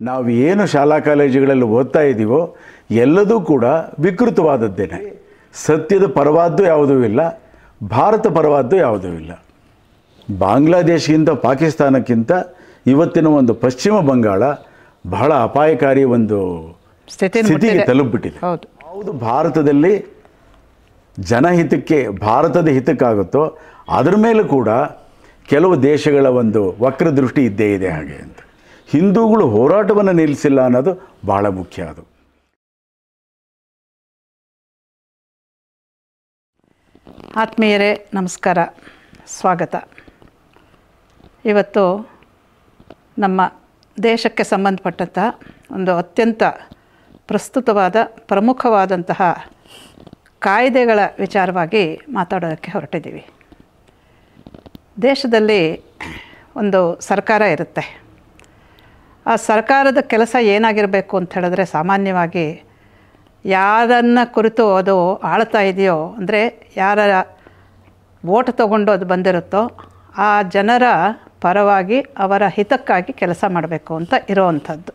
ನಾವು ಏನು ಶಾಲಾ ಕಾಲೇಜುಗಳಲ್ಲಿ ಓದ್ತಾ ಇದ್ದೀವೋ ಎಲ್ಲದೂ ಕೂಡ ವಿಕೃತವಾದದ್ದೇನೆ. ಸತ್ಯದ ಪರವಾದ್ದು ಯಾವುದೂ ಇಲ್ಲ, ಭಾರತ ಪರವಾದ್ದು ಯಾವುದೂ ಇಲ್ಲ. ಬಾಂಗ್ಲಾದೇಶಕ್ಕಿಂತ ಪಾಕಿಸ್ತಾನಕ್ಕಿಂತ ಇವತ್ತಿನ ಒಂದು ಪಶ್ಚಿಮ ಬಂಗಾಳ ಬಹಳ ಅಪಾಯಕಾರಿ ಒಂದು ಸ್ಥಿತಿಗೆ ತಲುಪಿಬಿಟ್ಟಿದೆ. ಯಾವುದು ಭಾರತದಲ್ಲಿ ಜನಹಿತಕ್ಕೆ, ಭಾರತದ ಹಿತಕ್ಕಾಗುತ್ತೋ ಅದರ ಮೇಲೆ ಕೂಡ ಕೆಲವು ದೇಶಗಳ ಒಂದು ವಕ್ರದೃಷ್ಟಿ ಇದ್ದೇ ಇದೆ. ಹಾಗೆ ಅಂತ ಹಿಂದೂಗಳು ಹೋರಾಟವನ್ನು ನಿಲ್ಲಿಸಿಲ್ಲ ಅನ್ನೋದು ಭಾಳ ಮುಖ್ಯ. ಅದು ಆತ್ಮೀಯರೇ ನಮಸ್ಕಾರ, ಸ್ವಾಗತ. ಇವತ್ತು ನಮ್ಮ ದೇಶಕ್ಕೆ ಸಂಬಂಧಪಟ್ಟಂತಹ ಒಂದು ಅತ್ಯಂತ ಪ್ರಸ್ತುತವಾದ ಪ್ರಮುಖವಾದಂತಹ ಕಾಯ್ದೆಗಳ ವಿಚಾರವಾಗಿ ಮಾತಾಡೋದಕ್ಕೆ ಹೊರಟಿದ್ದೀವಿ. ದೇಶದಲ್ಲಿ ಒಂದು ಸರ್ಕಾರ ಇರುತ್ತೆ. ಆ ಸರ್ಕಾರದ ಕೆಲಸ ಏನಾಗಿರಬೇಕು ಅಂತ ಹೇಳಿದ್ರೆ, ಸಾಮಾನ್ಯವಾಗಿ ಯಾರನ್ನು ಕುರಿತು ಅದು ಆಳ್ತಾ ಇದೆಯೋ, ಅಂದರೆ ಯಾರ ವೋಟ್ ತಗೊಂಡು ಅದು ಬಂದಿರುತ್ತೋ ಆ ಜನರ ಪರವಾಗಿ ಅವರ ಹಿತಕ್ಕಾಗಿ ಕೆಲಸ ಮಾಡಬೇಕು ಅಂತ ಇರೋವಂಥದ್ದು.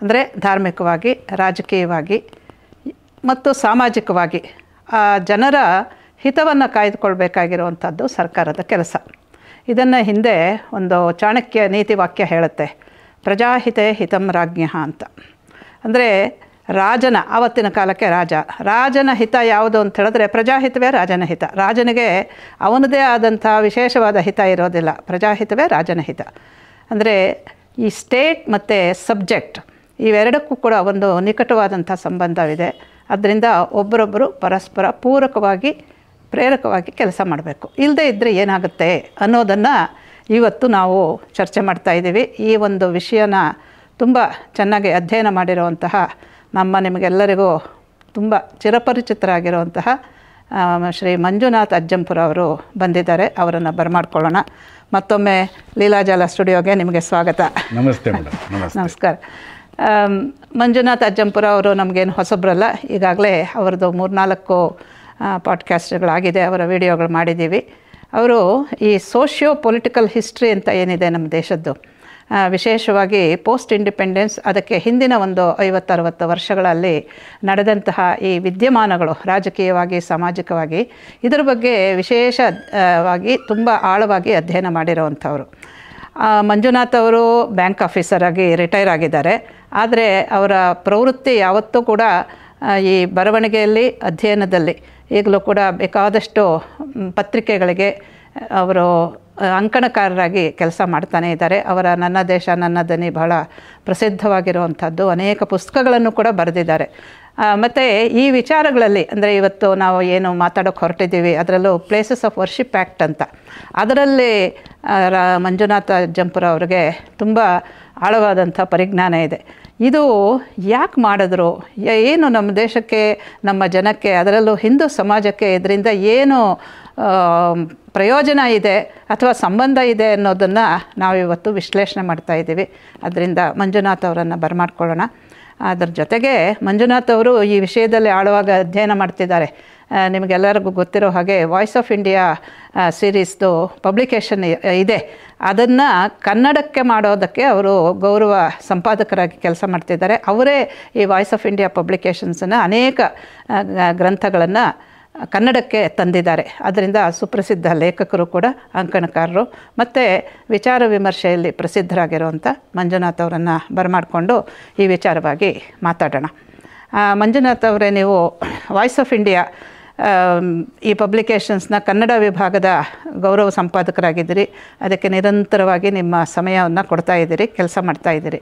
ಅಂದರೆ ಧಾರ್ಮಿಕವಾಗಿ, ರಾಜಕೀಯವಾಗಿ ಮತ್ತು ಸಾಮಾಜಿಕವಾಗಿ ಆ ಜನರ ಹಿತವನ್ನು ಕಾಯ್ದುಕೊಳ್ಬೇಕಾಗಿರುವಂಥದ್ದು ಸರ್ಕಾರದ ಕೆಲಸ. ಇದನ್ನು ಹಿಂದೆ ಒಂದು ಚಾಣಕ್ಯ ನೀತಿ ವಾಕ್ಯ ಹೇಳುತ್ತೆ, ಪ್ರಜಾಹಿತೆ ಹಿತಂ ರಾಜ್ಞಃ ಅಂತ. ಅಂದರೆ ರಾಜನ, ಆವತ್ತಿನ ಕಾಲಕ್ಕೆ ರಾಜನ ಹಿತ ಯಾವುದು ಅಂತ ಹೇಳಿದ್ರೆ ಪ್ರಜಾಹಿತವೇ ರಾಜನ ಹಿತ. ರಾಜನಿಗೆ ಅವನದೇ ಆದಂಥ ವಿಶೇಷವಾದ ಹಿತ ಇರೋದಿಲ್ಲ, ಪ್ರಜಾಹಿತವೇ ರಾಜನ ಹಿತ. ಅಂದರೆ ಈ ಸ್ಟೇಟ್ ಮತ್ತು ಸಬ್ಜೆಕ್ಟ್ ಇವೆರಡಕ್ಕೂ ಕೂಡ ಒಂದು ನಿಕಟವಾದಂಥ ಸಂಬಂಧವಿದೆ. ಅದರಿಂದ ಒಬ್ಬರೊಬ್ಬರು ಪರಸ್ಪರ ಪೂರಕವಾಗಿ, ಪ್ರೇರಕವಾಗಿ ಕೆಲಸ ಮಾಡಬೇಕು. ಇಲ್ಲದೇ ಇದ್ದರೆ ಏನಾಗುತ್ತೆ ಅನ್ನೋದನ್ನು ಇವತ್ತು ನಾವು ಚರ್ಚೆ ಮಾಡ್ತಾ ಇದ್ದೀವಿ. ಈ ಒಂದು ವಿಷಯನ ತುಂಬ ಚೆನ್ನಾಗಿ ಅಧ್ಯಯನ ಮಾಡಿರುವಂತಹ ನಿಮಗೆಲ್ಲರಿಗೂ ತುಂಬ ಚಿರಪರಿಚಿತರಾಗಿರುವಂತಹ ಶ್ರೀ ಮಂಜುನಾಥ್ ಅಜ್ಜಂಪುರ ಅವರು ಬಂದಿದ್ದಾರೆ. ಅವರನ್ನು ಬರಮಾಡ್ಕೊಳ್ಳೋಣ. ಮತ್ತೊಮ್ಮೆ ಲೀಲಾಜಾಲ ಸ್ಟುಡಿಯೋಗೆ ನಿಮಗೆ ಸ್ವಾಗತ. ನಮಸ್ತೆ ಮೇಡಮ್. ನಮಸ್ಕಾರ. ಮಂಜುನಾಥ್ ಅಜ್ಜಂಪುರ ಅವರು ನಮಗೇನು ಹೊಸಬ್ರಲ್ಲ, ಈಗಾಗಲೇ ಅವರದ್ದು 3-4 ಪಾಡ್ಕಾಸ್ಟ್ಗಳಾಗಿದೆ, ಅವರ ವಿಡಿಯೋಗಳು ಮಾಡಿದ್ದೀವಿ. ಅವರು ಈ ಸೋಷಿಯೋ ಪೊಲಿಟಿಕಲ್ ಹಿಸ್ಟ್ರಿ ಅಂತ ಏನಿದೆ ನಮ್ಮ ದೇಶದ್ದು, ವಿಶೇಷವಾಗಿ ಪೋಸ್ಟ್ ಇಂಡಿಪೆಂಡೆನ್ಸ್, ಅದಕ್ಕೆ ಹಿಂದಿನ ಒಂದು 50-60 ವರ್ಷಗಳಲ್ಲಿ ನಡೆದಂತಹ ಈ ವಿದ್ಯಮಾನಗಳು, ರಾಜಕೀಯವಾಗಿ ಸಾಮಾಜಿಕವಾಗಿ, ಇದರ ಬಗ್ಗೆ ವಿಶೇಷವಾಗಿ ತುಂಬ ಆಳವಾಗಿ ಅಧ್ಯಯನ ಮಾಡಿರೋವಂಥವ್ರು. ಮಂಜುನಾಥ್ ಅವರು ಬ್ಯಾಂಕ್ ಆಫೀಸರಾಗಿ ರಿಟೈರ್ ಆಗಿದ್ದಾರೆ. ಆದರೆ ಅವರ ಪ್ರವೃತ್ತಿ ಯಾವತ್ತೂ ಕೂಡ ಈ ಬರವಣಿಗೆಯಲ್ಲಿ, ಅಧ್ಯಯನದಲ್ಲಿ ಈಗಲೂ ಕೂಡ ಬೇಕಾದಷ್ಟು ಪತ್ರಿಕೆಗಳಿಗೆ ಅವರು ಅಂಕಣಕಾರರಾಗಿ ಕೆಲಸ ಮಾಡ್ತಾನೇ ಇದ್ದಾರೆ. ಅವರ ನನ್ನ ದೇಶ ನನ್ನ ದನಿ ಬಹಳ ಪ್ರಸಿದ್ಧವಾಗಿರುವಂಥದ್ದು, ಅನೇಕ ಪುಸ್ತಕಗಳನ್ನು ಕೂಡ ಬರೆದಿದ್ದಾರೆ. ಮತ್ತು ಈ ವಿಚಾರಗಳಲ್ಲಿ, ಅಂದರೆ ಇವತ್ತು ನಾವು ಏನು ಮಾತಾಡೋಕ್ಕೆ ಹೊರಟಿದ್ದೀವಿ, ಅದರಲ್ಲೂ ಪ್ಲೇಸಸ್ ಆಫ್ ವರ್ಷಿಪ್ ಆ್ಯಕ್ಟ್ ಅಂತ, ಅದರಲ್ಲಿ ಮಂಜುನಾಥ ಅಜ್ಜಂಪುರ ಅವರಿಗೆ ತುಂಬ ಆಳವಾದಂಥ ಪರಿಜ್ಞಾನ ಇದೆ. ಇದು ಯಾಕೆ ಮಾಡಿದ್ರು, ಏನು ನಮ್ಮ ದೇಶಕ್ಕೆ, ನಮ್ಮ ಜನಕ್ಕೆ, ಅದರಲ್ಲೂ ಹಿಂದೂ ಸಮಾಜಕ್ಕೆ ಇದರಿಂದ ಏನು ಪ್ರಯೋಜನ ಇದೆ ಅಥವಾ ಸಂಬಂಧ ಇದೆ ಅನ್ನೋದನ್ನು ನಾವಿವತ್ತು ವಿಶ್ಲೇಷಣೆ ಮಾಡ್ತಾಯಿದ್ದೀವಿ. ಅದರಿಂದ ಮಂಜುನಾಥ್ ಅವರನ್ನು ಬರಮಾಡ್ಕೊಳ್ಳೋಣ. ಅದರ ಜೊತೆಗೆ ಮಂಜುನಾಥ್ ಅವರು ಈ ವಿಷಯದಲ್ಲಿ ಆಳವಾಗಿ ಅಧ್ಯಯನ ಮಾಡ್ತಿದ್ದಾರೆ. ನಿಮಗೆಲ್ಲರಿಗೂ ಗೊತ್ತಿರೋ ಹಾಗೆ ವಾಯ್ಸ್ ಆಫ್ ಇಂಡಿಯಾ ಸೀರೀಸ್ದು ಪಬ್ಲಿಕೇಶನ್ ಇದೆ. ಅದನ್ನು ಕನ್ನಡಕ್ಕೆ ಮಾಡೋದಕ್ಕೆ ಅವರು ಗೌರವ ಸಂಪಾದಕರಾಗಿ ಕೆಲಸ ಮಾಡ್ತಿದ್ದಾರೆ. ಅವರೇ ಈ ವಾಯ್ಸ್ ಆಫ್ ಇಂಡಿಯಾ ಪಬ್ಲಿಕೇಶನ್ಸನ್ನು ಅನೇಕ ಗ್ರಂಥಗಳನ್ನು ಕನ್ನಡಕ್ಕೆ ತಂದಿದ್ದಾರೆ. ಅದರಿಂದ ಸುಪ್ರಸಿದ್ಧ ಲೇಖಕರು ಕೂಡ, ಅಂಕಣಕಾರರು ಮತ್ತು ವಿಚಾರ ವಿಮರ್ಶೆಯಲ್ಲಿ ಪ್ರಸಿದ್ಧರಾಗಿರುವಂಥ ಮಂಜುನಾಥ್ ಅವರನ್ನು ಬರಮಾಡಿಕೊಂಡು ಈ ವಿಚಾರವಾಗಿ ಮಾತಾಡೋಣ. ಮಂಜುನಾಥ್ ಅವರೇ, ನೀವು ವಾಯ್ಸ್ ಆಫ್ ಇಂಡಿಯಾ ಈ ಪಬ್ಲಿಕೇಶನ್ಸ್ನ ಕನ್ನಡ ವಿಭಾಗದ ಗೌರವ ಸಂಪಾದಕರಾಗಿದ್ದೀರಿ. ಅದಕ್ಕೆ ನಿರಂತರವಾಗಿ ನಿಮ್ಮ ಸಮಯವನ್ನು ಕೊಡ್ತಾ ಇದ್ದೀರಿ, ಕೆಲಸ ಮಾಡ್ತಾಯಿದ್ದೀರಿ.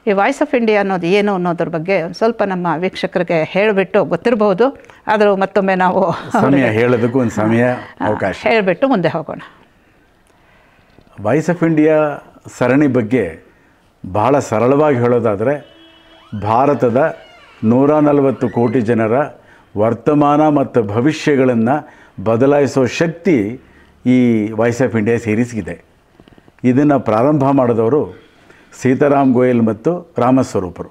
ಈ ವಾಯ್ಸ್ ಆಫ್ ಇಂಡಿಯಾ ಅನ್ನೋದು ಏನು ಅನ್ನೋದ್ರ ಬಗ್ಗೆ ಸ್ವಲ್ಪ ನಮ್ಮ ವೀಕ್ಷಕರಿಗೆ ಹೇಳಿಬಿಟ್ಟು, ಗೊತ್ತಿರಬಹುದು ಆದರೂ ಮತ್ತೊಮ್ಮೆ ನಾವು ಸಮಯ ಹೇಳೋದಕ್ಕೂ ಒಂದು ಸಮಯ ಅವಕಾಶ ಹೇಳಿಬಿಟ್ಟು ಮುಂದೆ ಹೋಗೋಣ. ವಾಯ್ಸ್ ಆಫ್ ಇಂಡಿಯಾ ಸರಣಿ ಬಗ್ಗೆ ಬಹಳ ಸರಳವಾಗಿ ಹೇಳೋದಾದರೆ, ಭಾರತದ 140 ಕೋಟಿ ಜನರ ವರ್ತಮಾನ ಮತ್ತು ಭವಿಷ್ಯಗಳನ್ನು ಬದಲಾಯಿಸೋ ಶಕ್ತಿ ಈ ವಾಯ್ಸ್ ಆಫ್ ಇಂಡಿಯಾ ಸೀರೀಸ್ಗಿದೆ. ಇದನ್ನು ಪ್ರಾರಂಭ ಮಾಡಿದವರು ಸೀತಾರಾಮ್ ಗೋಯಲ್ ಮತ್ತು ರಾಮಸ್ವರೂಪರು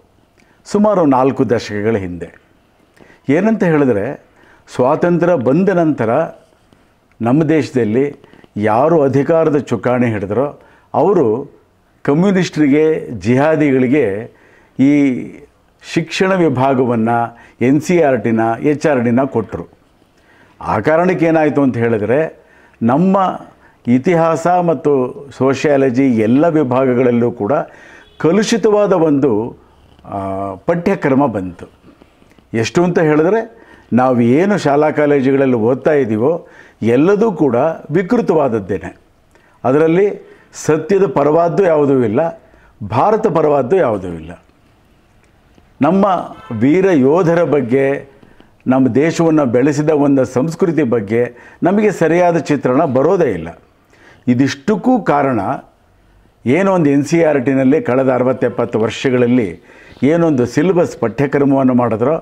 ಸುಮಾರು 4 ದಶಕಗಳ ಹಿಂದೆ. ಏನಂತ ಹೇಳಿದ್ರೆ, ಸ್ವಾತಂತ್ರ್ಯ ಬಂದ ನಂತರ ನಮ್ಮ ದೇಶದಲ್ಲಿ ಯಾರು ಅಧಿಕಾರದ ಚುಕ್ಕಾಣಿ ಹಿಡಿದ್ರೋ ಅವರು ಕಮ್ಯುನಿಸ್ಟರಿಗೆ ಜಿಹಾದಿಗಳಿಗೆ ಈ ಶಿಕ್ಷಣ ವಿಭಾಗವನ್ನು NCERTನ HRDನ ಕೊಟ್ಟರು. ಆ ಕಾರಣಕ್ಕೆ ಏನಾಯಿತು ಅಂತ ಹೇಳಿದ್ರೆ ನಮ್ಮ ಇತಿಹಾಸ ಮತ್ತು ಸೋಷಿಯಾಲಜಿ ಎಲ್ಲ ವಿಭಾಗಗಳಲ್ಲೂ ಕೂಡ ಕಲುಷಿತವಾದ ಒಂದು ಪಠ್ಯಕ್ರಮ ಬಂತು. ಎಷ್ಟು ಅಂತ ಹೇಳಿದ್ರೆ ನಾವು ಏನು ಶಾಲಾ ಕಾಲೇಜುಗಳಲ್ಲಿ ಓದ್ತಾ ಇದ್ದೀವೋ ಎಲ್ಲದೂ ಕೂಡ ವಿಕೃತವಾದದ್ದೇನೆ. ಅದರಲ್ಲಿ ಸತ್ಯದ ಪರವಾದ್ದು ಯಾವುದೂ ಇಲ್ಲ, ಭಾರತ ಪರವಾದ್ದು ಯಾವುದೂ ಇಲ್ಲ. ನಮ್ಮ ವೀರ ಯೋಧರ ಬಗ್ಗೆ, ನಮ್ಮ ದೇಶವನ್ನು ಬೆಳೆಸಿದ ಒಂದು ಸಂಸ್ಕೃತಿ ಬಗ್ಗೆ ನಮಗೆ ಸರಿಯಾದ ಚಿತ್ರಣ ಬರೋದೇ ಇಲ್ಲ. ಇದಿಷ್ಟಕ್ಕೂ ಕಾರಣ ಏನೊಂದು NCERTನಲ್ಲಿ ಕಳೆದ 60-70 ವರ್ಷಗಳಲ್ಲಿ ಏನೊಂದು ಸಿಲೆಬಸ್ ಪಠ್ಯಕ್ರಮವನ್ನು ಮಾಡಿದ್ರೋ,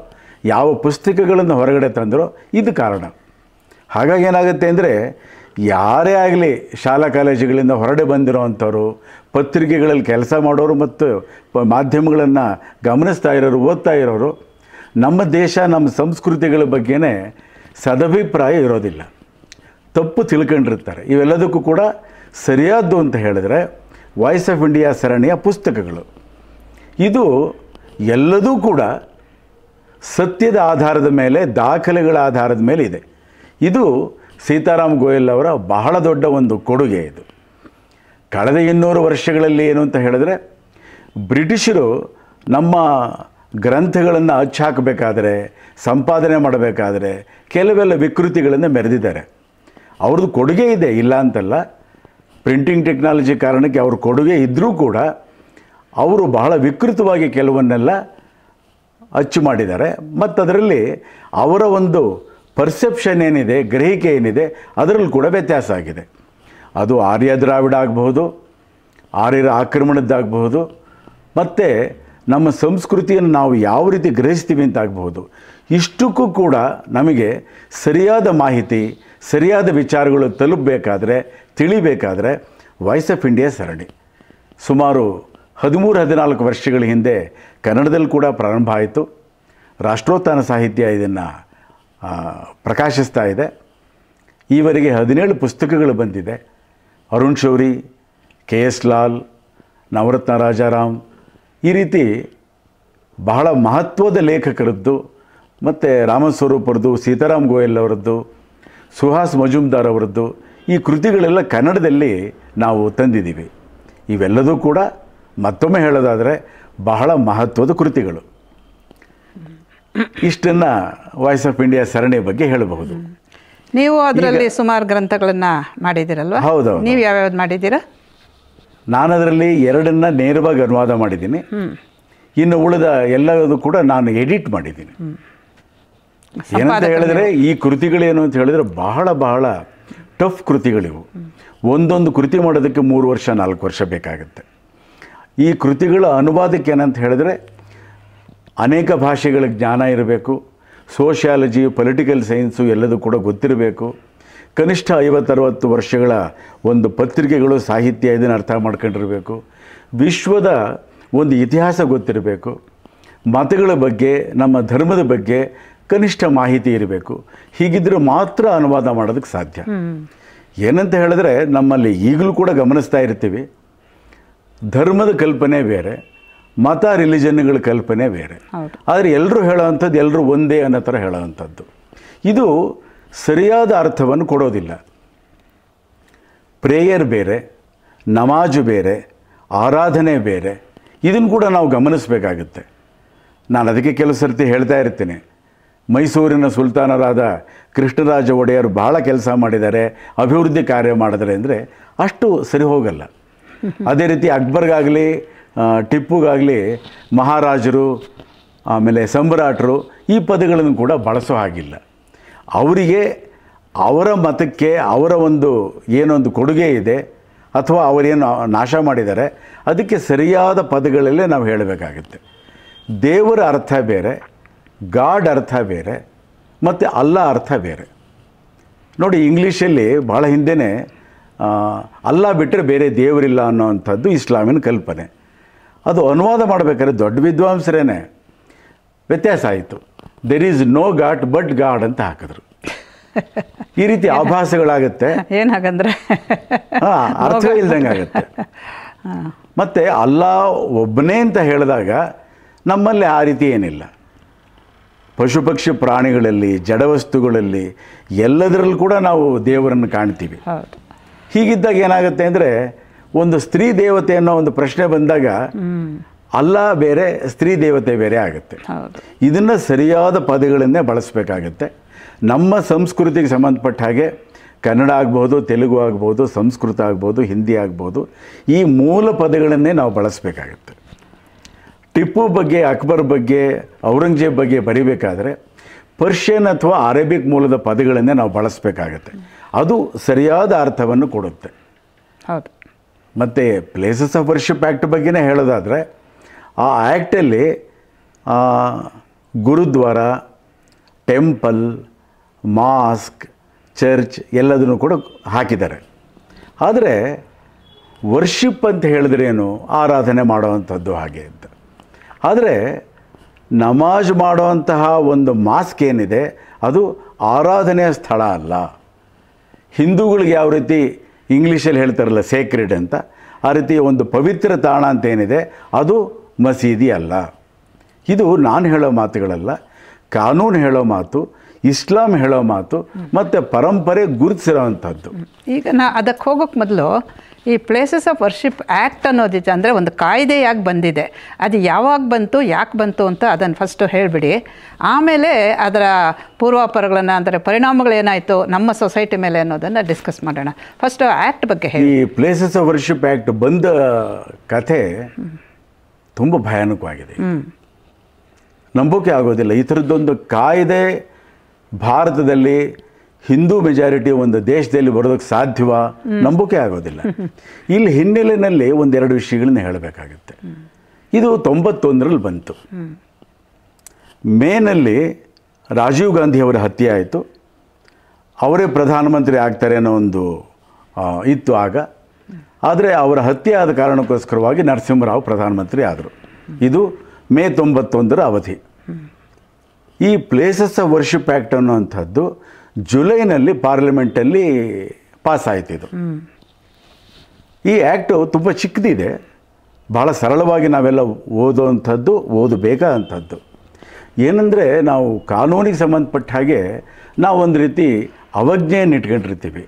ಯಾವ ಪುಸ್ತಕಗಳನ್ನು ಹೊರಗಡೆ ತಂದರೋ ಇದು ಕಾರಣ. ಹಾಗಾಗಿ ಏನಾಗುತ್ತೆ ಅಂದರೆ ಯಾರೇ ಆಗಲಿ ಶಾಲಾ ಕಾಲೇಜುಗಳಿಂದ ಹೊರಡೆ ಬಂದಿರೋ ಅಂಥವ್ರು, ಪತ್ರಿಕೆಗಳಲ್ಲಿ ಕೆಲಸ ಮಾಡೋರು ಮತ್ತು ಮಾಧ್ಯಮಗಳನ್ನು ಗಮನಿಸ್ತಾ ಇರೋರು, ಓದ್ತಾ ಇರೋರು ನಮ್ಮ ದೇಶ ನಮ್ಮ ಸಂಸ್ಕೃತಿಗಳ ಬಗ್ಗೆನೇ ಸದಭಿಪ್ರಾಯ ಇರೋದಿಲ್ಲ, ತಪ್ಪು ತಿಳ್ಕೊಂಡಿರ್ತಾರೆ. ಇವೆಲ್ಲದಕ್ಕೂ ಕೂಡ ಸರಿಯಾದ್ದು ಅಂತ ಹೇಳಿದ್ರೆ ವಾಯ್ಸ್ ಆಫ್ ಇಂಡಿಯಾ ಸರಣಿಯ ಪುಸ್ತಕಗಳು. ಇದು ಎಲ್ಲದೂ ಕೂಡ ಸತ್ಯದ ಆಧಾರದ ಮೇಲೆ, ದಾಖಲೆಗಳ ಆಧಾರದ ಮೇಲೆ ಇದೆ. ಇದು ಸೀತಾರಾಮ್ ಗೋಯಲ್ ಅವರ ಬಹಳ ದೊಡ್ಡ ಒಂದು ಕೊಡುಗೆ. ಇದು ಕಳೆದ 200 ವರ್ಷಗಳಲ್ಲಿ ಏನು ಅಂತ ಹೇಳಿದ್ರೆ ಬ್ರಿಟಿಷರು ನಮ್ಮ ಗ್ರಂಥಗಳನ್ನು ಅಚ್ಚಾಕಬೇಕಾದರೆ, ಸಂಪಾದನೆ ಮಾಡಬೇಕಾದ್ರೆ ಕೆಲವೆಲ್ಲ ವಿಕೃತಿಗಳನ್ನು ಮೆರೆದಿದ್ದಾರೆ. ಅವ್ರದ್ದು ಕೊಡುಗೆ ಇದೆ, ಇಲ್ಲ ಅಂತಲ್ಲ. ಪ್ರಿಂಟಿಂಗ್ ಟೆಕ್ನಾಲಜಿ ಕಾರಣಕ್ಕೆ ಅವ್ರ ಕೊಡುಗೆ ಇದ್ದರೂ ಕೂಡ ಅವರು ಬಹಳ ವಿಕೃತವಾಗಿ ಕೆಲವನ್ನೆಲ್ಲ ಅಚ್ಚು ಮಾಡಿದ್ದಾರೆ. ಮತ್ತು ಅದರಲ್ಲಿ ಅವರ ಒಂದು ಪರ್ಸೆಪ್ಷನ್ ಏನಿದೆ, ಗ್ರಹಿಕೆ ಏನಿದೆ, ಅದರಲ್ಲಿ ಕೂಡ ವ್ಯತ್ಯಾಸ ಆಗಿದೆ. ಅದು ಆರ್ಯ ದ್ರಾವಿಡ ಆಗಬಹುದು, ಆರ್ಯರ ಆಕ್ರಮಣದ್ದಾಗಬಹುದು, ಮತ್ತು ನಮ್ಮ ಸಂಸ್ಕೃತಿಯನ್ನು ನಾವು ಯಾವ ರೀತಿ ಗ್ರಹಿಸ್ತೀವಿ ಅಂತ ಆಗಬಹುದು. ಇಷ್ಟಕ್ಕೂ ಕೂಡ ನಮಗೆ ಸರಿಯಾದ ಮಾಹಿತಿ, ಸರಿಯಾದ ವಿಚಾರಗಳು ತಲುಪಬೇಕಾದ್ರೆ, ತಿಳಿಬೇಕಾದ್ರೆ ವಾಯ್ಸ್ ಆಫ್ ಇಂಡಿಯಾ ಸರಣಿ ಸುಮಾರು 13-14 ವರ್ಷಗಳ ಹಿಂದೆ ಕನ್ನಡದಲ್ಲಿ ಕೂಡ ಪ್ರಾರಂಭ ಆಯಿತು. ರಾಷ್ಟ್ರೋತ್ಥಾನ ಸಾಹಿತ್ಯ ಇದನ್ನು ಪ್ರಕಾಶಿಸ್ತಾ ಇದೆ. ಈವರೆಗೆ 17 ಪುಸ್ತಕಗಳು ಬಂದಿದೆ. ಅರುಣ್ ಶೌರಿ, KS ಲಾಲ್, ನವರತ್ನ ರಾಜಾರಾಮ್, ಈ ರೀತಿ ಬಹಳ ಮಹತ್ವದ ಲೇಖಕರದ್ದು, ಮತ್ತು ರಾಮಸ್ವರೂಪರದ್ದು, ಸೀತಾರಾಮ್ ಗೋಯಲ್ ಅವರದ್ದು, ಸುಹಾಸ್ ಮಜುಮ್ದಾರ್ ಅವರದ್ದು ಈ ಕೃತಿಗಳೆಲ್ಲ ಕನ್ನಡದಲ್ಲಿ ನಾವು ತಂದಿದ್ದೀವಿ. ಇವೆಲ್ಲದೂ ಕೂಡ ಮತ್ತೊಮ್ಮೆ ಹೇಳೋದಾದರೆ ಬಹಳ ಮಹತ್ವದ ಕೃತಿಗಳು. ಇಷ್ಟನ್ನು ವಾಯ್ಸ್ ಆಫ್ ಇಂಡಿಯಾ ಸರಣಿ ಬಗ್ಗೆ ಹೇಳಬಹುದು. ನೀವು ಅದರಲ್ಲಿ ಸುಮಾರು ಗ್ರಂಥಗಳನ್ನು ಮಾಡಿದ್ದೀರಲ್ವ? ಹೌದು. ನೀವು ಯಾವ್ಯಾವ್ದು ಮಾಡಿದ್ದೀರಾ? ನಾನು ಅದರಲ್ಲಿ 2 ನೇರವಾಗಿ ಅನುವಾದ ಮಾಡಿದ್ದೀನಿ. ಇನ್ನು ಉಳಿದ ಎಲ್ಲದೂ ಕೂಡ ನಾನು ಎಡಿಟ್ ಮಾಡಿದ್ದೀನಿ. ಏನಂತ ಹೇಳಿದ್ರೆ ಈ ಕೃತಿಗಳೇನು ಅಂತ ಹೇಳಿದ್ರೆ ಬಹಳ ಬಹಳ ಟಫ್ ಕೃತಿಗಳಿವು. ಒಂದೊಂದು ಕೃತಿ ಮಾಡೋದಕ್ಕೆ 3 ವರ್ಷ 4 ವರ್ಷ ಬೇಕಾಗುತ್ತೆ. ಈ ಕೃತಿಗಳ ಅನುವಾದಕ್ಕೆ ಏನಂತ ಹೇಳಿದ್ರೆ ಅನೇಕ ಭಾಷೆಗಳ ಜ್ಞಾನ ಇರಬೇಕು, ಸೋಷಿಯಾಲಜಿ, ಪೊಲಿಟಿಕಲ್ ಸೈನ್ಸು ಎಲ್ಲದೂ ಕೂಡ ಗೊತ್ತಿರಬೇಕು, ಕನಿಷ್ಠ 50-60 ವರ್ಷಗಳ ಒಂದು ಪತ್ರಿಕೆಗಳು, ಸಾಹಿತ್ಯ ಇದನ್ನು ಅರ್ಥ ಮಾಡ್ಕೊಂಡಿರಬೇಕು, ವಿಶ್ವದ ಒಂದು ಇತಿಹಾಸ ಗೊತ್ತಿರಬೇಕು, ಮತಗಳ ಬಗ್ಗೆ, ನಮ್ಮ ಧರ್ಮದ ಬಗ್ಗೆ ಕನಿಷ್ಠ ಮಾಹಿತಿ ಇರಬೇಕು. ಹೀಗಿದ್ದರೆ ಮಾತ್ರ ಅನುವಾದ ಮಾಡೋದಕ್ಕೆ ಸಾಧ್ಯ. ಏನಂತ ಹೇಳಿದ್ರೆ ನಮ್ಮಲ್ಲಿ ಈಗಲೂ ಕೂಡ ಗಮನಿಸ್ತಾ ಇರ್ತೀವಿ, ಧರ್ಮದ ಕಲ್ಪನೆ ಬೇರೆ, ಮತ ರಿಲಿಜನ್ಗಳ ಕಲ್ಪನೆ ಬೇರೆ. ಆದರೆ ಎಲ್ಲರೂ ಹೇಳೋವಂಥದ್ದು ಎಲ್ಲರೂ ಒಂದೇ ಅನ್ನೋ ಥರ ಹೇಳೋವಂಥದ್ದು. ಇದು ಸರಿಯಾದ ಅರ್ಥವನ್ನು ಕೊಡೋದಿಲ್ಲ. ಪ್ರೇಯರ್ ಬೇರೆ, ನಮಾಜು ಬೇರೆ, ಆರಾಧನೆ ಬೇರೆ. ಇದನ್ನು ಕೂಡ ನಾವು ಗಮನಿಸಬೇಕಾಗುತ್ತೆ. ನಾನು ಅದಕ್ಕೆ ಕೆಲವು ಸರ್ತಿ ಹೇಳ್ತಾ ಇರ್ತೀನಿ, ಮೈಸೂರಿನ ಸುಲ್ತಾನರಾದ ಕೃಷ್ಣರಾಜ ಒಡೆಯರು ಬಹಳ ಕೆಲಸ ಮಾಡಿದ್ದಾರೆ, ಅಭಿವೃದ್ಧಿ ಕಾರ್ಯ ಮಾಡಿದ್ದಾರೆ ಅಂದರೆ ಅಷ್ಟು ಸರಿ ಹೋಗಲ್ಲ. ಅದೇ ರೀತಿ ಅಕ್ಬರ್ಗಾಗಲಿ ಟಿಪ್ಪುಗಾಗಲಿ ಮಹಾರಾಜರು, ಆಮೇಲೆ ಸಮ್ರಾಟರು ಈ ಪದಗಳನ್ನು ಕೂಡ ಬಳಸೋ ಹಾಗಿಲ್ಲ. ಅವರಿಗೆ ಅವರ ಮತಕ್ಕೆ ಅವರ ಒಂದು ಏನೊಂದು ಕೊಡುಗೆ ಇದೆ ಅಥವಾ ಅವರೇನು ನಾಶ ಮಾಡಿದ್ದಾರೆ ಅದಕ್ಕೆ ಸರಿಯಾದ ಪದಗಳಲ್ಲೇ ನಾವು ಹೇಳಬೇಕಾಗುತ್ತೆ. ದೇವರ ಅರ್ಥ ಬೇರೆ, ಗಾಡ್ ಅರ್ಥ ಬೇರೆ, ಮತ್ತು ಅಲ್ಲ ಅರ್ಥ ಬೇರೆ. ನೋಡಿ, ಇಂಗ್ಲೀಷಲ್ಲಿ ಭಾಳ ಹಿಂದೆಯೇ ಅಲ್ಲ ಬಿಟ್ಟರೆ ಬೇರೆ ದೇವರಿಲ್ಲ ಅನ್ನೋವಂಥದ್ದು ಇಸ್ಲಾಮಿನ ಕಲ್ಪನೆ. ಅದು ಅನುವಾದ ಮಾಡಬೇಕಾದ್ರೆ ದೊಡ್ಡ ವಿದ್ವಾಂಸರೇನೆ ವ್ಯತ್ಯಾಸ ಆಯಿತು. There is no god but God ಅಂತ ಹಾಕಿದ್ರು. ಈ ರೀತಿ ಆಭಾಸಗಳಾಗುತ್ತೆ, ಏನು ಹಾಗಂದ್ರೆ ಅರ್ಥ ಇಲ್ದಂಗೆ ಆಗುತ್ತೆ. ಮತ್ತು ಅಲ್ಲಾ ಒಬ್ಬನೇ ಅಂತ ಹೇಳಿದಾಗ ನಮ್ಮಲ್ಲಿ ಆ ರೀತಿ ಏನಿಲ್ಲ. ಪಶು ಪಕ್ಷಿ ಪ್ರಾಣಿಗಳಲ್ಲಿ, ಜಡವಸ್ತುಗಳಲ್ಲಿ ಎಲ್ಲದರಲ್ಲೂ ಕೂಡ ನಾವು ದೇವರನ್ನು ಕಾಣ್ತೀವಿ. ಹೌದು. ಹೀಗಿದ್ದಾಗ ಏನಾಗುತ್ತೆ ಅಂದರೆ, ಒಂದು ಸ್ತ್ರೀ ದೇವತೆ ಅನ್ನೋ ಒಂದು ಪ್ರಶ್ನೆ ಬಂದಾಗ ಅಲ್ಲಾ ಬೇರೆ, ಸ್ತ್ರೀ ದೇವತೆ ಬೇರೆ ಆಗುತ್ತೆ. ಹೌದು. ಇದನ್ನು ಸರಿಯಾದ ಪದಗಳನ್ನೇ ಬಳಸಬೇಕಾಗತ್ತೆ. ನಮ್ಮ ಸಂಸ್ಕೃತಿಗೆ ಸಂಬಂಧಪಟ್ಟ ಹಾಗೆ ಕನ್ನಡ ಆಗ್ಬೋದು, ತೆಲುಗು ಆಗ್ಬೋದು, ಸಂಸ್ಕೃತ ಆಗ್ಬೋದು, ಹಿಂದಿ ಆಗ್ಬೋದು, ಈ ಮೂಲ ಪದಗಳನ್ನೇ ನಾವು ಬಳಸಬೇಕಾಗತ್ತೆ. ಟಿಪ್ಪು ಬಗ್ಗೆ, ಅಕ್ಬರ್ ಬಗ್ಗೆ, ಔರಂಗಜೇಬ್ ಬಗ್ಗೆ ಬರಿಬೇಕಾದ್ರೆ ಪರ್ಷಿಯನ್ ಅಥವಾ ಅರೇಬಿಕ್ ಮೂಲದ ಪದಗಳನ್ನೇ ನಾವು ಬಳಸಬೇಕಾಗತ್ತೆ. ಅದು ಸರಿಯಾದ ಅರ್ಥವನ್ನು ಕೊಡುತ್ತೆ. ಹೌದು. ಮತ್ತು ಪ್ಲೇಸಸ್ ಆಫ್ ವರ್ಷಿಪ್ ಆ್ಯಕ್ಟ್ ಬಗ್ಗೆನೇ ಹೇಳೋದಾದರೆ, ಆ ಆ್ಯಕ್ಟಲ್ಲಿ ಗುರುದ್ವಾರ, ಟೆಂಪಲ್, ಮಾಸ್ಕ್, ಚರ್ಚ್ ಎಲ್ಲದನ್ನು ಕೂಡ ಹಾಕಿದ್ದಾರೆ. ಆದರೆ ವರ್ಷಿಪ್ ಅಂತ ಹೇಳಿದ್ರೇನು, ಆರಾಧನೆ ಮಾಡುವಂಥದ್ದು ಹಾಗೆ ಅಂತ. ಆದರೆ ನಮಾಜ್ ಮಾಡುವಂತಹ ಒಂದು ಮಾಸ್ಕ್ ಏನಿದೆ ಅದು ಆರಾಧನೆಯ ಸ್ಥಳ ಅಲ್ಲ. ಹಿಂದೂಗಳಿಗೆ ಯಾವ ರೀತಿ ಇಂಗ್ಲೀಷಲ್ಲಿ ಹೇಳ್ತಾರಲ್ಲ ಸೇಕ್ರೆಡ್ ಅಂತ, ಆ ರೀತಿ ಒಂದು ಪವಿತ್ರ ತಾಣ ಅಂತ ಏನಿದೆ ಅದು ಮಸೀದಿ ಅಲ್ಲ. ಇದು ನಾನು ಹೇಳೋ ಮಾತುಗಳಲ್ಲ, ಕಾನೂನು ಹೇಳೋ ಮಾತು, ಇಸ್ಲಾಂ ಹೇಳೋ ಮಾತು, ಮತ್ತು ಪರಂಪರೆ ಗುರುತಿಸಿರೋವಂಥದ್ದು. ಈಗ ಅದಕ್ಕೆ ಹೋಗೋಕ್ಕೆ ಮೊದಲು ಈ ಪ್ಲೇಸಸ್ ಆಫ್ ವರ್ಷಿಪ್ ಆ್ಯಕ್ಟ್ ಅನ್ನೋದಿದೆ, ಅಂದರೆ ಒಂದು ಕಾಯ್ದೆ ಯಾಕೆ ಬಂದಿದೆ, ಅದು ಯಾವಾಗ ಬಂತು, ಯಾಕೆ ಬಂತು ಅಂತ ಅದನ್ನು ಫಸ್ಟು ಹೇಳಿಬಿಡಿ. ಆಮೇಲೆ ಅದರ ಪೂರ್ವಾಪರಗಳನ್ನು, ಅಂದರೆ ಪರಿಣಾಮಗಳೇನಾಯಿತು ನಮ್ಮ ಸೊಸೈಟಿ ಮೇಲೆ ಅನ್ನೋದನ್ನು ಡಿಸ್ಕಸ್ ಮಾಡೋಣ. ಫಸ್ಟು ಆ್ಯಕ್ಟ್ ಬಗ್ಗೆ ಹೇಳಿ. ಈ ಪ್ಲೇಸಸ್ ಆಫ್ ವರ್ಷಿಪ್ ಆ್ಯಕ್ಟ್ ಬಂದ ಕಥೆ ತುಂಬ ಭಯಾನಕವಾಗಿದೆ. ನಂಬೋಕೆ ಆಗೋದಿಲ್ಲ. ಈ ಥರದ್ದೊಂದು ಕಾಯ್ದೆ ಭಾರತದಲ್ಲಿ ಹಿಂದೂ ಮೆಜಾರಿಟಿ ಒಂದು ದೇಶದಲ್ಲಿ ಬರೋದಕ್ಕೆ ಸಾಧ್ಯವಾ? ನಂಬೋಕೆ ಆಗೋದಿಲ್ಲ. ಇಲ್ಲಿ ಹಿನ್ನೆಲೆಯಲ್ಲಿ ಒಂದೆರಡು ವಿಷಯಗಳನ್ನ ಹೇಳಬೇಕಾಗುತ್ತೆ. ಇದು 91ರಲ್ಲಿ ಬಂತು. ಮೇನಲ್ಲಿ ರಾಜೀವ್ ಗಾಂಧಿ ಅವರ ಹತ್ಯೆ ಆಯಿತು. ಅವರೇ ಪ್ರಧಾನಮಂತ್ರಿ ಆಗ್ತಾರೆ ಅನ್ನೋ ಒಂದು ಇತ್ತು ಆಗ. ಆದರೆ ಅವರ ಹತ್ಯೆ ಆದ ಕಾರಣಕ್ಕೋಸ್ಕರವಾಗಿ ನರಸಿಂಹರಾವ್ ಪ್ರಧಾನಮಂತ್ರಿ ಆದರು. ಇದು ಮೇ 91ರ ಅವಧಿ. ಈ ಪ್ಲೇಸಸ್ ಆಫ್ ವರ್ಷಿಪ್ ಆ್ಯಕ್ಟ್ ಅನ್ನುವಂಥದ್ದು ಜುಲೈನಲ್ಲಿ ಪಾರ್ಲಿಮೆಂಟಲ್ಲಿ ಪಾಸ್ ಆಯಿತು. ಇದು ಈ ಆ್ಯಕ್ಟು ತುಂಬ ಚಿಕ್ಕದಿದೆ, ಭಾಳ ಸರಳವಾಗಿ ನಾವೆಲ್ಲ ಓದಬೇಕಾದಂಥದ್ದು. ಏನಂದರೆ, ನಾವು ಕಾನೂನಿಗೆ ಸಂಬಂಧಪಟ್ಟ ಹಾಗೆ ನಾವು ಒಂದು ರೀತಿ ಅವಜ್ಞೆಯನ್ನು ಇಟ್ಕೊಂಡಿರ್ತೀವಿ.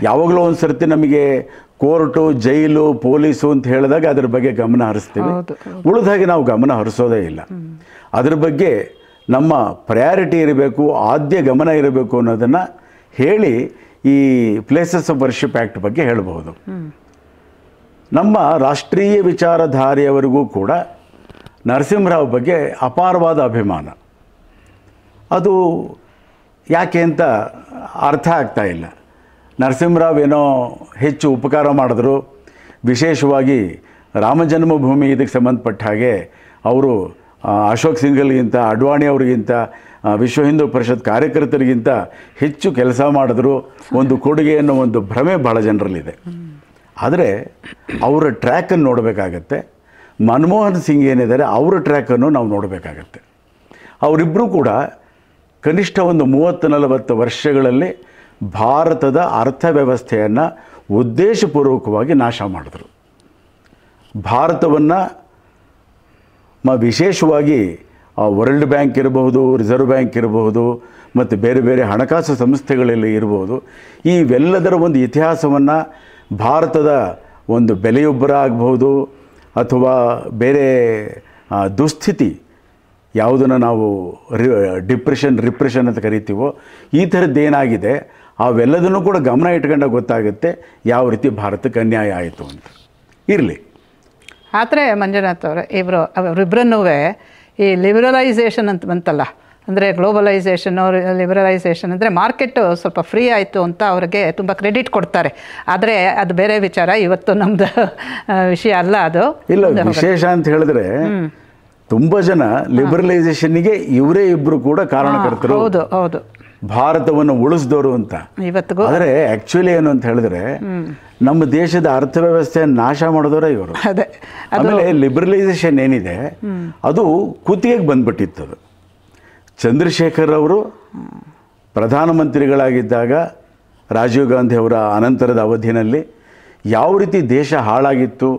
ಯಾವಾಗಲೂ ಒಂದು ಸರ್ತಿ ನಮಗೆ ಕೋರ್ಟು, ಜೈಲು, ಪೊಲೀಸು ಅಂತ ಹೇಳಿದಾಗ ಅದ್ರ ಬಗ್ಗೆ ಗಮನ ಹರಿಸ್ತೀವಿ. ಉಳಿದ ಹಾಗೆ ನಾವು ಗಮನ ಹರಿಸೋದೇ ಇಲ್ಲ. ಅದ್ರ ಬಗ್ಗೆ ನಮ್ಮ ಪ್ರಯಾರಿಟಿ ಇರಬೇಕು, ಆದ್ಯ ಗಮನ ಇರಬೇಕು ಅನ್ನೋದನ್ನು ಹೇಳಿ ಈ ಪ್ಲೇಸಸ್ ಆಫ್ ವರ್ಷಿಪ್ ಆ್ಯಕ್ಟ್ ಬಗ್ಗೆ ಹೇಳಬಹುದು. ನಮ್ಮ ರಾಷ್ಟ್ರೀಯ ವಿಚಾರಧಾರೆಯವರಿಗೂ ಕೂಡ ನರಸಿಂಹರಾವ್ ಬಗ್ಗೆ ಅಪಾರವಾದ ಅಭಿಮಾನ. ಅದು ಯಾಕೆ ಅಂತ ಅರ್ಥ ಆಗ್ತಾ ಇಲ್ಲ. ನರಸಿಂಹರಾವ್ ಏನೋ ಹೆಚ್ಚು ಉಪಕಾರ ಮಾಡಿದ್ರು. ವಿಶೇಷವಾಗಿ ರಾಮ ಜನ್ಮಭೂಮಿ ಇದಕ್ಕೆ ಸಂಬಂಧಪಟ್ಟ ಹಾಗೆ ಅವರು ಅಶೋಕ್ ಸಿಂಘಲ್ಗಿಂತ, ಅಡ್ವಾಣಿ ಅವರಿಗಿಂತ, ವಿಶ್ವ ಹಿಂದೂ ಪರಿಷತ್ ಕಾರ್ಯಕರ್ತರಿಗಿಂತ ಹೆಚ್ಚು ಕೆಲಸ ಮಾಡಿದ್ರು. ಒಂದು ಕೊಡುಗೆ ಅನ್ನೋ ಒಂದು ಭ್ರಮೆ ಭಾಳ ಜನರಲ್ಲಿದೆ. ಆದರೆ ಅವರ ಟ್ರ್ಯಾಕನ್ನು ನೋಡಬೇಕಾಗತ್ತೆ. ಮನಮೋಹನ್ ಸಿಂಗ್ ಏನಿದ್ದಾರೆ ಅವರ ಟ್ರ್ಯಾಕನ್ನು ನಾವು ನೋಡಬೇಕಾಗತ್ತೆ. ಅವರಿಬ್ಬರೂ ಕೂಡ ಕನಿಷ್ಠ ಒಂದು 30-40 ವರ್ಷಗಳಲ್ಲಿ ಭಾರತದ ಅರ್ಥವ್ಯವಸ್ಥೆಯನ್ನು ಉದ್ದೇಶಪೂರ್ವಕವಾಗಿ ನಾಶ ಮಾಡಿದ್ರು. ಭಾರತವನ್ನು ವಿಶೇಷವಾಗಿ ವರ್ಲ್ಡ್ ಬ್ಯಾಂಕ್ ಇರಬಹುದು, ರಿಸರ್ವ್ ಬ್ಯಾಂಕ್ ಇರಬಹುದು, ಮತ್ತು ಬೇರೆ ಬೇರೆ ಹಣಕಾಸು ಸಂಸ್ಥೆಗಳಲ್ಲಿ ಇರಬಹುದು, ಇವೆಲ್ಲದರ ಒಂದು ಇತಿಹಾಸವನ್ನು, ಭಾರತದ ಒಂದು ಬೆಲೆಯೊಬ್ಬರ ಆಗಬಹುದು ಅಥವಾ ಬೇರೆ ದುಸ್ಥಿತಿ ಯಾವುದನ್ನು ನಾವು ರಿಪ್ರೆಷನ್ ಅಂತ ಕರಿತೀವೋ, ಈ ಥರದ್ದೇನಾಗಿದೆ ಅವೆಲ್ಲದನ್ನು ಕೂಡ ಗಮನ ಇಟ್ಕೊಂಡಾಗ ಗೊತ್ತಾಗುತ್ತೆ ಯಾವ ರೀತಿ ಭಾರತಕ್ಕೆ ಅನ್ಯಾಯ ಆಯಿತು ಅಂತ. ಇರಲಿ. ಆದರೆ ಮಂಜುನಾಥ್ ಅವರಿಬ್ಬರನ್ನೂ ಈ ಲಿಬರಲೈಸೇಷನ್ ಅಂತ ಬಂತಲ್ಲ, ಅಂದರೆ ಗ್ಲೋಬಲೈಸೇಷನು, ಲಿಬರಲೈಸೇಷನ್ ಅಂದರೆ ಮಾರ್ಕೆಟು ಸ್ವಲ್ಪ ಫ್ರೀ ಆಯಿತು ಅಂತ ಅವ್ರಿಗೆ ತುಂಬ ಕ್ರೆಡಿಟ್ ಕೊಡ್ತಾರೆ. ಆದರೆ ಅದು ಬೇರೆ ವಿಚಾರ, ಇವತ್ತು ನಮ್ಮದು ವಿಷಯ ಅಲ್ಲ ಅದು. ಇಲ್ಲ, ವಿಶೇಷ ಅಂತ ಹೇಳಿದ್ರೆ ತುಂಬ ಜನ ಲಿಬರಲೈಸೇಷನ್ಗೆ ಇವರೇ ಇಬ್ಬರು ಕೂಡ ಕಾರಣಕರ್ತರು. ಹೌದು ಹೌದು, ಭಾರತವನ್ನು ಉಳಿಸಿದವರು ಅಂತ. ಇವತ್ತಿಗೂ ಆದರೆ ಆ್ಯಕ್ಚುಲಿ ಏನು ಅಂತ ಹೇಳಿದ್ರೆ ನಮ್ಮ ದೇಶದ ಅರ್ಥವ್ಯವಸ್ಥೆಯನ್ನು ನಾಶ ಮಾಡಿದವರೇ ಇವರು. ಅದೇ. ಆಮೇಲೆ ಲಿಬರಲೈಸೇಷನ್ ಏನಿದೆ ಅದು ಕುತ್ತಿಗೆಗೆ ಬಂದ್ಬಿಟ್ಟಿತ್ತದು. ಚಂದ್ರಶೇಖರ್ ಅವರು ಪ್ರಧಾನಮಂತ್ರಿಗಳಾಗಿದ್ದಾಗ ರಾಜೀವ್ ಗಾಂಧಿ ಅವರ ಅನಂತರದ ಅವಧಿಯಲ್ಲಿ ಯಾವ ರೀತಿ ದೇಶ ಹಾಳಾಗಿತ್ತು,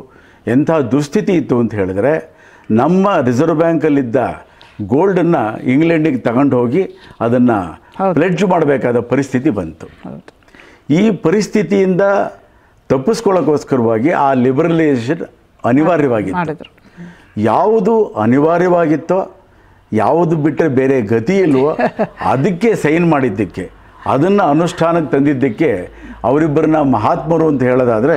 ಎಂಥ ದುಸ್ಥಿತಿ ಇತ್ತು ಅಂತ ಹೇಳಿದ್ರೆ, ನಮ್ಮ ರಿಸರ್ವ್ ಬ್ಯಾಂಕಲ್ಲಿದ್ದ ಗೋಲ್ಡನ್ನು ಇಂಗ್ಲೆಂಡಿಗೆ ತಗೊಂಡು ಹೋಗಿ ಅದನ್ನು ಪ್ಲೆಡ್ಜ್ ಮಾಡಬೇಕಾದ ಪರಿಸ್ಥಿತಿ ಬಂತು. ಈ ಪರಿಸ್ಥಿತಿಯಿಂದ ತಪ್ಪಿಸ್ಕೊಳ್ಳೋಕ್ಕೋಸ್ಕರವಾಗಿ ಆ ಲಿಬರಲೈಸೇಷನ್ ಅನಿವಾರ್ಯವಾಗಿತ್ತು. ಯಾವುದು ಅನಿವಾರ್ಯವಾಗಿತ್ತೋ, ಯಾವುದು ಬಿಟ್ಟರೆ ಬೇರೆ ಗತಿ ಇಲ್ವೋ ಅದಕ್ಕೆ ಸೈನ್ ಮಾಡಿದ್ದಕ್ಕೆ, ಅದನ್ನು ಅನುಷ್ಠಾನಕ್ಕೆ ತಂದಿದ್ದಕ್ಕೆ ಅವರಿಬ್ಬರನ್ನ ಮಹಾತ್ಮರು ಅಂತ ಹೇಳೋದಾದರೆ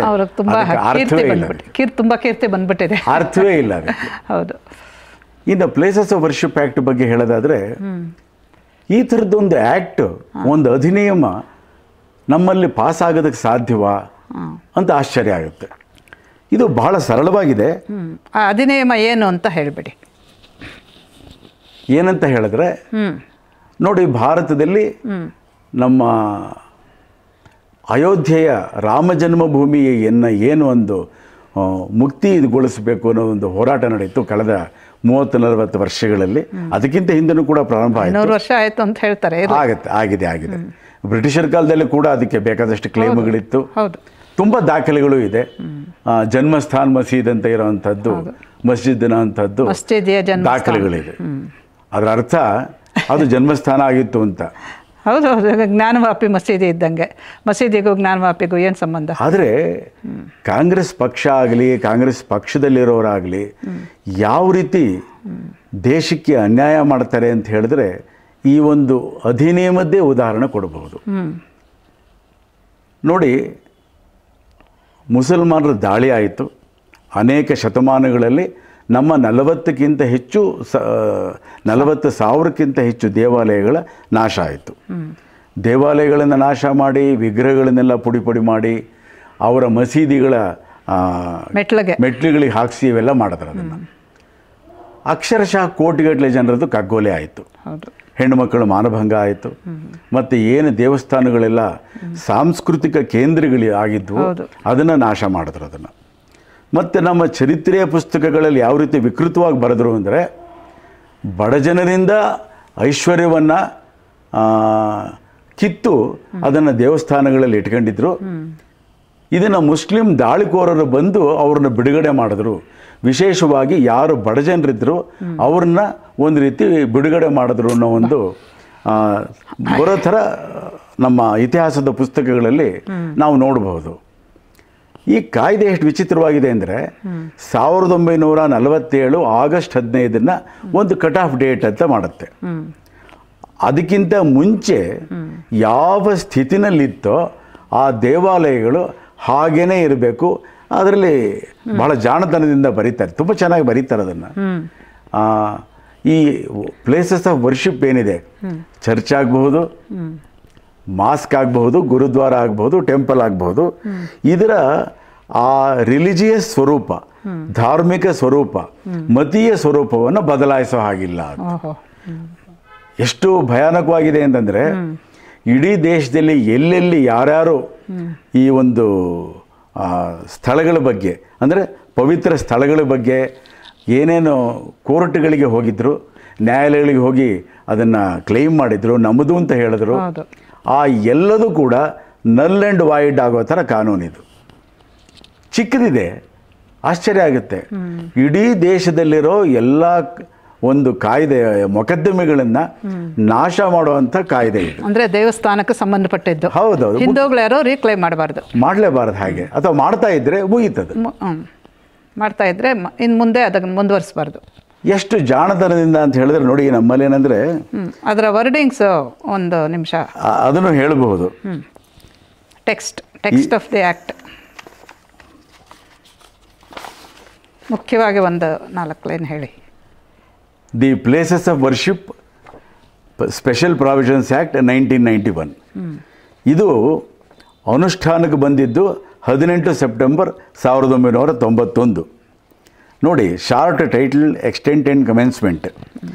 ಅರ್ಥವೇ ಇಲ್ಲ. ಕೀರ್ತಿ ಬಂದ್ಬಿಟ್ಟಿದೆ, ಅರ್ಥವೇ ಇಲ್ಲ ಅದಕ್ಕೆ. ಹೌದು. ಇನ್ನು ಪ್ಲೇಸಸ್ ಆಫ್ ವರ್ಷಿಪ್ ಆ್ಯಕ್ಟ್ ಬಗ್ಗೆ ಹೇಳೋದಾದರೆ, ಈ ಥರದ್ದೊಂದು ಆ್ಯಕ್ಟ್, ಒಂದು ಅಧಿನಿಯಮ ನಮ್ಮಲ್ಲಿ ಪಾಸ್ ಆಗೋದಕ್ಕೆ ಸಾಧ್ಯವಾ ಅಂತ ಆಶ್ಚರ್ಯ ಆಗುತ್ತೆ. ಇದು ಬಹಳ ಸರಳವಾಗಿದೆ. ಆ ಅಧಿನಿಯಮ ಏನು ಅಂತ ಹೇಳಿಬಿಡಿ. ಏನಂತ ಹೇಳಿದ್ರೆ, ನೋಡಿ, ಭಾರತದಲ್ಲಿ ನಮ್ಮ ಅಯೋಧ್ಯೆಯ ರಾಮ ಜನ್ಮಭೂಮಿಯನ್ನು ಏನು ಒಂದು ಮುಕ್ತಿಗೊಳಿಸಬೇಕು ಅನ್ನೋ ಒಂದು ಹೋರಾಟ ನಡೆಯಿತು ಕಳೆದ 30-40 ವರ್ಷಗಳಲ್ಲಿ. ಅದಕ್ಕಿಂತ ಹಿಂದೆನೂ ಕೂಡ ಪ್ರಾರಂಭ ಆಯಿತು. 100 ವರ್ಷ ಆಯಿತು ಅಂತ ಹೇಳ್ತಾರೆ. ಆಗಿದೆ. ಬ್ರಿಟಿಷರ ಕಾಲದಲ್ಲಿ ಕೂಡ ಅದಕ್ಕೆ ಬೇಕಾದಷ್ಟು ಕ್ಲೇಮ್ಗಳಿತ್ತು. ತುಂಬ ದಾಖಲೆಗಳು ಇದೆ. ಜನ್ಮಸ್ಥಾನ್ ಮಸೀದ್ ಅಂತ ಇರೋವಂಥದ್ದು, ಮಸ್ಜಿದ್ನ ಅಂಥದ್ದು ದಾಖಲೆಗಳಿದೆ. ಅದರ ಅರ್ಥ ಅದು ಜನ್ಮಸ್ಥಾನ ಆಗಿತ್ತು ಅಂತ. ಹೌದು. ಜ್ಞಾನವಾಪಿ ಮಸೀದಿ ಇದ್ದಂಗೆ. ಮಸೀದಿಗೂ ಜ್ಞಾನವಾಪಿಗೂ ಏನು ಸಂಬಂಧ? ಆದರೆ ಕಾಂಗ್ರೆಸ್ ಪಕ್ಷ ಆಗಲಿ, ಕಾಂಗ್ರೆಸ್ ಪಕ್ಷದಲ್ಲಿರೋರಾಗಲಿ ಯಾವ ರೀತಿ ದೇಶಕ್ಕೆ ಅನ್ಯಾಯ ಮಾಡ್ತಾರೆ ಅಂತ ಹೇಳಿದ್ರೆ, ಈ ಒಂದು ಅಧಿನಿಯಮದ್ದೇ ಉದಾಹರಣೆ ಕೊಡಬಹುದು. ನೋಡಿ, ಮುಸಲ್ಮಾನರ ದಾಳಿ ಆಯಿತು. ಅನೇಕ ಶತಮಾನಗಳಲ್ಲಿ ನಮ್ಮ 40,000ಕ್ಕಿಂತ ಹೆಚ್ಚು ದೇವಾಲಯಗಳ ನಾಶ ಆಯಿತು. ದೇವಾಲಯಗಳನ್ನು ನಾಶ ಮಾಡಿ, ವಿಗ್ರಹಗಳನ್ನೆಲ್ಲ ಪುಡಿ ಮಾಡಿ, ಅವರ ಮಸೀದಿಗಳ ಮೆಟ್ಲುಗಳಿಗೆ ಹಾಕಿಸಿ ಇವೆಲ್ಲ ಮಾಡಿದ್ರು. ಅದನ್ನು ಅಕ್ಷರಶಃ ಕೋಟಿಗಟ್ಟಲೆ ಜನರದ್ದು ಕಗ್ಗೋಲೆ ಆಯಿತು. ಹೆಣ್ಣುಮಕ್ಕಳು ಮಾನಭಂಗ ಆಯಿತು. ಮತ್ತು ಏನು ದೇವಸ್ಥಾನಗಳೆಲ್ಲ ಸಾಂಸ್ಕೃತಿಕ ಕೇಂದ್ರಗಳು ಆಗಿದ್ವು ಅದನ್ನು ನಾಶ ಮಾಡಿದ್ರು. ಅದನ್ನು ಮತ್ತು ನಮ್ಮ ಚರಿತ್ರೆಯ ಪುಸ್ತಕಗಳಲ್ಲಿ ಯಾವ ರೀತಿ ವಿಕೃತವಾಗಿ ಬರೆದರು ಅಂದರೆ, ಬಡಜನರಿಂದ ಐಶ್ವರ್ಯವನ್ನು ಕಿತ್ತು ಅದನ್ನು ದೇವಸ್ಥಾನಗಳಲ್ಲಿ ಇಟ್ಕೊಂಡಿದ್ರು. ಇದನ್ನು ಮುಸ್ಲಿಂ ದಾಳಿಕೋರರು ಬಂದು ಅವ್ರನ್ನ ಬಿಡುಗಡೆ ಮಾಡಿದ್ರು. ವಿಶೇಷವಾಗಿ ಯಾರು ಬಡಜನರಿದ್ದರು ಅವ್ರನ್ನ ಒಂದು ರೀತಿ ಬಿಡುಗಡೆ ಮಾಡಿದ್ರು ಅನ್ನೋ ಒಂದು ಬರೋ ಥರ ನಮ್ಮ ಇತಿಹಾಸದ ಪುಸ್ತಕಗಳಲ್ಲಿ ನಾವು ನೋಡಬಹುದು. ಈ ಕಾಯ್ದೆ ಎಷ್ಟು ವಿಚಿತ್ರವಾಗಿದೆ ಅಂದರೆ, 1947 ಆಗಸ್ಟ್ 15 ಒಂದು ಕಟ್ ಆಫ್ ಡೇಟ್ ಅಂತ ಮಾಡುತ್ತೆ. ಅದಕ್ಕಿಂತ ಮುಂಚೆ ಯಾವ ಸ್ಥಿತಿನಲ್ಲಿತ್ತೋ ಆ ದೇವಾಲಯಗಳು ಹಾಗೇ ಇರಬೇಕು. ಅದರಲ್ಲಿ ಬಹಳ ಜಾಣತನದಿಂದ ಬರೀತಾರೆ, ತುಂಬ ಚೆನ್ನಾಗಿ ಬರೀತಾರೆ ಅದನ್ನು. ಈ ಪ್ಲೇಸಸ್ ಆಫ್ ವರ್ಷಿಪ್ ಏನಿದೆ, ಚರ್ಚ್ ಆಗಬಹುದು, ಮಾಸ್ಕ್ ಆಗಬಹುದು, ಗುರುದ್ವಾರ ಆಗಬಹುದು, ಟೆಂಪಲ್ ಆಗಬಹುದು, ಇದರ ಆ ರಿಲಿಜಿಯಸ್ ಸ್ವರೂಪ, ಧಾರ್ಮಿಕ ಸ್ವರೂಪ, ಮತೀಯ ಸ್ವರೂಪವನ್ನು ಬದಲಾಯಿಸೋ ಹಾಗಿಲ್ಲ. ಎಷ್ಟು ಭಯಾನಕವಾಗಿದೆ ಅಂತಂದರೆ, ಇಡೀ ದೇಶದಲ್ಲಿ ಎಲ್ಲೆಲ್ಲಿ ಯಾರ್ಯಾರು ಈ ಒಂದು ಸ್ಥಳಗಳ ಬಗ್ಗೆ, ಅಂದರೆ ಪವಿತ್ರ ಸ್ಥಳಗಳ ಬಗ್ಗೆ ಏನೇನು ಕೋರ್ಟ್ಗಳಿಗೆ ಹೋಗಿದ್ರು, ನ್ಯಾಯಾಲಯಗಳಿಗೆ ಹೋಗಿ ಅದನ್ನು ಕ್ಲೈಮ್ ಮಾಡಿದ್ರು, ನಮ್ಮದು ಅಂತ ಹೇಳಿದ್ರು, ಆ ಎಲ್ಲದೂ ಕೂಡ ನಲ್ ಆ್ಯಂಡ್ ವಾಯ್ಡ್ ಆಗೋ ಥರ ಕಾನೂನಿದು. ಚಿಕ್ಕದಿದೆ, ಆಶ್ಚರ್ಯ ಆಗುತ್ತೆ. ಇಡೀ ದೇಶದಲ್ಲಿರೋ ಎಲ್ಲ ಒಂದು ಕಾಯ್ದೆ, ಮೊಕದ್ದಮೆಗಳನ್ನು ನಾಶ ಮಾಡುವಂಥ ಕಾಯ್ದೆ ಇದು. ಅಂದರೆ ದೇವಸ್ಥಾನಕ್ಕೆ ಸಂಬಂಧಪಟ್ಟಿದ್ದು. ಹೌದೌದು. ಹಿಂದೂಗಳು ಯಾರೋ ರೀಕ್ಲೈಮ್ ಮಾಡಲೇಬಾರ್ದು. ಹಾಗೆ ಅಥವಾ ಮಾಡ್ತಾ ಇದ್ರೆ ಮುಗೀತದೆ. ಮಾಡ್ತಾ ಇದ್ರೆ ಇನ್ನು ಮುಂದೆ ಅದನ್ನು ಮುಂದುವರಿಸಬಾರ್ದು. ಎಷ್ಟು ಜಾಣತನದಿಂದ ಅಂತ ಹೇಳಿದ್ರೆ, ನೋಡಿ, ನಮ್ಮಲ್ಲಿ ಏನಂದರೆ ಅದರ ವರ್ಡಿಂಗ್ಸ್ ಒಂದು ನಿಮಿಷ ಅದನ್ನು ಹೇಳಬಹುದು. ಟೆಕ್ಸ್ಟ್ ಆಫ್ ದಿ ಆ್ಯಕ್ಟ್ ಮುಖ್ಯವಾಗಿ ಒಂದು 4 ಲೈನ್ ಹೇಳಿ. The places of worship special provisions act 1991. ಇದು ಅನುಷ್ಠಾನಕ್ಕೆ ಬಂದಿದ್ದು 18 ಸೆಪ್ಟೆಂಬರ್ 1991. ನೋಡಿ, short title, extent and commencement.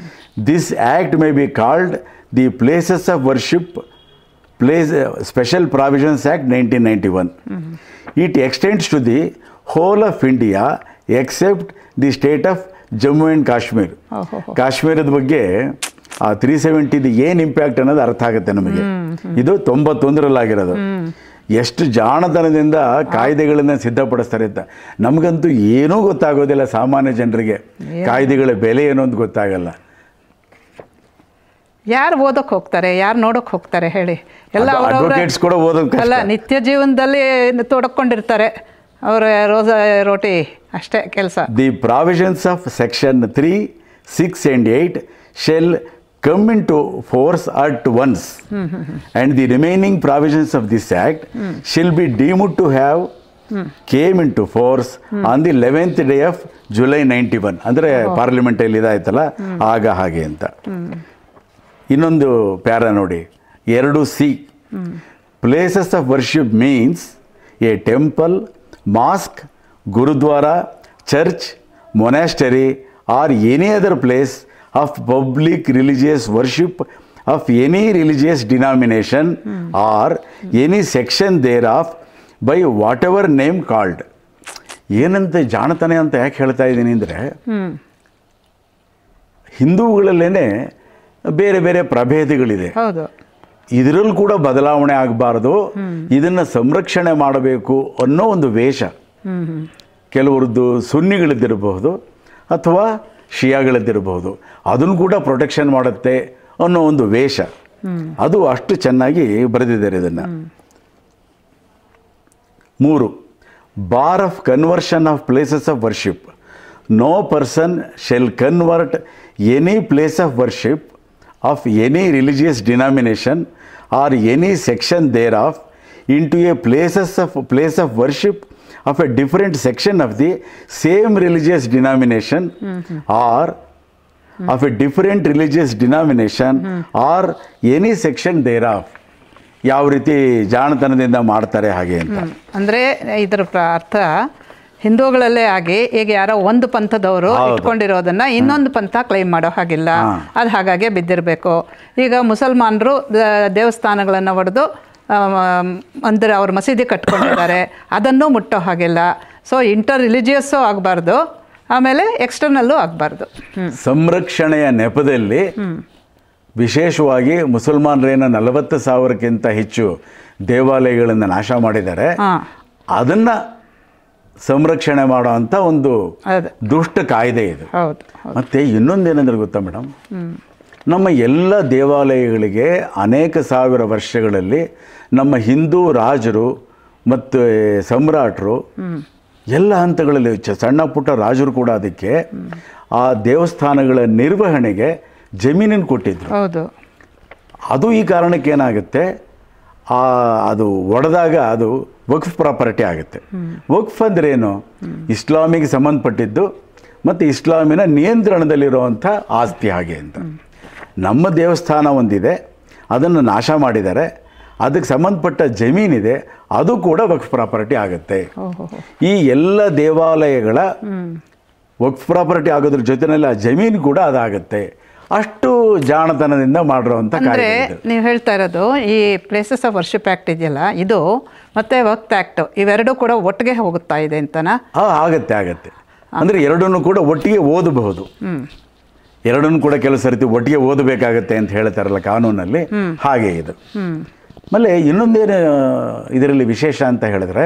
This act may be called the places of worship special provisions act 1991. It extends to the whole of India except the state of Jammu and Kashmir. ಕಾಶ್ಮೀರದ ಬಗ್ಗೆ ಆ 370 ಏನು impact ಅನ್ನೋದು ಅರ್ಥ ಆಗುತ್ತೆ ನಮಗೆ. ಇದು 91ರಲ್ಲಾಗಿರೋದು. ಎಷ್ಟು ಜಾಣತನದಿಂದ ಕಾಯ್ದೆಗಳನ್ನು ಸಿದ್ಧಪಡಿಸ್ತಾರೆ ಅಂತ. ನಮಗಂತೂ ಏನೂ ಗೊತ್ತಾಗೋದಿಲ್ಲ, ಸಾಮಾನ್ಯ ಜನರಿಗೆ ಕಾಯ್ದೆಗಳ ಬೆಲೆ ಏನು ಅಂತ ಗೊತ್ತಾಗಲ್ಲ. ಯಾರು ಓದೋಕ್ಕೆ ಹೋಗ್ತಾರೆ, ಯಾರು ನೋಡೋಕೆ ಹೋಗ್ತಾರೆ ಹೇಳಿ? ಎಲ್ಲ ಅಡ್ವೊಕೇಟ್ಸ್ ಕೂಡ ಓದೋದು ಅಲ್ಲ, ನಿತ್ಯ ಜೀವನದಲ್ಲಿ ತೊಡಕೊಂಡಿರ್ತಾರೆ, ಅವರ ರೋಟಿ ಅಷ್ಟೇ ಕೆಲಸ. The provisions of section 3, 6 and 8 shall come into force at once, and the remaining provisions of this act shall be deemed to have came into force on the 11th day of July 91. ಅಂದರೆ ಪಾರ್ಲಿಮೆಂಟಲ್ಲಿ ಇದಾಯ್ತಲ್ಲ ಆಗ ಹಾಗೆ ಅಂತ. ಇನ್ನೊಂದು para ನೋಡಿ, 2C. Places of worship means a temple, mosque, gurdwara, church, monastery or any other place of public religious worship of any religious denomination or any section thereof by whatever name called. ಏನಂತ ಜಾಣತಾನೆ ಅಂತ ಯಾಕೆ ಹೇಳ್ತಾ ಇದ್ದೀನಿ ಅಂದರೆ, ಹಿಂದೂಗಳಲ್ಲೇ ಬೇರೆ ಬೇರೆ ಪ್ರಭೇದಗಳಿದೆ. ಹೌದು, ಇದರಲ್ಲೂ ಕೂಡ ಬದಲಾವಣೆ ಆಗಬಾರ್ದು, ಇದನ್ನು ಸಂರಕ್ಷಣೆ ಮಾಡಬೇಕು ಅನ್ನೋ ಒಂದು ವೇಷ. ಕೆಲವ್ರದ್ದು ಸುನ್ನಿಗಳಿದ್ದಿರಬಹುದು ಅಥವಾ ಶಿಯಾಗಳಿದ್ದಿರಬಹುದು, ಅದನ್ನು ಕೂಡ ಪ್ರೊಟೆಕ್ಷನ್ ಮಾಡುತ್ತೆ ಅನ್ನೋ ಒಂದು ವೇಷ. ಅದು ಅಷ್ಟು ಚೆನ್ನಾಗಿ ಬರೆದಿದ್ದಾರೆ ಇದನ್ನು. 3. Bar of conversion of places of worship. No person shall convert any place of worship of any religious denomination or any section thereof into a place of worship of a different section of the same religious denomination or of a different religious denomination or any section thereof. ಯಾವ ರೀತಿ ಜಾಣತನದಿಂದ ಮಾಡ್ತಾರೆ ಹಾಗೆ ಅಂತ. ಅಂದರೆ ಇದರ ಅರ್ಥ ಹಿಂದೂಗಳಲ್ಲೇ ಆಗಿ ಈಗ ಯಾರೋ ಒಂದು ಪಂಥದವರು ಇಟ್ಕೊಂಡಿರೋದನ್ನ ಇನ್ನೊಂದು ಪಂಥ ಕ್ಲೈಮ್ ಮಾಡೋ ಹಾಗಿಲ್ಲ, ಅದು ಹಾಗಾಗಿ ಬಿದ್ದಿರಬೇಕು. ಈಗ ಮುಸಲ್ಮಾನರು ದೇವಸ್ಥಾನಗಳನ್ನು ಒಡೆದು ಅಂದರೆ ಅವ್ರ ಮಸೀದಿ ಕಟ್ಕೊಂಡಿದ್ದಾರೆ, ಅದನ್ನು ಮುಟ್ಟೋ ಹಾಗಿಲ್ಲ. ಸೊ ಇಂಟರ್ ರಿಲಿಜಿಯಸ್ಸು ಆಗಬಾರ್ದು, ಆಮೇಲೆ ಎಕ್ಸ್ಟರ್ನಲ್ಲೂ ಆಗಬಾರ್ದು. ಸಂರಕ್ಷಣೆಯ ನೆಪದಲ್ಲಿ ವಿಶೇಷವಾಗಿ ಮುಸಲ್ಮಾನರೇನ 40,000ಕ್ಕಿಂತ ಹೆಚ್ಚು ದೇವಾಲಯಗಳನ್ನು ನಾಶ ಮಾಡಿದ್ದಾರೆ. ಅದನ್ನು ಸಂರಕ್ಷಣೆ ಮಾಡೋ ಅಂಥ ಒಂದು ದುಷ್ಟ ಕಾಯ್ದೆ ಇದು. ಮತ್ತು ಇನ್ನೊಂದೇನೆಂದ್ರೆ ಗೊತ್ತಾ ಮೇಡಮ್, ನಮ್ಮ ಎಲ್ಲ ದೇವಾಲಯಗಳಿಗೆ ಅನೇಕ ಸಾವಿರ ವರ್ಷಗಳಲ್ಲಿ ನಮ್ಮ ಹಿಂದೂ ರಾಜರು ಮತ್ತು ಸಮ್ರಾಟರು ಎಲ್ಲ ಹಂತಗಳಲ್ಲಿ ಸಣ್ಣ ಪುಟ್ಟ ರಾಜರು ಕೂಡ ಅದಕ್ಕೆ ಆ ದೇವಸ್ಥಾನಗಳ ನಿರ್ವಹಣೆಗೆ ಜಮೀನನ್ನು ಕೊಟ್ಟಿದ್ರು. ಅದು ಈ ಕಾರಣಕ್ಕೆ ಏನಾಗುತ್ತೆ, ಅದು ಒಡೆದಾಗ ಅದು ವಕ್ಫ್ ಪ್ರಾಪರ್ಟಿ ಆಗುತ್ತೆ. ವಕ್ಫ್ ಅಂದ್ರೆ ಏನು? ಇಸ್ಲಾಮಿಗೆ ಸಂಬಂಧಪಟ್ಟಿದ್ದು ಮತ್ತು ಇಸ್ಲಾಮಿನ ನಿಯಂತ್ರಣದಲ್ಲಿರುವಂಥ ಆಸ್ತಿ ಹಾಗೆ ಅಂತ. ನಮ್ಮ ದೇವಸ್ಥಾನ ಒಂದಿದೆ, ಅದನ್ನು ನಾಶ ಮಾಡಿದ್ದಾರೆ, ಅದಕ್ಕೆ ಸಂಬಂಧಪಟ್ಟ ಜಮೀನಿದೆ, ಅದು ಕೂಡ ವಕ್ಫ್ ಪ್ರಾಪರ್ಟಿ ಆಗುತ್ತೆ. ಈ ಎಲ್ಲ ದೇವಾಲಯಗಳ ವಕ್ಫ್ ಪ್ರಾಪರ್ಟಿ ಆಗೋದ್ರ ಜೊತೆಯಲ್ಲಿ ಆ ಜಮೀನು ಕೂಡ ಅದಾಗುತ್ತೆ. ಅಷ್ಟು ಜಾಣತನದಿಂದ ಮಾಡಿರೋವಂಥ ಅಂದರೆ ನೀವು ಹೇಳ್ತಾ ಇರೋದು ಈ ಪ್ಲೇಸಸ್ ಆಫ್ ವರ್ಷಿಪ್ ಆ್ಯಕ್ಟ್ ಇದೆಯಲ್ಲ, ಇದು ಮತ್ತು ವಕ್ಫ್ ಆ್ಯಕ್ಟ್ ಇವೆರಡೂ ಕೂಡ ಒಟ್ಟಿಗೆ ಹೋಗುತ್ತಾ ಇದೆ ಅಂತನಾ? ಆಗತ್ತೆ. ಅಂದರೆ ಎರಡನ್ನೂ ಕೂಡ ಒಟ್ಟಿಗೆ ಓದಬಹುದು. ಎರಡನ್ನೂ ಕೂಡ ಕೆಲವು ಸರ್ತಿ ಒಟ್ಟಿಗೆ ಓದಬೇಕಾಗತ್ತೆ ಅಂತ ಹೇಳ್ತಾರಲ್ಲ ಕಾನೂನಲ್ಲಿ, ಹಾಗೆ ಇದು. ಆಮೇಲೆ ಇನ್ನೊಂದೇನು ಇದರಲ್ಲಿ ವಿಶೇಷ ಅಂತ ಹೇಳಿದ್ರೆ,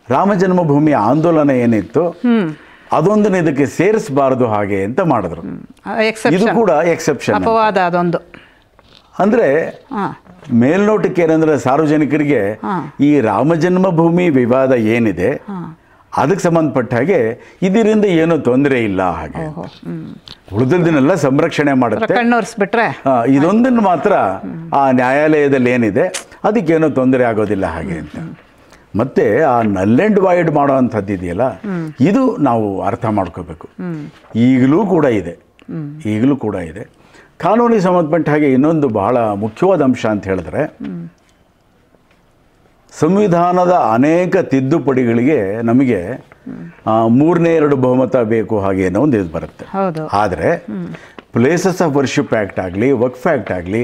ರಾಮ ಜನ್ಮಭೂಮಿ ಆಂದೋಲನ ಏನಿತ್ತು ಅದೊಂದನ್ನು ಇದಕ್ಕೆ ಸೇರಿಸಬಾರದು ಹಾಗೆ ಅಂತ ಮಾಡಿದ್ರು. ಇದು ಕೂಡ ಎಕ್ಸೆಪ್ಷನ್, ಅಪವಾದ ಅದೊಂದು. ಅಂದರೆ ಮೇಲ್ನೋಟಕ್ಕೆ ಏನಂದ್ರೆ ಸಾರ್ವಜನಿಕರಿಗೆ ಈ ರಾಮ ಜನ್ಮಭೂಮಿ ವಿವಾದ ಏನಿದೆ ಅದಕ್ಕೆ ಸಂಬಂಧಪಟ್ಟ ಹಾಗೆ ಇದರಿಂದ ಏನೂ ತೊಂದರೆ ಇಲ್ಲ ಹಾಗೆ, ಉಳಿದದನ್ನೆಲ್ಲ ಸಂರಕ್ಷಣೆ ಮಾಡುತ್ತೆ. ಇದೊಂದನ್ನು ಮಾತ್ರ ಆ ನ್ಯಾಯಾಲಯದಲ್ಲಿ ಏನಿದೆ ಅದಕ್ಕೇನೋ ತೊಂದರೆ ಆಗೋದಿಲ್ಲ ಹಾಗೆ ಅಂತ. ಮತ್ತೆ ಆ ನಲ್ ಆ್ಯಂಡ್ ವಾಯ್ಡ್ ಮಾಡೋ ಅಂಥದ್ದು ಇದೆಯಲ್ಲ, ಇದು ನಾವು ಅರ್ಥ ಮಾಡ್ಕೋಬೇಕು. ಈಗಲೂ ಕೂಡ ಇದೆ. ಕಾನೂನಿಗೆ ಸಂಬಂಧಪಟ್ಟ ಹಾಗೆ ಇನ್ನೊಂದು ಬಹಳ ಮುಖ್ಯವಾದ ಅಂಶ ಅಂತ ಹೇಳಿದ್ರೆ, ಸಂವಿಧಾನದ ಅನೇಕ ತಿದ್ದುಪಡಿಗಳಿಗೆ ನಮಗೆ 3/2 ಬಹುಮತ ಬೇಕು ಹಾಗೇನೋ ಒಂದು ಇದು ಬರುತ್ತೆ. ಆದರೆ ಪ್ಲೇಸಸ್ ಆಫ್ ವರ್ಷಿಪ್ ಆ್ಯಕ್ಟ್ ಆಗಲಿ ವಕ್ಫ್ ಆ್ಯಕ್ಟ್ ಆಗಲಿ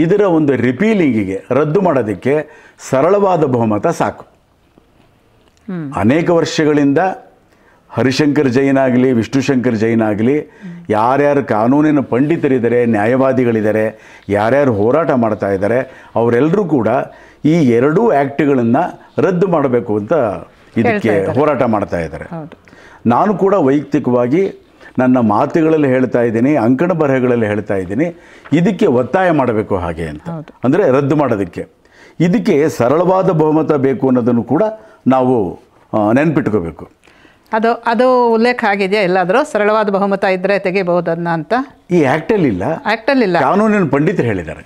ಇದರ ಒಂದು ರಿಪೀಲಿಂಗಿಗೆ, ರದ್ದು ಮಾಡೋದಕ್ಕೆ ಸರಳವಾದ ಬಹುಮತ ಸಾಕು. ಅನೇಕ ವರ್ಷಗಳಿಂದ ಹರಿಶಂಕರ್ ಜೈನ್ ಆಗಲಿ ವಿಷ್ಣುಶಂಕರ್ ಜೈನ್ ಆಗಲಿ ಯಾರ್ಯಾರು ಕಾನೂನಿನ ಪಂಡಿತರಿದ್ದಾರೆ, ನ್ಯಾಯವಾದಿಗಳಿದ್ದಾರೆ, ಯಾರ್ಯಾರು ಹೋರಾಟ ಮಾಡ್ತಾ ಇದ್ದಾರೆ, ಅವರೆಲ್ಲರೂ ಕೂಡ ಈ ಎರಡೂ ಆ್ಯಕ್ಟ್ಗಳನ್ನು ರದ್ದು ಮಾಡಬೇಕು ಅಂತ ಇದಕ್ಕೆ ಹೋರಾಟ ಮಾಡ್ತಾ ಇದ್ದಾರೆ. ನಾನು ಕೂಡ ವೈಯಕ್ತಿಕವಾಗಿ ನನ್ನ ಮಾತುಗಳಲ್ಲಿ ಹೇಳ್ತಾ ಇದ್ದೀನಿ, ಅಂಕಣ ಬರಹಗಳಲ್ಲಿ ಹೇಳ್ತಾ ಇದ್ದೀನಿ, ಇದಕ್ಕೆ ಒತ್ತಾಯ ಮಾಡಬೇಕು ಹಾಗೆ ಅಂತ, ಅಂದರೆ ರದ್ದು ಮಾಡೋದಕ್ಕೆ. ಇದಕ್ಕೆ ಸರಳವಾದ ಬಹುಮತ ಬೇಕು ಅನ್ನೋದನ್ನು ಕೂಡ ನಾವು ನೆನ್ಪಿಟ್ಕೋಬೇಕು. ಅದು ಉಲ್ಲೇಖ ಆಗಿದೆಯಾ ಎಲ್ಲಾದರೂ? ಸರಳವಾದ ಬಹುಮತ ಇದ್ದರೆ ತೆಗಿಬಹುದನ್ನ ಅಂತ ಈ ಆ್ಯಕ್ಟಲ್ಲಿಲ್ಲ, ಕಾನೂನಿನ ಪಂಡಿತರು ಹೇಳಿದ್ದಾರೆ.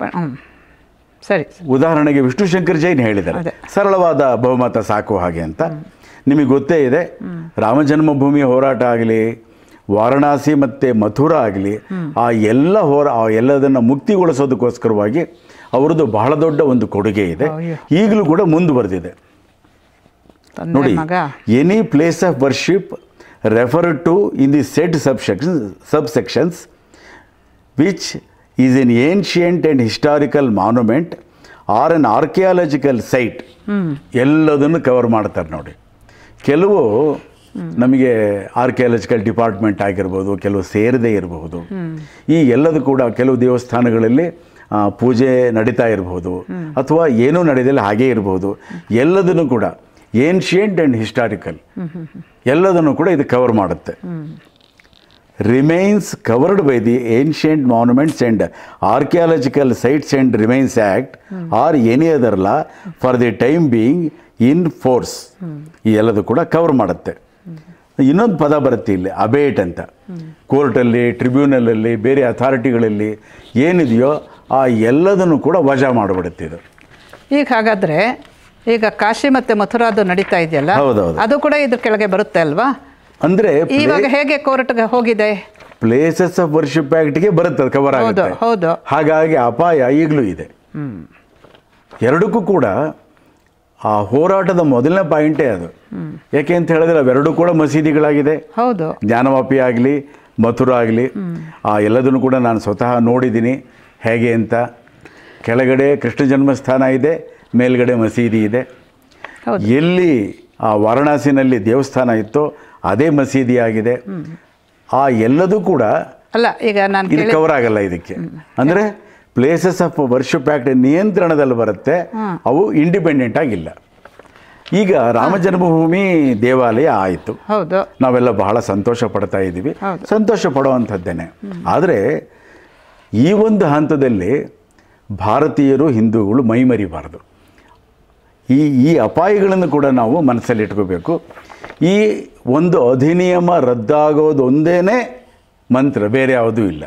ಸರಿ, ಉದಾಹರಣೆಗೆ ವಿಷ್ಣುಶಂಕರ್ ಜೈನ್ ಹೇಳಿದ್ದಾರೆ ಸರಳವಾದ ಬಹುಮತ ಸಾಕು ಹಾಗೆ ಅಂತ. ನಿಮಗೆ ಗೊತ್ತೇ ಇದೆ, ರಾಮ ಜನ್ಮಭೂಮಿ ಹೋರಾಟ ಆಗಲಿ, ವಾರಣಾಸಿ ಮತ್ತು ಮಥುರಾ ಆಗಲಿ, ಆ ಎಲ್ಲದನ್ನು ಮುಕ್ತಿಗೊಳಿಸೋದಕ್ಕೋಸ್ಕರವಾಗಿ ಅವರದ್ದು ಬಹಳ ದೊಡ್ಡ ಒಂದು ಕೊಡುಗೆ ಇದೆ, ಈಗಲೂ ಕೂಡ ಮುಂದುವರೆದಿದೆ. ನೋಡಿ, any place of worship referred to in the said subsections which is an ancient and historical monument or an archaeological site, ಎಲ್ಲದನ್ನು ಕವರ್ ಮಾಡ್ತಾರೆ. ನೋಡಿ, ಕೆಲವು ನಮಗೆ ಆರ್ಕಿಯಾಲಜಿಕಲ್ ಡಿಪಾರ್ಟ್ಮೆಂಟ್ ಆಗಿರ್ಬೋದು, ಕೆಲವು ಸೇರದೇ ಇರಬಹುದು. ಈ ಎಲ್ಲದೂ ಕೂಡ ಕೆಲವು ದೇವಸ್ಥಾನಗಳಲ್ಲಿ ಪೂಜೆ ನಡೀತಾ ಇರಬಹುದು, ಅಥವಾ ಏನೂ ನಡೆದಿಲ್ಲ ಹಾಗೇ ಇರಬಹುದು. ಎಲ್ಲದನ್ನು ಕೂಡ ಏನ್ಷಿಯಂಟ್ ಆ್ಯಂಡ್ ಹಿಸ್ಟಾರಿಕಲ್ ಎಲ್ಲದನ್ನು ಕೂಡ ಇದು ಕವರ್ ಮಾಡುತ್ತೆ. Remains covered by the ancient monuments and archaeological sites and remains act R any other law for the time being in force, ಈ ಎಲ್ಲದೂ ಕೂಡ ಕವರ್ ಮಾಡುತ್ತೆ. ಇನ್ನೊಂದು ಪದ ಬರುತ್ತೆ ಇಲ್ಲಿ, ಅಬೇಟ್ ಅಂತ. ಕೋರ್ಟಲ್ಲಿ, ಟ್ರಿಬ್ಯುನಲಲ್ಲಿ, ಬೇರೆ ಅಥಾರಿಟಿಗಳಲ್ಲಿ ಏನಿದೆಯೋ ಆ ಎಲ್ಲದನ್ನು ಕೂಡ ವಜಾ ಮಾಡಿಬಿಡುತ್ತೆ ಇದು. ಈಗ ಹಾಗಾದರೆ ಈಗ ಕಾಶಿ ಮತ್ತು ಮಥುರಾದು ನಡೀತಾ ಇದೆಯಲ್ಲ, ಅದು ಕೂಡ ಇದ್ರ ಕೆಳಗೆ ಬರುತ್ತೆ ಅಲ್ವಾ? ಅಂದರೆ ಇವಾಗ ಹೇಗೆ ಕೋರ್ಟ್ಗೆ ಹೋಗಿದೆ? ಪ್ಲೇಸಸ್ ಆಫ್ ವರ್ಷಿಪ್ ಆ್ಯಕ್ಟ್ಗೆ ಬರುತ್ತೆ, ಅದು ಕವರ್ ಆಗುತ್ತೆ. ಹೌದು. ಹಾಗಾಗಿ ಅಪಾಯ ಈಗಲೂ ಇದೆ. ಎರಡಕ್ಕೂ ಕೂಡ ಆ ಹೋರಾಟದ ಮೊದಲನೇ ಪಾಯಿಂಟೇ ಅದು. ಯಾಕೆ ಅಂತ ಹೇಳಿದ್ರೆ ಅವೆರಡೂ ಕೂಡ ಮಸೀದಿಗಳಾಗಿದೆ. ಹೌದು. ಜ್ಞಾನವಾಪಿ ಆಗಲಿ, ಮಥುರಾ ಆಗಲಿ, ಆ ಎಲ್ಲದನ್ನು ಕೂಡ ನಾನು ಸ್ವತಃ ನೋಡಿದ್ದೀನಿ ಹೇಗೆ ಅಂತ. ಕೆಳಗಡೆ ಕೃಷ್ಣ ಜನ್ಮಸ್ಥಾನ ಇದೆ, ಮೇಲ್ಗಡೆ ಮಸೀದಿ ಇದೆ. ಎಲ್ಲಿ ಆ ವಾರಣಾಸಿನಲ್ಲಿ ದೇವಸ್ಥಾನ ಇತ್ತೋ ಅದೇ ಮಸೀದಿ ಆಗಿದೆ. ಆ ಎಲ್ಲದೂ ಕೂಡ ಅಲ್ಲ, ಈಗ ನಾನು ಇದು ಕವರ್ ಆಗಲ್ಲ ಇದಕ್ಕೆ. ಅಂದರೆ ಪ್ಲೇಸಸ್ ಆಫ್ ವರ್ಷಿಪ್ ಆ್ಯಕ್ಟ್ ನಿಯಂತ್ರಣದಲ್ಲಿ ಬರುತ್ತೆ, ಅವು ಇಂಡಿಪೆಂಡೆಂಟ್ ಆಗಿಲ್ಲ. ಈಗ ರಾಮ ಜನ್ಮಭೂಮಿ ದೇವಾಲಯ ಆಯಿತು, ನಾವೆಲ್ಲ ಬಹಳ ಸಂತೋಷ ಪಡ್ತಾ ಇದ್ದೀವಿ, ಸಂತೋಷ ಪಡುವಂಥದ್ದೇನೆ. ಆದರೆ ಈ ಒಂದು ಹಂತದಲ್ಲಿ ಭಾರತೀಯರು, ಹಿಂದೂಗಳು ಮೈಮರಿಬಾರ್ದು. ಈ ಅಪಾಯಗಳನ್ನು ಕೂಡ ನಾವು ಮನಸ್ಸಲ್ಲಿ ಇಟ್ಕೋಬೇಕು. ಈ ಒಂದು ಅಧಿನಿಯಮ ರದ್ದಾಗೋದು ಒಂದೇ ಮಂತ್ರ, ಬೇರೆ ಯಾವುದೂ ಇಲ್ಲ.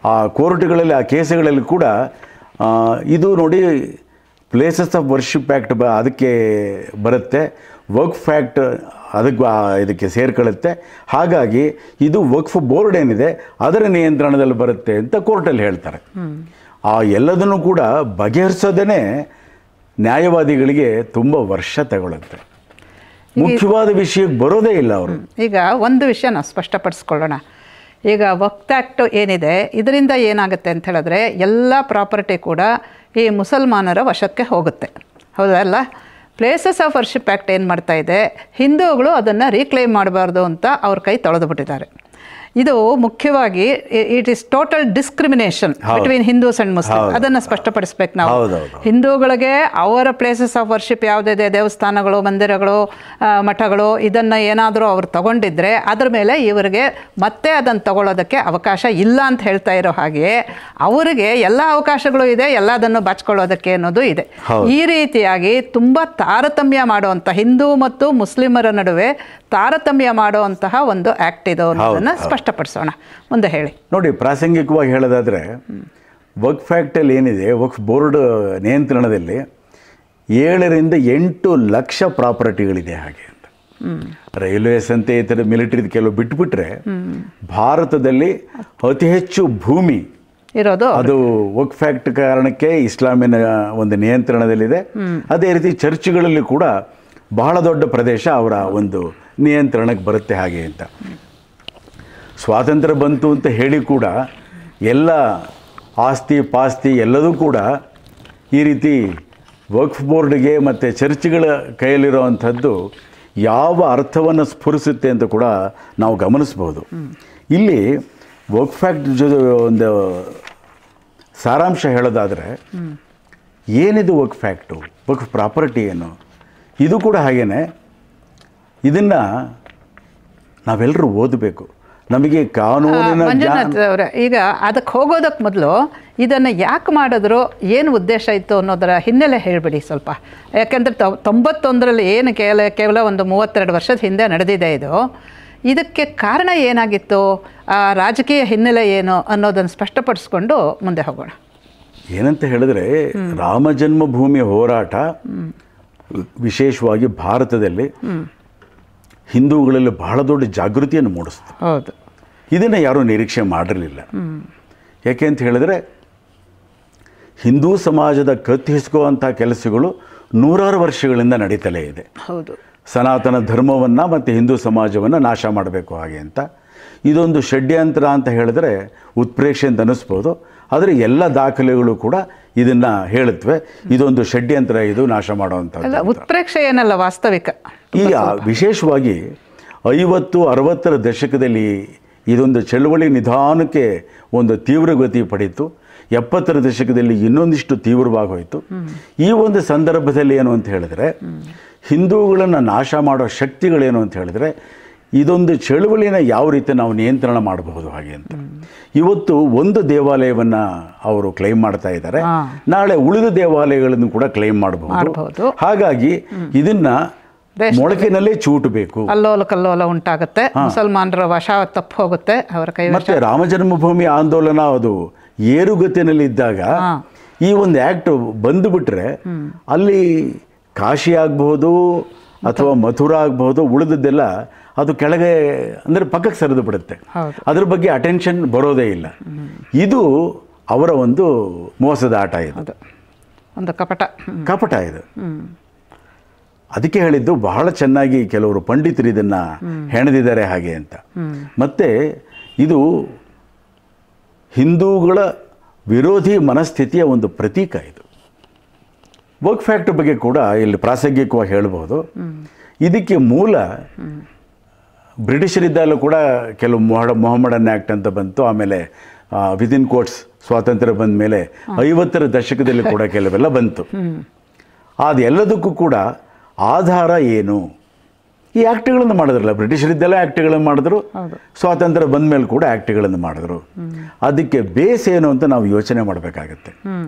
ಆ ಕೋರ್ಟ್ಗಳಲ್ಲಿ, ಆ ಕೇಸುಗಳಲ್ಲಿ ಕೂಡ ಇದು ನೋಡಿ, ಪ್ಲೇಸಸ್ ಆಫ್ ವರ್ಷಿಪ್ ಆ್ಯಕ್ಟ್ ಅದಕ್ಕೆ ಬರುತ್ತೆ, ವಕ್ಫ್ ಆ್ಯಕ್ಟ್ ಇದಕ್ಕೆ ಸೇರ್ಕೊಳ್ಳುತ್ತೆ. ಹಾಗಾಗಿ ಇದು ವಕ್ಫ್ ಬೋರ್ಡ್ ಏನಿದೆ ಅದರ ನಿಯಂತ್ರಣದಲ್ಲಿ ಬರುತ್ತೆ ಅಂತ ಕೋರ್ಟಲ್ಲಿ ಹೇಳ್ತಾರೆ. ಆ ಎಲ್ಲದನ್ನು ಕೂಡ ಬಗೆಹರಿಸೋದೇ ನ್ಯಾಯವಾದಿಗಳಿಗೆ ತುಂಬ ವರ್ಷ ತಗೊಳುತ್ತೆ. ಮುಖ್ಯವಾದ ವಿಷಯಕ್ಕೆ ಬರೋದೇ ಇಲ್ಲ ಅವರು. ಈಗ ಒಂದು ವಿಷಯ ನಾವು ಸ್ಪಷ್ಟಪಡಿಸ್ಕೊಳ್ಳೋಣ. ಈಗ ವಕ್ಫ್ ಆ್ಯಕ್ಟ್ ಏನಿದೆ, ಇದರಿಂದ ಏನಾಗುತ್ತೆ ಅಂತ ಹೇಳಿದ್ರೆ ಎಲ್ಲ ಪ್ರಾಪರ್ಟಿ ಕೂಡ ಈ ಮುಸಲ್ಮಾನರ ವಶಕ್ಕೆ ಹೋಗುತ್ತೆ, ಹೌದಲ್ಲ? ಪ್ಲೇಸಸ್ ಆಫ್ ವರ್ಷಿಪ್ ಆ್ಯಕ್ಟ್ ಏನು ಮಾಡ್ತಾ ಇದೆ, ಹಿಂದೂಗಳು ಅದನ್ನು ರೀಕ್ಲೈಮ್ ಮಾಡಬಾರ್ದು ಅಂತ ಅವ್ರ ಕೈ ತೊಳೆದು ಬಿಟ್ಟಿದ್ದಾರೆ. ಇದು ಮುಖ್ಯವಾಗಿ it is total discrimination between Hindus and Muslim. ಅದನ್ನು ಸ್ಪಷ್ಟಪಡಿಸ್ಬೇಕು ನಾವು. ಹಿಂದೂಗಳಿಗೆ ಅವರ ಪ್ಲೇಸಸ್ ಆಫ್ ವರ್ಷಿಪ್ ಯಾವುದಿದೆ, ದೇವಸ್ಥಾನಗಳು, ಮಂದಿರಗಳು, ಮಠಗಳು, ಇದನ್ನು ಏನಾದರೂ ಅವ್ರು ತಗೊಂಡಿದ್ರೆ ಅದ್ರ ಮೇಲೆ ಇವರಿಗೆ ಮತ್ತೆ ಅದನ್ನು ತಗೊಳ್ಳೋದಕ್ಕೆ ಅವಕಾಶ ಇಲ್ಲ ಅಂತ ಹೇಳ್ತಾ ಇರೋ ಹಾಗೆಯೇ ಅವರಿಗೆ ಎಲ್ಲ ಅವಕಾಶಗಳು ಇದೆ, ಎಲ್ಲದನ್ನು ಬಾಚ್ಕೊಳ್ಳೋದಕ್ಕೆ ಅನ್ನೋದು ಇದೆ. ಈ ರೀತಿಯಾಗಿ ತುಂಬ ತಾರತಮ್ಯ ಮಾಡುವಂಥ, ಹಿಂದೂ ಮತ್ತು ಮುಸ್ಲಿಮರ ನಡುವೆ ತಾರತಮ್ಯ ಮಾಡುವಂತಹ ಒಂದು ಆ್ಯಕ್ಟ್ ಇದು ಅನ್ನೋದನ್ನು ಸ್ಪಷ್ಟಪಡಿಸೋಣ. ಮುಂದೆ ಹೇಳಿ. ನೋಡಿ, ಪ್ರಾಸಂಗಿಕವಾಗಿ ಹೇಳೋದಾದರೆ ವಕ್ಫ್ ಆ್ಯಕ್ಟಲ್ಲಿ ಏನಿದೆ, ವಕ್ಫ್ ಬೋರ್ಡ್ ನಿಯಂತ್ರಣದಲ್ಲಿ 7 ರಿಂದ 8 ಲಕ್ಷ ಪ್ರಾಪರ್ಟಿಗಳಿದೆ ಹಾಗೆ ಅಂತ. ರೈಲ್ವೇಸ್ ಅಂತ ಈ ಥರ ಮಿಲಿಟರಿದು ಕೆಲವು ಬಿಟ್ಬಿಟ್ರೆ ಭಾರತದಲ್ಲಿ ಅತಿ ಹೆಚ್ಚು ಭೂಮಿ ಇರೋದು ಅದು ವಕ್ಫ್ ಆ್ಯಕ್ಟ್ ಕಾರಣಕ್ಕೆ ಇಸ್ಲಾಮಿನ ಒಂದು ನಿಯಂತ್ರಣದಲ್ಲಿದೆ. ಅದೇ ರೀತಿ ಚರ್ಚ್ಗಳಲ್ಲಿ ಕೂಡ ಬಹಳ ದೊಡ್ಡ ಪ್ರದೇಶ ಅವರ ಒಂದು ನಿಯಂತ್ರಣಕ್ಕೆ ಬರುತ್ತೆ ಹಾಗೆ ಅಂತ. ಸ್ವಾತಂತ್ರ್ಯ ಬಂತು ಅಂತ ಹೇಳಿ ಕೂಡ ಎಲ್ಲ ಆಸ್ತಿ ಪಾಸ್ತಿ ಎಲ್ಲದೂ ಕೂಡ ಈ ರೀತಿ ವಕ್ಫ್ ಬೋರ್ಡ್ಗೆ ಮತ್ತು ಚರ್ಚ್ಗಳ ಕೈಯಲ್ಲಿರುವಂಥದ್ದು ಯಾವ ಅರ್ಥವನ್ನು ಸ್ಫುರಿಸುತ್ತೆ ಅಂತ ಕೂಡ ನಾವು ಗಮನಿಸ್ಬೋದು. ಇಲ್ಲಿ ವಕ್ಫ್ ಆ್ಯಕ್ಟ್ ಜೊತೆ ಒಂದು ಸಾರಾಂಶ ಹೇಳೋದಾದರೆ, ಏನಿದು ವಕ್ಫ್ ಫ್ಯಾಕ್ಟು, ವಕ್ಫ್ ಪ್ರಾಪರ್ಟಿ ಏನು, ಇದು ಕೂಡ ಹಾಗೇನೆ. ಇದನ್ನು ನಾವೆಲ್ಲರೂ ಓದಬೇಕು. ನಮಗೆ ಕಾನೂನಿನ ಮಂಜುನಾಥ್ ಅವರೇ, ಈಗ ಅದಕ್ಕೆ ಹೋಗೋದಕ್ಕೆ ಮೊದಲು ಇದನ್ನು ಯಾಕೆ ಮಾಡಿದ್ರು, ಏನು ಉದ್ದೇಶ ಇತ್ತು ಅನ್ನೋದರ ಹಿನ್ನೆಲೆ ಹೇಳಿಬಿಡಿ ಸ್ವಲ್ಪ. ಯಾಕೆಂದರೆ 91ರಲ್ಲಿ ಏನು ಕೇವಲ ಒಂದು 32 ವರ್ಷದ ಹಿಂದೆ ನಡೆದಿದೆ ಇದು. ಇದಕ್ಕೆ ಕಾರಣ ಏನಾಗಿತ್ತು, ರಾಜಕೀಯ ಹಿನ್ನೆಲೆ ಏನು ಅನ್ನೋದನ್ನು ಸ್ಪಷ್ಟಪಡಿಸ್ಕೊಂಡು ಮುಂದೆ ಹೋಗೋಣ. ಏನಂತ ಹೇಳಿದ್ರೆ, ರಾಮ ಜನ್ಮಭೂಮಿ ಹೋರಾಟ ವಿಶೇಷವಾಗಿ ಭಾರತದಲ್ಲಿ ಹಿಂದೂಗಳಲ್ಲಿ ಬಹಳ ದೊಡ್ಡ ಜಾಗೃತಿಯನ್ನು ಮೂಡಿಸ್ತು. ಹೌದು, ಇದನ್ನು ಯಾರೂ ನಿರೀಕ್ಷೆ ಮಾಡಿರಲಿಲ್ಲ. ಯಾಕೆ ಅಂತ ಹೇಳಿದ್ರೆ, ಹಿಂದೂ ಸಮಾಜದ ಕತ್ತಿಹಿಸ್ಕುವಂಥ ಕೆಲಸಗಳು ನೂರಾರು ವರ್ಷಗಳಿಂದ ನಡೀತಲೇ ಇದೆ. ಹೌದು, ಸನಾತನ ಧರ್ಮವನ್ನು ಮತ್ತು ಹಿಂದೂ ಸಮಾಜವನ್ನು ನಾಶ ಮಾಡಬೇಕು ಹಾಗೆ ಅಂತ. ಇದೊಂದು ಷಡ್ಯಂತ್ರ ಅಂತ ಹೇಳಿದ್ರೆ ಉತ್ಪ್ರೇಕ್ಷೆ ಅಂತ ಅನ್ನಿಸ್ಬೋದು, ಆದರೆ ಎಲ್ಲ ದಾಖಲೆಗಳು ಕೂಡ ಇದನ್ನು ಹೇಳುತ್ತವೆ. ಇದೊಂದು ಷಡ್ಯಂತ್ರ, ಇದು ನಾಶ ಮಾಡುವಂಥದ್ದು. ಉತ್ಪ್ರೇಕ್ಷೆ ಏನಲ್ಲ, ವಾಸ್ತವಿಕ. ಈಗ ವಿಶೇಷವಾಗಿ 50-60ರ ದಶಕದಲ್ಲಿ ಇದೊಂದು ಚಳವಳಿ ನಿಧಾನಕ್ಕೆ ಒಂದು ತೀವ್ರಗತಿ ಪಡೀತು. 70ರ ದಶಕದಲ್ಲಿ ಇನ್ನೊಂದಿಷ್ಟು ತೀವ್ರವಾಗೋಯಿತು. ಈ ಒಂದು ಸಂದರ್ಭದಲ್ಲಿ ಏನು ಅಂತ ಹೇಳಿದ್ರೆ, ಹಿಂದೂಗಳನ್ನು ನಾಶ ಮಾಡೋ ಶಕ್ತಿಗಳೇನು ಅಂತ ಹೇಳಿದ್ರೆ, ಇದೊಂದು ಚಳುವಳಿನ ಯಾವ ರೀತಿ ನಾವು ನಿಯಂತ್ರಣ ಮಾಡಬಹುದು ಹಾಗೆ ಅಂತ. ಇವತ್ತು ಒಂದು ದೇವಾಲಯವನ್ನು ಅವರು ಕ್ಲೈಮ್ ಮಾಡ್ತಾ ಇದ್ದಾರೆ, ನಾಳೆ ಉಳಿದ ದೇವಾಲಯಗಳನ್ನು ಕೂಡ ಕ್ಲೈಮ್ ಮಾಡಬಹುದು. ಹಾಗಾಗಿ ಇದನ್ನ ಮೊಳಕಿನಲ್ಲೇ ಚೂಟಬೇಕು. ಅಲ್ಲೋಲ ಕಲ್ಲೋಲ ಉಂಟಾಗುತ್ತೆ, ಮುಸಲ್ಮಾನರ ವಶ ತಪ್ಪು ಹೋಗುತ್ತೆ ಅವರ ಕೈ. ಮತ್ತೆ ರಾಮ ಜನ್ಮಭೂಮಿ ಆಂದೋಲನ ಅದು ಏರುಗತಿನಲ್ಲಿದ್ದಾಗ ಈ ಒಂದು ಆ್ಯಕ್ಟ್ ಬಂದುಬಿಟ್ರೆ ಅಲ್ಲಿ ಕಾಶಿ ಆಗಬಹುದು ಅಥವಾ ಮಥುರಾ ಆಗಬಹುದು, ಉಳಿದದ್ದೆಲ್ಲ ಅದು ಕೆಳಗೆ ಅಂದರೆ ಪಕ್ಕಕ್ಕೆ ಸರಿದು ಬಿಡುತ್ತೆ. ಅದ್ರ ಬಗ್ಗೆ ಅಟೆನ್ಷನ್ ಬರೋದೇ ಇಲ್ಲ. ಇದು ಅವರ ಒಂದು ಮೋಸದ ಆಟ, ಇದು ಒಂದು ಕಪಟ ಇದು. ಅದಕ್ಕೆ ಹೇಳಿದ್ದು ಬಹಳ ಚೆನ್ನಾಗಿ ಕೆಲವರು ಪಂಡಿತರು ಇದನ್ನು ಹೆಣೆದಿದ್ದಾರೆ ಹಾಗೆ ಅಂತ. ಮತ್ತು ಇದು ಹಿಂದೂಗಳ ವಿರೋಧಿ ಮನಸ್ಥಿತಿಯ ಒಂದು ಪ್ರತೀಕ. ಇದು ವಕ್ಫ್ ಫ್ಯಾಕ್ಟ್ ಬಗ್ಗೆ ಕೂಡ ಇಲ್ಲಿ ಪ್ರಾಸಂಗಿಕವಾಗಿ ಹೇಳಬಹುದು. ಇದಕ್ಕೆ ಮೂಲ ಬ್ರಿಟಿಷರಿದ್ದಲ್ಲೂ ಕೂಡ ಕೆಲವು ಮೊಹಮ್ಮಡನ್ ಆ್ಯಕ್ಟ್ ಅಂತ ಬಂತು. ಆಮೇಲೆ ವಿದಿನ್ ಕೋಟ್ಸ್ ಸ್ವಾತಂತ್ರ್ಯ ಬಂದ ಮೇಲೆ 50ರ ದಶಕದಲ್ಲಿ ಕೂಡ ಕೆಲವೆಲ್ಲ ಬಂತು. ಅದೆಲ್ಲದಕ್ಕೂ ಕೂಡ ಆಧಾರ ಏನು? ಈ ಆ್ಯಕ್ಟ್ಗಳನ್ನು ಮಾಡಿದ್ರಲ್ಲ, ಬ್ರಿಟಿಷರಿದ್ದೆಲ್ಲ ಆ್ಯಕ್ಟ್ಗಳನ್ನು ಮಾಡಿದ್ರು, ಸ್ವಾತಂತ್ರ್ಯ ಬಂದ ಮೇಲೆ ಕೂಡ ಆ್ಯಕ್ಟ್ಗಳನ್ನು ಮಾಡಿದ್ರು. ಅದಕ್ಕೆ ಬೇಸ್ ಏನು ಅಂತ ನಾವು ಯೋಚನೆ ಮಾಡಬೇಕಾಗತ್ತೆ.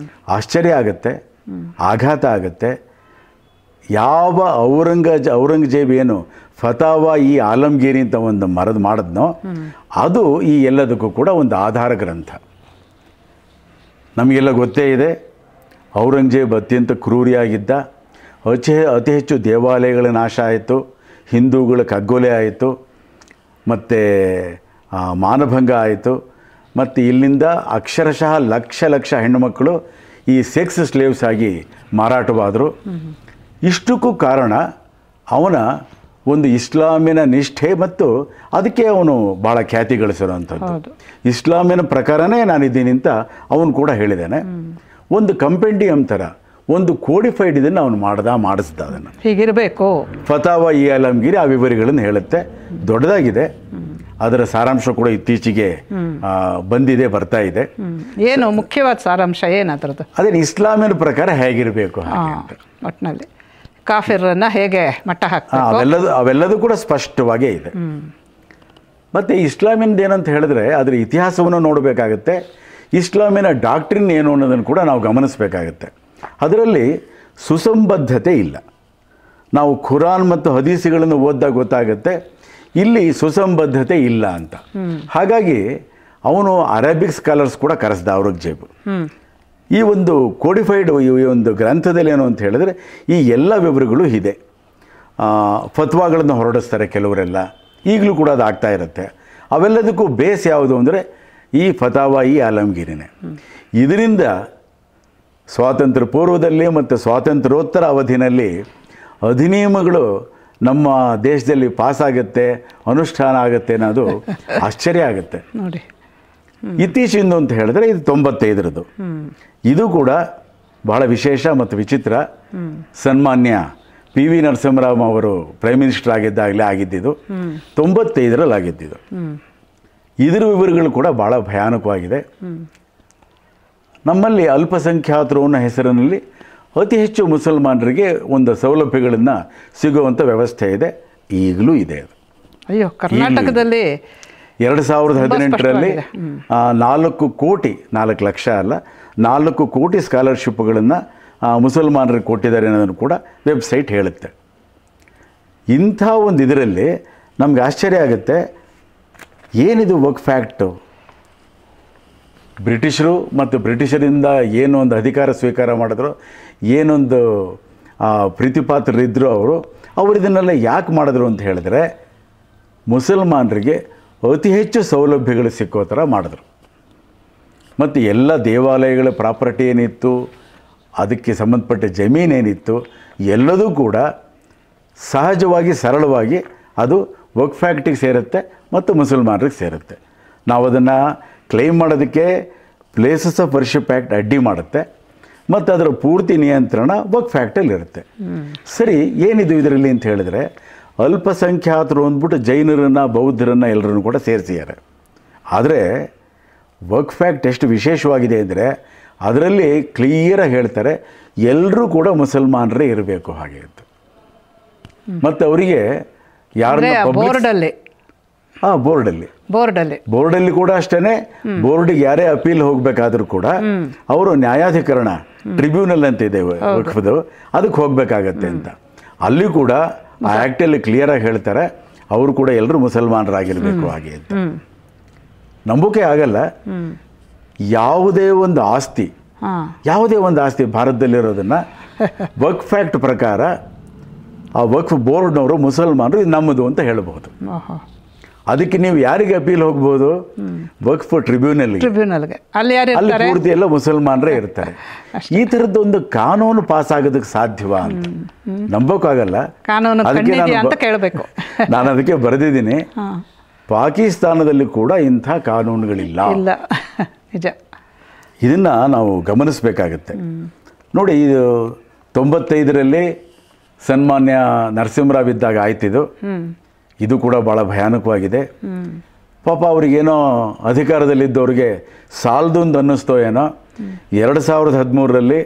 ಆಶ್ಚರ್ಯ ಆಗುತ್ತೆ, ಆಘಾತ ಆಗುತ್ತೆ. ಯಾವ ಔರಂಗಜೇಬ್ ಏನು ಫತಾವಾ ಈ ಆಲಮ್ಗೀರಿ ಅಂತ ಒಂದು ಮಾಡಿದ್ನೋ ಅದು ಈ ಎಲ್ಲದಕ್ಕೂ ಕೂಡ ಒಂದು ಆಧಾರ ಗ್ರಂಥ. ನಮಗೆಲ್ಲ ಗೊತ್ತೇ ಇದೆ, ಔರಂಗಜೇಬ್ ಅತ್ಯಂತ ಕ್ರೂರಿಯಾಗಿದ್ದ. ಅತಿ ಹೆಚ್ಚು ದೇವಾಲಯಗಳ ನಾಶ ಆಯಿತು, ಹಿಂದೂಗಳ ಕಗ್ಗೊಲೆ ಆಯಿತು, ಮತ್ತು ಮಾನಭಂಗ ಆಯಿತು. ಮತ್ತು ಇಲ್ಲಿಂದ ಅಕ್ಷರಶಃ ಲಕ್ಷ ಹೆಣ್ಣುಮಕ್ಕಳು ಈ ಸೆಕ್ಸ್ ಸ್ಲೇವ್ಸ್ ಆಗಿ ಮಾರಾಟವಾದರು. ಇಷ್ಟಕ್ಕೂ ಕಾರಣ ಅವನ ಒಂದು ಇಸ್ಲಾಮಿನ ನಿಷ್ಠೆ, ಮತ್ತು ಅದಕ್ಕೆ ಅವನು ಭಾಳ ಖ್ಯಾತಿ ಗಳಿಸಿರುವಂಥದ್ದು. ಇಸ್ಲಾಮಿನ ಪ್ರಕಾರನೇ ನಾನಿದ್ದೀನಿ ಅಂತ ಅವನು ಕೂಡ ಹೇಳಿದ್ದಾನೆ. ಒಂದು ಕಂಪೆಂಡಿಯಂ ಥರ ಒಂದು ಕೋಡಿಫೈಡ್ ಇದನ್ನು ಅವನು ಮಾಡಿಸ್ದ. ಅದನ್ನು ಹೀಗಿರಬೇಕು. ಫತಾವಾ ಈ ಆಲಮ್ಗೀರಿ ಆ ವಿವರಗಳನ್ನು ಹೇಳುತ್ತೆ. ದೊಡ್ಡದಾಗಿದೆ. ಅದರ ಸಾರಾಂಶ ಕೂಡ ಇತ್ತೀಚೆಗೆ ಬರ್ತಾ ಇದೆ. ಏನು ಮುಖ್ಯವಾದ ಸಾರಾಂಶ ಏನದ್ರದ್ದು? ಅದೇ ಇಸ್ಲಾಮಿನ ಪ್ರಕಾರ ಹೇಗಿರಬೇಕು ಒಟ್ಟಿನಲ್ಲಿ ಕಾಫಿರನ್ನ ಹೇಗೆ ಮಟ್ಟ ಹಾಕ್ತಾರೆ ಅವೆಲ್ಲದೂ ಕೂಡ ಸ್ಪಷ್ಟವಾಗೇ ಇದೆ. ಮತ್ತು ಇಸ್ಲಾಮಿನದು ಏನಂತ ಹೇಳಿದ್ರೆ ಅದರ ಇತಿಹಾಸವನ್ನು ನೋಡಬೇಕಾಗತ್ತೆ. ಇಸ್ಲಾಮಿನ ಡಾಕ್ಟ್ರಿನ್ ಏನು ಅನ್ನೋದನ್ನು ಕೂಡ ನಾವು ಗಮನಿಸಬೇಕಾಗತ್ತೆ. ಅದರಲ್ಲಿ ಸುಸಂಬದ್ಧತೆ ಇಲ್ಲ. ನಾವು ಖುರಾನ್ ಮತ್ತು ಹದೀಸುಗಳನ್ನು ಓದಿದಾಗ ಗೊತ್ತಾಗುತ್ತೆ ಇಲ್ಲಿ ಸುಸಂಬದ್ಧತೆ ಇಲ್ಲ ಅಂತ. ಹಾಗಾಗಿ ಅವನು ಅರೇಬಿಕ್ ಸ್ಕಾಲರ್ಸ್ ಕೂಡ ಕರೆಸ್ದ ಔರಂಗಜೇಬ್. ಈ ಒಂದು ಕೋಡಿಫೈಡ್ ಈ ಒಂದು ಗ್ರಂಥದಲ್ಲಿ ಏನು ಅಂತ ಹೇಳಿದ್ರೆ ಈ ಎಲ್ಲ ವಿವರಗಳು ಇದೆ. ಫತ್ವಾಗಳನ್ನು ಹೊರಡಿಸ್ತಾರೆ ಕೆಲವರೆಲ್ಲ, ಈಗಲೂ ಕೂಡ ಅದು ಆಗ್ತಾ ಇರುತ್ತೆ. ಅವೆಲ್ಲದಕ್ಕೂ ಬೇಸ್ ಯಾವುದು ಅಂದರೆ ಈ ಫತಾವಾ ಈ ಆಲಮ್ಗೀರಿನೇ. ಇದರಿಂದ ಸ್ವಾತಂತ್ರ್ಯ ಪೂರ್ವದಲ್ಲಿ ಮತ್ತು ಸ್ವಾತಂತ್ರ್ಯೋತ್ತರ ಅವಧಿನಲ್ಲಿ ಅಧಿನಿಯಮಗಳು ನಮ್ಮ ದೇಶದಲ್ಲಿ ಪಾಸಾಗುತ್ತೆ, ಅನುಷ್ಠಾನ ಆಗುತ್ತೆ ಅನ್ನೋದು ಆಶ್ಚರ್ಯ ಆಗುತ್ತೆ ನೋಡಿ. ಇತ್ತೀಚಿಂದು ಅಂತ ಹೇಳಿದ್ರೆ ಇದು 95ರದ್ದು. ಇದು ಕೂಡ ಬಹಳ ವಿಶೇಷ ಮತ್ತು ವಿಚಿತ್ರ. ಸನ್ಮಾನ್ಯ PV ನರಸಿಂಹರಾವ್ ಅವರು ಪ್ರೈಮ್ ಮಿನಿಸ್ಟರ್ ಆಗಿದ್ದಾಗಲೇ ಆಗಿದ್ದಿದ್ದು, 95ರಲ್ಲಿ ಆಗಿದ್ದಿದ್ದು. ಇದರ ವಿವರಗಳು ಕೂಡ ಭಾಳ ಭಯಾನಕವಾಗಿದೆ. ನಮ್ಮಲ್ಲಿ ಅಲ್ಪಸಂಖ್ಯಾತರು ಅನ್ನೋ ಹೆಸರಿನಲ್ಲಿ ಅತಿ ಹೆಚ್ಚು ಮುಸಲ್ಮಾನರಿಗೆ ಒಂದು ಸೌಲಭ್ಯಗಳನ್ನು ಸಿಗುವಂಥ ವ್ಯವಸ್ಥೆ ಇದೆ, ಈಗಲೂ ಇದೆ. ಅದು ಅಯ್ಯೋ, ಕರ್ನಾಟಕದಲ್ಲಿ 2018ರಲ್ಲಿ 4 ಕೋಟಿ, 4 ಲಕ್ಷ ಅಲ್ಲ, 4 ಕೋಟಿ ಸ್ಕಾಲರ್ಶಿಪ್ಗಳನ್ನು ಮುಸಲ್ಮಾನರಿಗೆ ಕೊಟ್ಟಿದ್ದಾರೆ ಅನ್ನೋದನ್ನು ಕೂಡ ವೆಬ್ಸೈಟ್ ಹೇಳುತ್ತೆ. ಇಂಥ ಒಂದು ಇದರಲ್ಲಿ ನಮ್ಗೆ ಆಶ್ಚರ್ಯ ಆಗುತ್ತೆ, ಏನಿದು ವಕ್ಫ್ ಆ್ಯಕ್ಟು? ಬ್ರಿಟಿಷರು ಮತ್ತು ಬ್ರಿಟಿಷರಿಂದ ಏನೋ ಒಂದು ಅಧಿಕಾರ ಸ್ವೀಕಾರ ಮಾಡಿದ್ರು, ಏನೊಂದು ಪ್ರೀತಿಪಾತ್ರರಿದ್ದರು ಅವರು ಇದನ್ನೆಲ್ಲ ಯಾಕೆ ಮಾಡಿದ್ರು ಅಂತ ಹೇಳಿದ್ರೆ, ಮುಸಲ್ಮಾನರಿಗೆ ಅತಿ ಹೆಚ್ಚು ಸೌಲಭ್ಯಗಳು ಸಿಕ್ಕೋ ಥರ ಮಾಡಿದ್ರು. ಮತ್ತು ಎಲ್ಲ ದೇವಾಲಯಗಳ ಪ್ರಾಪರ್ಟಿ ಏನಿತ್ತು, ಅದಕ್ಕೆ ಸಂಬಂಧಪಟ್ಟ ಜಮೀನೇನಿತ್ತು, ಎಲ್ಲದೂ ಕೂಡ ಸಹಜವಾಗಿ ಸರಳವಾಗಿ ಅದು ವಕ್ಫ್ ಆ್ಯಕ್ಟಿಗೆ ಸೇರುತ್ತೆ ಮತ್ತು ಮುಸಲ್ಮಾನರಿಗೆ ಸೇರುತ್ತೆ. ನಾವು ಅದನ್ನು ಕ್ಲೈಮ್ ಮಾಡೋದಕ್ಕೆ ಪ್ಲೇಸಸ್ ಆಫ್ ವರ್ಷಿಪ್ ಆ್ಯಕ್ಟ್ ಅಡ್ಡಿ ಮಾಡುತ್ತೆ ಮತ್ತು ಅದರ ಪೂರ್ತಿ ನಿಯಂತ್ರಣ ವಕ್ಫ್ ಆ್ಯಕ್ಟಲ್ಲಿ ಇರುತ್ತೆ. ಸರಿ, ಏನಿದು ಇದರಲ್ಲಿ ಅಂತ ಹೇಳಿದ್ರೆ, ಅಲ್ಪಸಂಖ್ಯಾತರು ಅಂದ್ಬಿಟ್ಟು ಜೈನರನ್ನು, ಬೌದ್ಧರನ್ನು ಎಲ್ಲರನ್ನು ಕೂಡ ಸೇರಿಸಿದ್ದಾರೆ. ಆದರೆ ವಕ್ಫ್ ಆ್ಯಕ್ಟ್ ಎಷ್ಟು ವಿಶೇಷವಾಗಿದೆ ಅಂದರೆ, ಅದರಲ್ಲಿ ಕ್ಲಿಯರಾಗಿ ಹೇಳ್ತಾರೆ ಎಲ್ಲರೂ ಕೂಡ ಮುಸಲ್ಮಾನರೇ ಇರಬೇಕು ಹಾಗೆ ಅಂತ. ಮತ್ತು ಅವರಿಗೆ ಯಾರನ್ನ ಬೋರ್ಡಲ್ಲಿ ಕೂಡ ಅಷ್ಟೇ, ಬೋರ್ಡಿಗೆ ಯಾರೇ ಅಪೀಲ್ ಹೋಗಬೇಕಾದ್ರೂ ಕೂಡ ಅವರು ನ್ಯಾಯಾಧಿಕರಣ, ಟ್ರಿಬ್ಯುನಲ್ ಅಂತ ಇದೆ ವಕ್ಫ್ದು, ಅದಕ್ಕೆ ಹೋಗಬೇಕಾಗತ್ತೆ ಅಂತ. ಅಲ್ಲಿ ಕೂಡ ಆ ಆ್ಯಕ್ಟಲ್ಲಿ ಕ್ಲಿಯರಾಗಿ ಹೇಳ್ತಾರೆ ಅವರು ಕೂಡ ಎಲ್ಲರೂ ಮುಸಲ್ಮಾನರಾಗಿರಬೇಕು ಹಾಗೆ ಅಂತ. ನಂಬಿಕೆ ಆಗಲ್ಲ. ಯಾವುದೇ ಒಂದು ಆಸ್ತಿ ಭಾರತದಲ್ಲಿರೋದನ್ನು ವಕ್ಫ್ ಆ್ಯಕ್ಟ್ ಪ್ರಕಾರ ಆ ವಕ್ಫ್ ಬೋರ್ಡ್ನವರು ಮುಸಲ್ಮಾನರು ಇದು ನಮ್ಮದು ಅಂತ ಹೇಳಬಹುದು. ಅದಕ್ಕೆ ನೀವು ಯಾರಿಗೆ ಅಪೀಲ್ ಹೋಗ್ಬೋದು? ವಕ್ಫ್ ಟ್ರಿಬ್ಯುನಲ್ಗೆ. ಅಲ್ಲಿ ಪೂರ್ತಿ ಎಲ್ಲ ಮುಸಲ್ಮಾನರೇ ಇರ್ತಾರೆ. ಈ ಥರದ್ದೊಂದು ಕಾನೂನು ಪಾಸ್ ಆಗೋದಕ್ಕೆ ಸಾಧ್ಯವಾ ಅಂತ ನಂಬೋಕ್ಕಾಗಲ್ಲ. ಅದಕ್ಕೆ ನಾನು ಅದಕ್ಕೆ ಬರೆದಿದ್ದೀನಿ, ಪಾಕಿಸ್ತಾನದಲ್ಲಿ ಕೂಡ ಇಂಥ ಕಾನೂನುಗಳಿಲ್ಲ. ಇದನ್ನು ನಾವು ಗಮನಿಸಬೇಕಾಗತ್ತೆ. ನೋಡಿ, ಇದು 95ರಲ್ಲಿ ಸನ್ಮಾನ್ಯ ನರಸಿಂಹರಾವ್ ಇದ್ದಾಗ ಆಯ್ತಿದು. ಇದು ಕೂಡ ಭಾಳ ಭಯಾನಕವಾಗಿದೆ. ಪಾಪ ಅವ್ರಿಗೇನೋ ಅಧಿಕಾರದಲ್ಲಿದ್ದವ್ರಿಗೆ ಸಾಲದೊಂದು ಅನ್ನಿಸ್ತೋ ಏನೋ. 2013ರಲ್ಲಿ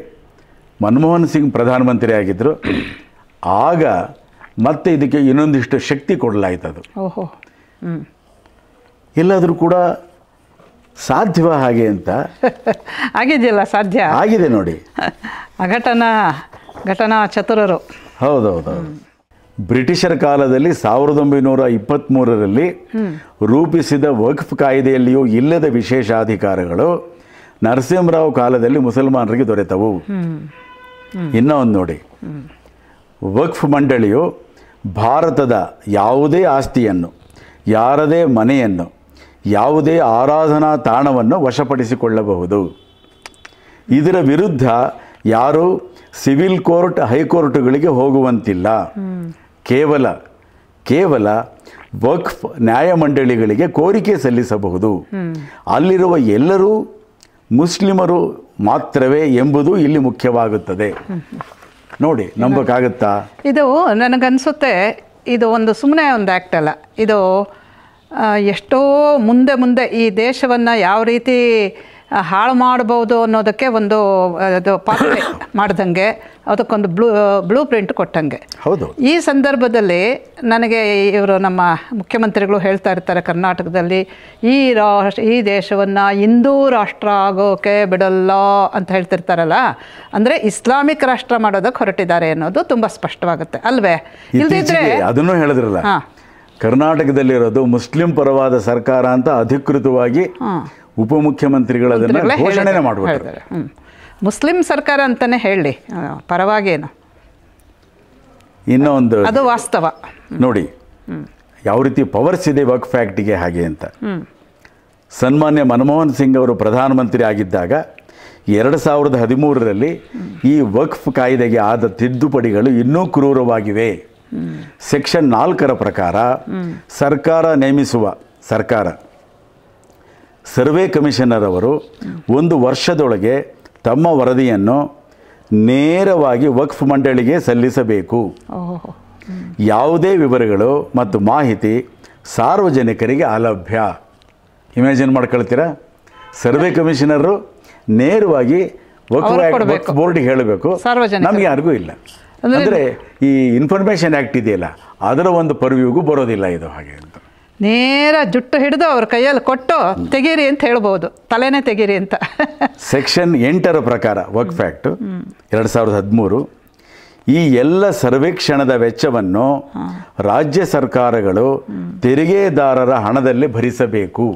ಮನಮೋಹನ್ ಸಿಂಗ್ ಪ್ರಧಾನಮಂತ್ರಿ ಆಗಿದ್ದರು. ಆಗ ಮತ್ತೆ ಇದಕ್ಕೆ ಇನ್ನೊಂದಿಷ್ಟು ಶಕ್ತಿ ಕೊಡಲಾಯ್ತದು. ಎಲ್ಲಾದರೂ ಕೂಡ ಸಾಧ್ಯವ ಹಾಗೆ ಅಂತ ಆಗಿದೆಯಲ್ಲ, ಸಾಧ್ಯ ಆಗಿದೆ ನೋಡಿ. ಘಟನಾ ಚತುರರು. ಹೌದೌದು. ಬ್ರಿಟಿಷರ ಕಾಲದಲ್ಲಿ 1923ರಲ್ಲಿ ರೂಪಿಸಿದ ವಕ್ಫ್ ಕಾಯ್ದೆಯಲ್ಲಿಯೂ ಇಲ್ಲದ ವಿಶೇಷಾಧಿಕಾರಗಳು ನರಸಿಂಹರಾವ್ ಕಾಲದಲ್ಲಿ ಮುಸಲ್ಮಾನರಿಗೆ ದೊರೆತವು. ಇನ್ನೂ ಒಂದು ನೋಡಿ, ವಕ್ಫ್ ಮಂಡಳಿಯು ಭಾರತದ ಯಾವುದೇ ಆಸ್ತಿಯನ್ನು, ಯಾರದೇ ಮನೆಯನ್ನು, ಯಾವುದೇ ಆರಾಧನಾ ತಾಣವನ್ನು ವಶಪಡಿಸಿಕೊಳ್ಳಬಹುದು. ಇದರ ವಿರುದ್ಧ ಯಾರೂ ಸಿವಿಲ್ ಕೋರ್ಟ್, ಹೈಕೋರ್ಟ್ಗಳಿಗೆ ಹೋಗುವಂತಿಲ್ಲ. ಕೇವಲ ವಕ್ಫ್ ನ್ಯಾಯಮಂಡಳಿಗಳಿಗೆ ಕೋರಿಕೆ ಸಲ್ಲಿಸಬಹುದು. ಅಲ್ಲಿರುವ ಎಲ್ಲರೂ ಮುಸ್ಲಿಮರು ಮಾತ್ರವೇ ಎಂಬುದು ಇಲ್ಲಿ ಮುಖ್ಯವಾಗುತ್ತದೆ. ನೋಡಿ, ನಂಬಕ್ಕಾಗತ್ತಾ? ಇದು ನನಗನ್ಸುತ್ತೆ ಇದು ಒಂದು ಸುಮ್ಮನೆ ಒಂದು ಆ್ಯಕ್ಟ್ ಅಲ್ಲ. ಇದು ಎಷ್ಟೋ ಮುಂದೆ ಈ ದೇಶವನ್ನು ಯಾವ ರೀತಿ ಹಾಳು ಮಾಡ್ಬೋದು ಅನ್ನೋದಕ್ಕೆ ಒಂದು ಅದು ಪಾತ್ರೆ ಮಾಡ್ದಂಗೆ, ಅದಕ್ಕೊಂದು ಬ್ಲೂ ಪ್ರಿಂಟ್ ಕೊಟ್ಟಂಗೆ. ಹೌದು. ಈ ಸಂದರ್ಭದಲ್ಲಿ ನನಗೆ ಇವರು ನಮ್ಮ ಮುಖ್ಯಮಂತ್ರಿಗಳು ಹೇಳ್ತಾ ಇರ್ತಾರೆ, ಕರ್ನಾಟಕದಲ್ಲಿ ಈ ದೇಶವನ್ನು ಹಿಂದೂ ರಾಷ್ಟ್ರ ಆಗೋಕೆ ಬಿಡಲ್ಲ ಅಂತ ಹೇಳ್ತಿರ್ತಾರಲ್ಲ, ಅಂದರೆ ಇಸ್ಲಾಮಿಕ್ ರಾಷ್ಟ್ರ ಮಾಡೋದಕ್ಕೆ ಹೊರಟಿದ್ದಾರೆ ಅನ್ನೋದು ತುಂಬ ಸ್ಪಷ್ಟವಾಗುತ್ತೆ ಅಲ್ವೇ? ಇಲ್ದಿದ್ರೆ ಅದನ್ನು ಹೇಳಿದ್ರಲ್ಲ, ಕರ್ನಾಟಕದಲ್ಲಿರೋದು ಮುಸ್ಲಿಂ ಪರವಾದ ಸರ್ಕಾರ ಅಂತ ಅಧಿಕೃತವಾಗಿ ಉಪಮುಖ್ಯಮಂತ್ರಿಗಳು ಅದನ್ನು ಘೋಷಣೆ ಮಾಡಿಬಿಟ್ರು. ಮುಸ್ಲಿಂ ಸರ್ಕಾರ ಅಂತಲೇ ಹೇಳಿ, ಪರವಾಗೇನು. ಇನ್ನೊಂದು ಅದು ವಾಸ್ತವ ನೋಡಿ, ಯಾವ ರೀತಿ ಪವರ್ಸ್ ಇದೆ ವಕ್ಫ್ ಆ್ಯಕ್ಟಿಗೆ ಹಾಗೆ ಅಂತ. ಸನ್ಮಾನ್ಯ ಮನಮೋಹನ್ ಸಿಂಗ್ ಅವರು ಪ್ರಧಾನಮಂತ್ರಿ ಆಗಿದ್ದಾಗ 2013ರಲ್ಲಿ ಈ ವಕ್ಫ್ ಕಾಯ್ದೆಗೆ ಆದ ತಿದ್ದುಪಡಿಗಳು ಇನ್ನೂ ಕ್ರೂರವಾಗಿವೆ. ಸೆಕ್ಷನ್ 4ರ ಪ್ರಕಾರ ಸರ್ವೆ ಕಮಿಷನರ್ ಅವರು 1 ವರ್ಷದೊಳಗೆ ತಮ್ಮ ವರದಿಯನ್ನು ನೇರವಾಗಿ ವಕ್ಫ್ ಮಂಡಳಿಗೆ ಸಲ್ಲಿಸಬೇಕು. ಯಾವುದೇ ವಿವರಗಳು ಮತ್ತು ಮಾಹಿತಿ ಸಾರ್ವಜನಿಕರಿಗೆ ಅಲಭ್ಯ. ಇಮ್ಯಾಜಿನ್ ಮಾಡ್ಕೊಳ್ತೀರಾ? ಸರ್ವೆ ಕಮಿಷನರು ನೇರವಾಗಿ ವಕ್ಫ್ ಬೋರ್ಡ್ಗೆ ಹೇಳಬೇಕು, ನಮ್ಗೆ ಯಾರಿಗೂ ಇಲ್ಲ. ಅಂದರೆ ಈ ಇನ್ಫಾರ್ಮೇಷನ್ ಆ್ಯಕ್ಟ್ ಇದೆಯಲ್ಲ ಅದರ ಒಂದು ಪರ್ವ್ಯೂಗೂ ಬರೋದಿಲ್ಲ ಇದು ಹಾಗೆ ಅಂತ. ನೇರ ಜುಟ್ಟು ಹಿಡಿದು ಅವ್ರ ಕೈಯಲ್ಲಿ ಕೊಟ್ಟು ತೆಗೀರಿ ಅಂತ ಹೇಳ್ಬೋದು, ತಲೆನೇ ತೆಗೀರಿ ಅಂತ. ಸೆಕ್ಷನ್ 8 ಪ್ರಕಾರ ವಕ್ಫ್ ಆ್ಯಕ್ಟ್ 2013 ಈ ಎಲ್ಲ ಸರ್ವೇಕ್ಷಣದ ವೆಚ್ಚವನ್ನು ರಾಜ್ಯ ಸರ್ಕಾರಗಳು ತೆರಿಗೆದಾರರ ಹಣದಲ್ಲಿ ಭರಿಸಬೇಕು.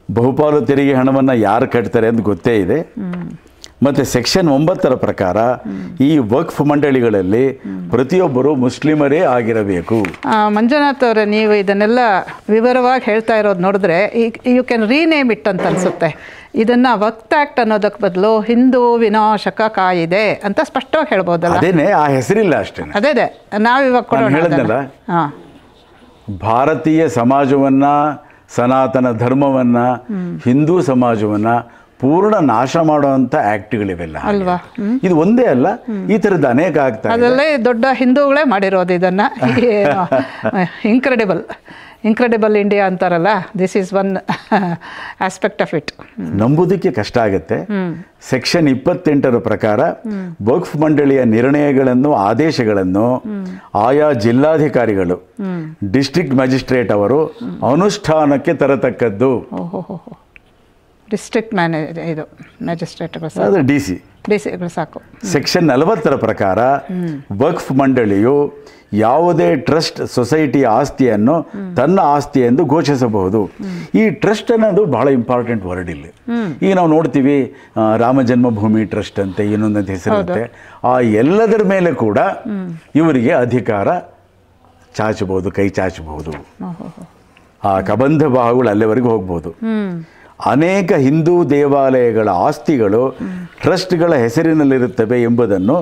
ಬಹುಪಾಲು ತೆರಿಗೆ ಹಣವನ್ನು ಯಾರು ಕಟ್ತಾರೆ ಅಂತ ಗೊತ್ತೇ ಇದೆ. ಮತ್ತು ಸೆಕ್ಷನ್ 9 ಪ್ರಕಾರ ಈ ವಕ್ಫ್ ಮಂಡಳಿಗಳಲ್ಲಿ ಪ್ರತಿಯೊಬ್ಬರು ಮುಸ್ಲಿಮರೇ ಆಗಿರಬೇಕು. ಮಂಜುನಾಥ್ ಅವರೇ, ನೀವು ಇದನ್ನೆಲ್ಲ ವಿವರವಾಗಿ ಹೇಳ್ತಾ ಇರೋದು ನೋಡಿದ್ರೆ ಯು ಕ್ಯಾನ್ ರೀನೇಮ್ ಇಟ್ ಅಂತ ಅನಿಸುತ್ತೆ. ಇದನ್ನು ವಕ್ಫ್ ಆ್ಯಕ್ಟ್ ಅನ್ನೋದಕ್ಕೆ ಬದಲು ಹಿಂದೂ ವಿನಾಶಕ ಕಾಯಿದೆ ಅಂತ ಸ್ಪಷ್ಟವಾಗಿ ಹೇಳ್ಬೋದಲ್ಲ? ಅದೇನೆ, ಆ ಹೆಸರಿಲ್ಲ ಅಷ್ಟೇ. ಅದೇ ನಾವಿವಾಗ ಕೊಡೋಣ. ಹೇಳಿದ್ನಲ್ಲ, ಭಾರತೀಯ ಸಮಾಜವನ್ನು, ಸನಾತನ ಧರ್ಮವನ್ನು, ಹಿಂದೂ ಸಮಾಜವನ್ನು ಪೂರ್ಣ ನಾಶ ಮಾಡುವಂಥ ಆ್ಯಕ್ಟ್ಗಳಿವೆಲ್ಲ ಅಲ್ವಾ? ಇದು ಒಂದೇ ಅಲ್ಲ, ಈ ಥರದ್ದು ಅನೇಕ ಆಗ್ತದೆ. ಅದರಲ್ಲೇ ದೊಡ್ಡ ಹಿಂದೂಗಳೇ ಮಾಡಿರೋದು ಇದನ್ನು. ಇನ್ಕ್ರೆಡಿಬಲ್ ಇಂಡಿಯಾ ಅಂತಾರಲ್ಲ, this is one aspect of it. ನಂಬುದಕ್ಕೆ ಕಷ್ಟ ಆಗುತ್ತೆ. ಸೆಕ್ಷನ್ 28 ಪ್ರಕಾರ ವಕ್ಫ್ ಮಂಡಳಿಯ ನಿರ್ಣಯಗಳನ್ನು, ಆದೇಶಗಳನ್ನು ಆಯಾ ಜಿಲ್ಲಾಧಿಕಾರಿಗಳು, ಡಿಸ್ಟ್ರಿಕ್ಟ್ ಮ್ಯಾಜಿಸ್ಟ್ರೇಟ್ ಅವರು ಅನುಷ್ಠಾನಕ್ಕೆ ತರತಕ್ಕದ್ದು. ಡಿಸ್ಟ್ರಿಕ್ಟ್ ಇದು ಮ್ಯಾಜಿಸ್ಟ್ರೇಟ್ಗಳು, ಅದು ಡಿ ಸಿಗಳು ಸಾಕು. ಸೆಕ್ಷನ್ 40 ಪ್ರಕಾರ ವಕ್ಫ್ ಮಂಡಳಿಯು ಯಾವುದೇ ಟ್ರಸ್ಟ್ ಸೊಸೈಟಿಯ ಆಸ್ತಿಯನ್ನು ತನ್ನ ಆಸ್ತಿ ಎಂದು ಘೋಷಿಸಬಹುದು. ಈ ಟ್ರಸ್ಟ್ ಅನ್ನೋದು ಬಹಳ ಇಂಪಾರ್ಟೆಂಟ್ ವರ್ಡ್ ಇಲ್ಲಿ. ಈಗ ನಾವು ನೋಡ್ತೀವಿ ರಾಮ ಜನ್ಮಭೂಮಿ ಟ್ರಸ್ಟ್ ಅಂತೆ, ಇನ್ನೊಂದಂತ ಹೆಸರಿರುತ್ತೆ. ಆ ಎಲ್ಲದರ ಮೇಲೆ ಕೂಡ ಇವರಿಗೆ ಅಧಿಕಾರ ಚಾಚಬಹುದು, ಕೈ ಚಾಚಬಹುದು. ಆ ಕಬಂಧ ಭಾಗಗಳು ಅಲ್ಲಿವರೆಗೂ ಹೋಗ್ಬೋದು. ಅನೇಕ ಹಿಂದೂ ದೇವಾಲಯಗಳ ಆಸ್ತಿಗಳು ಟ್ರಸ್ಟ್ಗಳ ಹೆಸರಿನಲ್ಲಿರುತ್ತವೆ ಎಂಬುದನ್ನು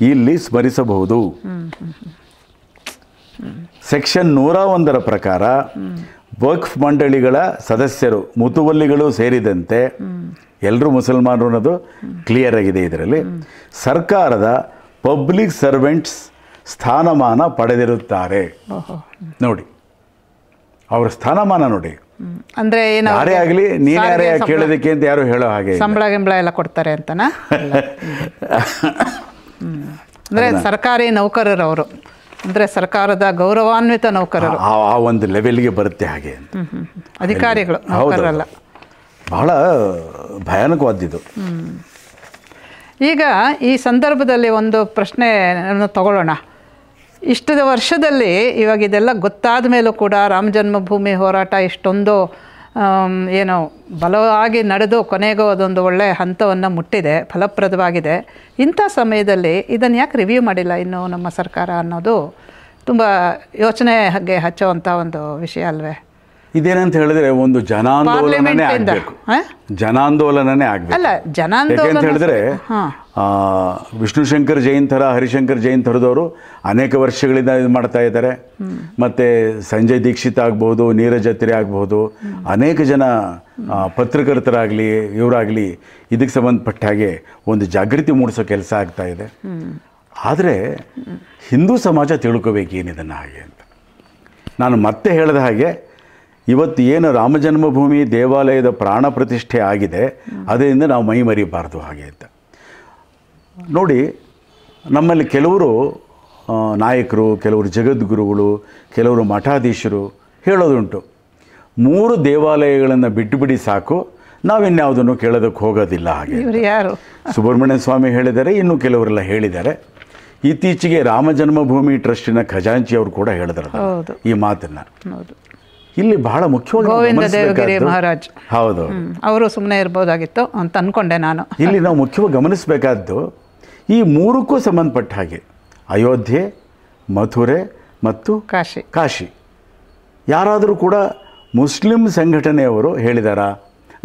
ಇಲ್ಲಿ ಸ್ಮರಿಸಬಹುದು. ಸೆಕ್ಷನ್ 101 ಪ್ರಕಾರ ವಕ್ಫ್ ಮಂಡಳಿಗಳ ಸದಸ್ಯರು, ಮುತುವಲ್ಲಿಗಳು ಸೇರಿದಂತೆ ಎಲ್ಲರೂ ಮುಸಲ್ಮಾನರು ಅನ್ನೋದು ಕ್ಲಿಯರ್ ಆಗಿದೆ ಇದರಲ್ಲಿ, ಸರ್ಕಾರದ ಪಬ್ಲಿಕ್ ಸರ್ವೆಂಟ್ಸ್ ಸ್ಥಾನಮಾನ ಪಡೆದಿರುತ್ತಾರೆ. ನೋಡಿ, ಅವರ ಸ್ಥಾನಮಾನ ನೋಡಿ. ಅಂದ್ರೆ ಯಾರೇ ಆಗಲಿ, ನೀನು ಯಾರೇ ಕೇಳೋದಕ್ಕೆ ಅಂತ ಯಾರು ಹೇಳೋ ಹಾಗೆ ಸಂಬಳ ಗಿಂಬಳ ಎಲ್ಲ ಕೊಡ್ತಾರೆ ಅಂತನಾ? ಅಂದ್ರೆ ಸರ್ಕಾರಿ ನೌಕರರು ಅವರು, ಅಂದ್ರೆ ಸರ್ಕಾರದ ಗೌರವಾನ್ವಿತ ನೌಕರರು, ಆ ಒಂದು ಲೆವೆಲ್ಗೆ ಬರುತ್ತೆ ಹಾಗೆ. ಅಧಿಕಾರಿಗಳು, ನೌಕರರಲ್ಲ. ಬಹಳ ಭಯಾನಕವಾದಿದ್ದು. ಈಗ ಈ ಸಂದರ್ಭದಲ್ಲಿ ಒಂದು ಪ್ರಶ್ನೆ ತಗೊಳ್ಳೋಣ. ಇಷ್ಟು ವರ್ಷದಲ್ಲಿ ಇವಾಗ ಇದೆಲ್ಲ ಗೊತ್ತಾದ ಮೇಲೂ ಕೂಡ ರಾಮ ಜನ್ಮಭೂಮಿ ಹೋರಾಟ ಇಷ್ಟೊಂದು ಏನೋ ಬಲವಾಗಿ ನಡೆದು ಕೊನೆಗೂ ಅದೊಂದು ಒಳ್ಳೆಯ ಹಂತವನ್ನು ಮುಟ್ಟಿದೆ, ಫಲಪ್ರದವಾಗಿದೆ. ಇಂಥ ಸಮಯದಲ್ಲಿ ಇದನ್ನು ಯಾಕೆ ರಿವ್ಯೂ ಮಾಡಿಲ್ಲ ಇನ್ನು ನಮ್ಮ ಸರ್ಕಾರ ಅನ್ನೋದು ತುಂಬ ಯೋಚನೆಗೆ ಹಚ್ಚುವಂಥ ಒಂದು ವಿಷಯ ಅಲ್ವೇ? ಇದೇನಂತ ಹೇಳಿದ್ರೆ ಒಂದು ಜನಾಂದೋಲನನೇ ಆಗಬೇಕು. ಜನಾಂದೋಲನನೇ ಆಗಬೇಕು. ಅಲ್ಲ, ಜನಾಂದೋಲನ ಅಂತ ಹೇಳಿದ್ರೆ ವಿಷ್ಣುಶಂಕರ್ ಜೈನ್ ಥರ, ಹರಿಶಂಕರ್ ಜೈನ್ ಥರದವರು ಅನೇಕ ವರ್ಷಗಳಿಂದ ಇದು ಮಾಡ್ತಾ ಇದ್ದಾರೆ. ಮತ್ತು ಸಂಜಯ್ ದೀಕ್ಷಿತ್ ಆಗ್ಬೋದು, ನೀರಜ್ ಅತ್ರೆ ಆಗ್ಬೋದು, ಅನೇಕ ಜನ ಪತ್ರಕರ್ತರಾಗಲಿ ಇವರಾಗಲಿ ಇದಕ್ಕೆ ಸಂಬಂಧಪಟ್ಟ ಹಾಗೆ ಒಂದು ಜಾಗೃತಿ ಮೂಡಿಸೋ ಕೆಲಸ ಆಗ್ತಾ ಇದೆ. ಆದರೆ ಹಿಂದೂ ಸಮಾಜ ತಿಳ್ಕೋಬೇಕೇನಿದನ್ನು ಹಾಗೆ ಅಂತ. ನಾನು ಮತ್ತೆ ಹೇಳಿದ ಹಾಗೆ, ಇವತ್ತು ಏನು ರಾಮ ಜನ್ಮಭೂಮಿ ದೇವಾಲಯದ ಪ್ರಾಣ ಪ್ರತಿಷ್ಠೆ ಆಗಿದೆ, ಅದರಿಂದ ನಾವು ಮೈ ಮರಿಬಾರ್ದು ಹಾಗೆ ಅಂತ. ನೋಡಿ, ನಮ್ಮಲ್ಲಿ ಕೆಲವರು ನಾಯಕರು, ಕೆಲವರು ಜಗದ್ಗುರುಗಳು, ಕೆಲವರು ಮಠಾಧೀಶರು ಹೇಳೋದುಂಟು, 3 ದೇವಾಲಯಗಳನ್ನು ಬಿಟ್ಟುಬಿಡಿ ಸಾಕು, ನಾವಿನ್ಯಾವುದನ್ನು ಕೇಳೋದಕ್ಕೆ ಹೋಗೋದಿಲ್ಲ ಹಾಗೆ. ಯಾರು? ಸುಬ್ರಹ್ಮಣ್ಯ ಸ್ವಾಮಿ ಹೇಳಿದ್ದಾರೆ, ಇನ್ನೂ ಕೆಲವರೆಲ್ಲ ಹೇಳಿದ್ದಾರೆ. ಇತ್ತೀಚೆಗೆ ರಾಮ ಜನ್ಮಭೂಮಿ ಟ್ರಸ್ಟಿನ ಖಜಾಂಚಿ ಅವರು ಕೂಡ ಹೇಳಿದ್ರು ಈ ಮಾತನ್ನು. ಇಲ್ಲಿ ಬಹಳ ಮುಖ್ಯವಾಗಿ ಗೋವಿಂದ ದೇವಗಿರಿ ಮಹಾರಾಜ್, ಹೌದು, ಅವರು ಸುಮ್ಮನೆ ಇರ್ಬೋದಾಗಿತ್ತು ಅಂತ ಅಂದ್ಕೊಂಡೆ ನಾನು. ಇಲ್ಲಿ ನಾವು ಮುಖ್ಯವಾಗಿ ಗಮನಿಸಬೇಕಾದ್ದು ಈ 3ಕ್ಕೂ ಸಂಬಂಧಪಟ್ಟ ಹಾಗೆ ಅಯೋಧ್ಯೆ, ಮಥುರೆ ಮತ್ತು ಕಾಶಿ ಯಾರಾದರೂ ಕೂಡ ಮುಸ್ಲಿಂ ಸಂಘಟನೆಯವರು ಹೇಳಿದಾರಾ,